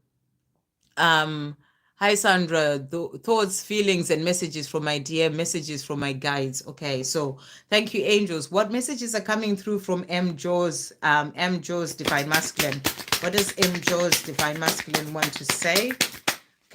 hi Sandra, thoughts, feelings, and messages from my dear, messages from my guides. Okay, so thank you, angels. What messages are coming through from M Joe's divine masculine? What does M Joe's divine masculine want to say?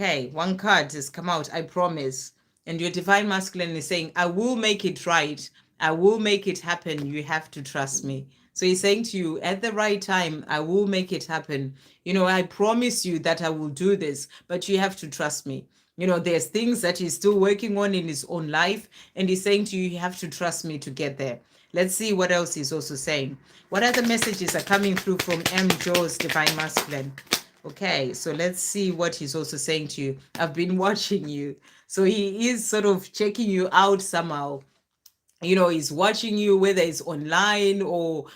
Okay, one card has come out, I promise. And your divine masculine is saying, I will make it right. I will make it happen. You have to trust me. So he's saying to you, at the right time, I will make it happen. I promise you that I will do this, but you have to trust me. There's things that he's still working on in his own life. And he's saying to you, you have to trust me to get there. Let's see what else he's also saying. What other messages are coming through from M. Joe's divine masculine? Okay, so let's see what he's also saying to you. I've been watching you. So he is sort of checking you out somehow. He's watching you, whether it's online or,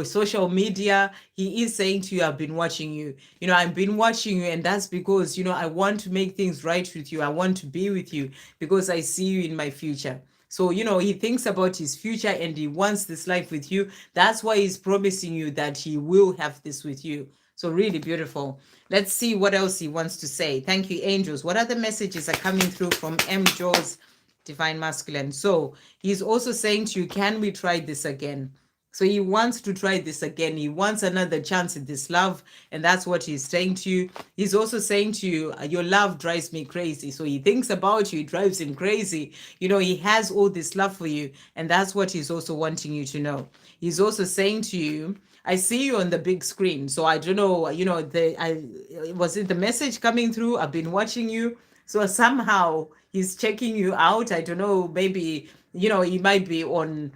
social media. He is saying to you, I've been watching you. I've been watching you, and that's because, I want to make things right with you. I want to be with you because I see you in my future. So, he thinks about his future and he wants this life with you. That's why he's promising you that he will have this with you. So really beautiful. Let's see what else he wants to say. Thank you, angels. What other messages are coming through from M. Joe's divine masculine? So he's also saying to you, can we try this again? So he wants to try this again. He wants another chance at this love. And that's what he's saying to you. He's also saying to you, your love drives me crazy. So he thinks about you. It drives him crazy. He has all this love for you. And that's what he's also wanting you to know. He's also saying to you, I see you on the big screen. So I don't know, was it the message coming through? I've been watching you. So somehow he's checking you out. I don't know, maybe, he might be on,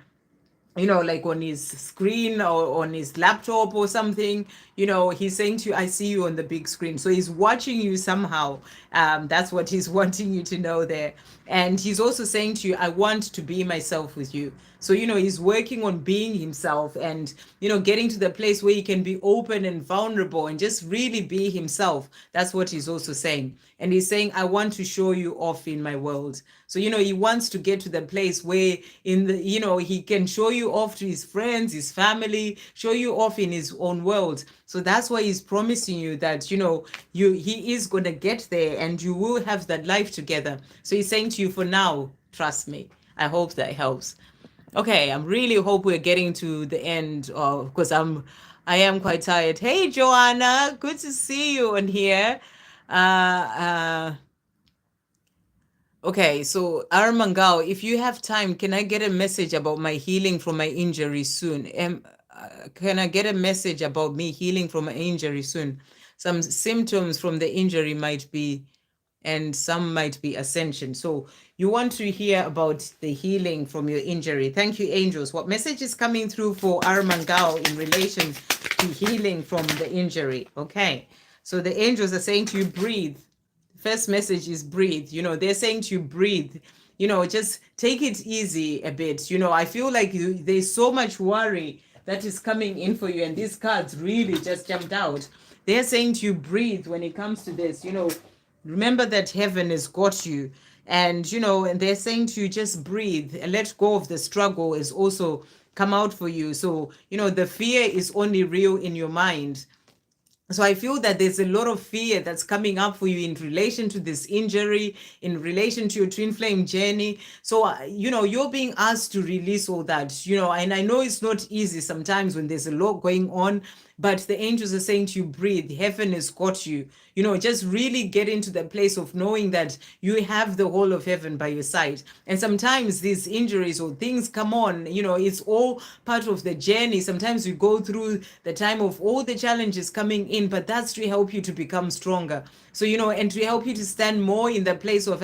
like on his screen or on his laptop or something. He's saying to you, I see you on the big screen. So he's watching you somehow. That's what he's wanting you to know there. And he's also saying to you, I want to be myself with you. So, he's working on being himself and, getting to the place where he can be open and vulnerable and just really be himself. That's what he's also saying. And he's saying, I want to show you off in my world. So, he wants to get to the place where he can show you off to his friends, his family, show you off in his own world. So that's why he's promising you that, he is going to get there and you will have that life together. So he's saying to you, for now, trust me. I hope that helps. Okay, I really hope we're getting to the end because I am quite tired. Hey, Joanna, good to see you on here. Okay, so Armangao, if you have time, can I get a message about my healing from my injury soon? Can I get a message about me healing from my injury soon? Some symptoms from the injury might be, and some might be ascension. So you want to hear about the healing from your injury. Thank you, angels. What message is coming through for Armangao in relation to healing from the injury? Okay, so the angels are saying to you, breathe. First message is breathe. They're saying to you, breathe. Just take it easy a bit. I feel like there's so much worry that is coming in for you, and these cards really just jumped out. They're saying to you, breathe when it comes to this. Remember that heaven has got you. And, and they're saying to you, just breathe and let go of the struggle is also come out for you. So, the fear is only real in your mind. So I feel that there's a lot of fear that's coming up for you in relation to this injury, in relation to your twin flame journey. So, you're being asked to release all that, and I know it's not easy sometimes when there's a lot going on, but the angels are saying to you, breathe, heaven has got you. Just really get into the place of knowing that you have the whole of heaven by your side. And sometimes these injuries or things come on, it's all part of the journey. Sometimes we go through the time of all the challenges coming in, but that's to help you to become stronger. So, and to help you to stand more in the place of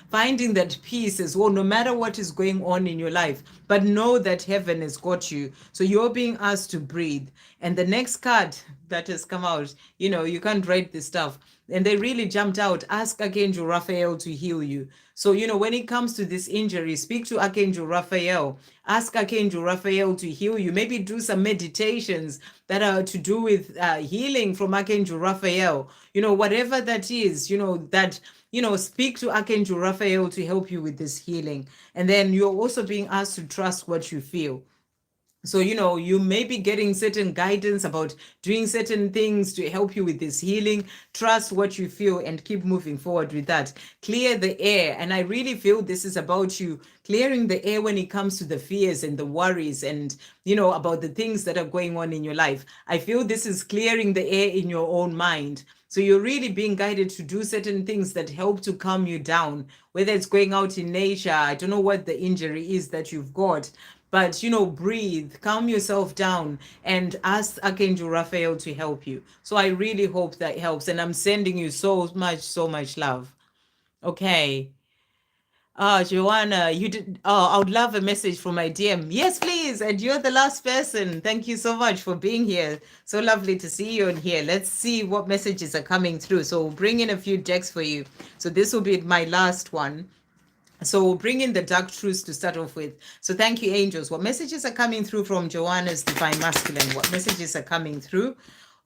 finding that peace as well, no matter what is going on in your life. But know that heaven has got you. So you're being asked to breathe. And the next card that has come out, you can't write this stuff. And they really jumped out. Ask Archangel Raphael to heal you. So, when it comes to this injury, speak to Archangel Raphael. Ask Archangel Raphael to heal you. Maybe do some meditations that are to do with healing from Archangel Raphael. Whatever that is, speak to Archangel Raphael to help you with this healing. And then you're also being asked to trust what you feel. So, you may be getting certain guidance about doing certain things to help you with this healing. Trust what you feel and keep moving forward with that. Clear the air. And I really feel this is about you clearing the air when it comes to the fears and the worries and, about the things that are going on in your life. I feel this is clearing the air in your own mind. So you're really being guided to do certain things that help to calm you down, whether it's going out in nature. I don't know what the injury is that you've got, but breathe, calm yourself down, and ask Archangel Raphael to help you. So I really hope that helps. And I'm sending you so much love. Okay. Joanna, you did. Oh, I would love a message from my DM. Yes, please. And you're the last person. Thank you so much for being here. So lovely to see you on here. Let's see what messages are coming through. So we'll bring in a few decks for you. So this will be my last one. So we'll bring in the dark truths to start off with. So thank you, angels. What messages are coming through from Joanna's Divine Masculine? What messages are coming through?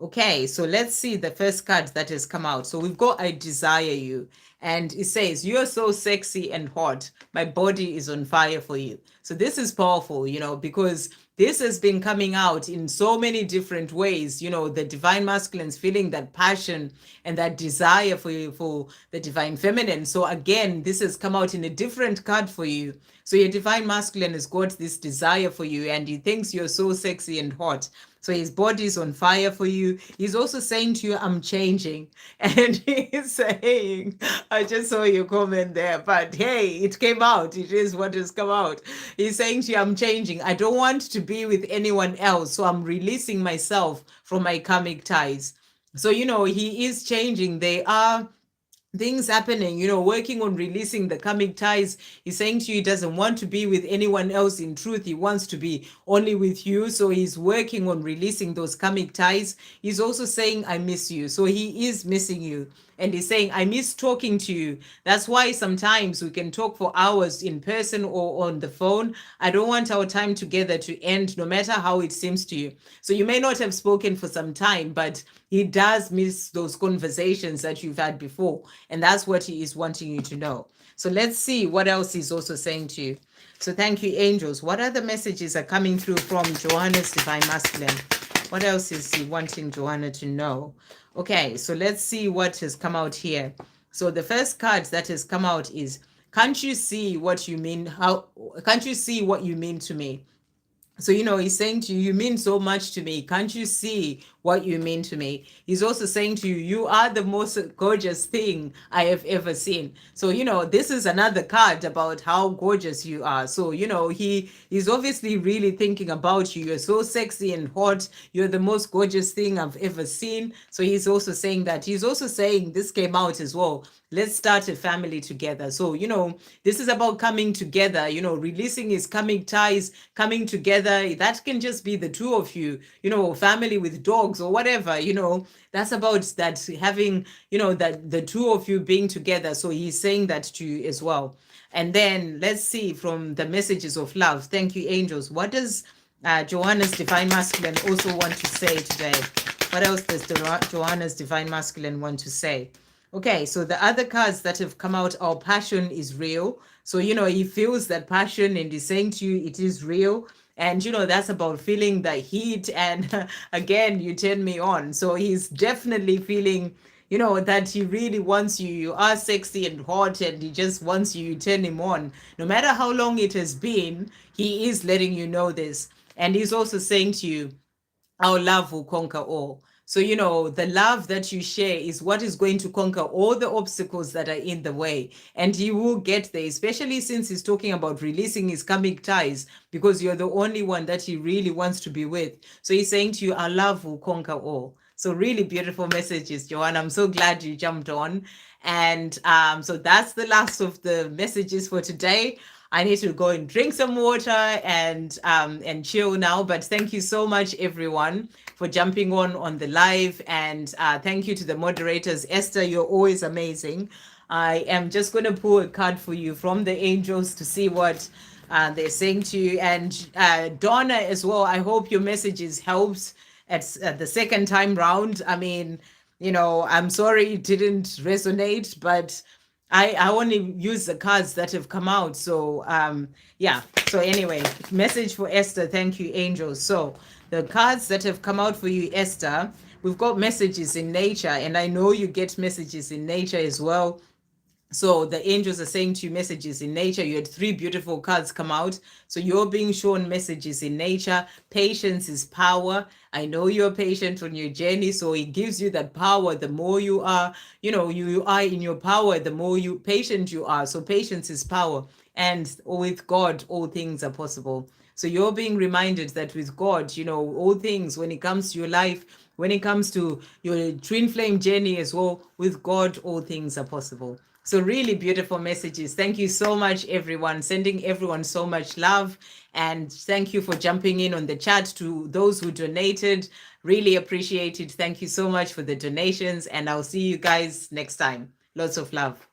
Okay, so let's see the first card that has come out. So we've got I desire you. And it says, you're so sexy and hot. My body is on fire for you. So this is powerful, because this has been coming out in so many different ways. The divine masculines feeling that passion and that desire for you, for the divine feminine. So again, this has come out in a different card for you. So your divine masculine has got this desire for you and he thinks you're so sexy and hot. So his body is on fire for you. He's also saying to you, I'm changing. And he's saying, I just saw your comment there, but hey, it came out. It is what has come out. He's saying to you, I'm changing. I don't want to be with anyone else. So I'm releasing myself from my karmic ties. So, he is changing. They are things happening, working on releasing the karmic ties. He's saying to you, he doesn't want to be with anyone else. In truth, he wants to be only with you. So he's working on releasing those karmic ties. He's also saying, I miss you. So he is missing you. And he's saying, I miss talking to you. That's why sometimes we can talk for hours in person or on the phone. I don't want our time together to end, no matter how it seems to you. So you may not have spoken for some time, but he does miss those conversations that you've had before. And that's what he is wanting you to know. So let's see what else he's also saying to you. So thank you, angels. What other messages are coming through from Joanna's Divine Masculine? What else is he wanting Joanna to know? Okay, so let's see what has come out here. So the first card that has come out is, can't you see what you mean? Can't you see what you mean to me? So, he's saying to you, you mean so much to me. Can't you see what you mean to me? He's also saying to you, you are the most gorgeous thing I have ever seen. So, this is another card about how gorgeous you are. So, he's obviously really thinking about you. You're so sexy and hot. You're the most gorgeous thing I've ever seen. So he's also saying that. He's also saying, this came out as well, let's start a family together. So, this is about coming together, releasing his karmic ties, coming together. That can just be the two of you, family with dogs or whatever, that's about that having, that the two of you being together. So he's saying that to you as well. And then let's see from the messages of love. Thank you, angels. What does Joanna's Divine Masculine also want to say today? What else does Joanna's Divine Masculine want to say? Okay, so the other cards that have come out are passion is real. So, he feels that passion and he's saying to you, it is real. And, that's about feeling the heat. And again, you turn me on. So he's definitely feeling, that he really wants you. You are sexy and hot, and he just wants you. You turn him on. No matter how long it has been, he is letting you know this. And he's also saying to you, our love will conquer all. So, the love that you share is what is going to conquer all the obstacles that are in the way. And he will get there, especially since he's talking about releasing his karmic ties, because you're the only one that he really wants to be with. So he's saying to you, our love will conquer all. So really beautiful messages, Joanne. I'm so glad you jumped on. And so that's the last of the messages for today. I need to go and drink some water and chill now. But thank you so much, everyone, for jumping on the live. And thank you to the moderators. Esther, you're always amazing. I am just going to pull a card for you from the angels to see what they're saying to you. And Donna as well, I hope your messages helped at the second time round. I mean, I'm sorry it didn't resonate, but I only use the cards that have come out. So yeah. So anyway, message for Esther. Thank you, angels. So the cards that have come out for you, Esther, we've got messages in nature, and I know you get messages in nature as well. So the angels are saying to you messages in nature. You had 3 beautiful cards come out. So you're being shown messages in nature. Patience is power. I know you're patient on your journey. So it gives you that power. The more you are, you are in your power, the more patient you are. So patience is power. And with God, all things are possible. So you're being reminded that with God, all things, when it comes to your life, when it comes to your twin flame journey as well, with God, all things are possible. So really beautiful messages. Thank you so much, everyone. Sending everyone so much love. And thank you for jumping in on the chat. To those who donated, really appreciate it. Thank you so much for the donations. And I'll see you guys next time. Lots of love.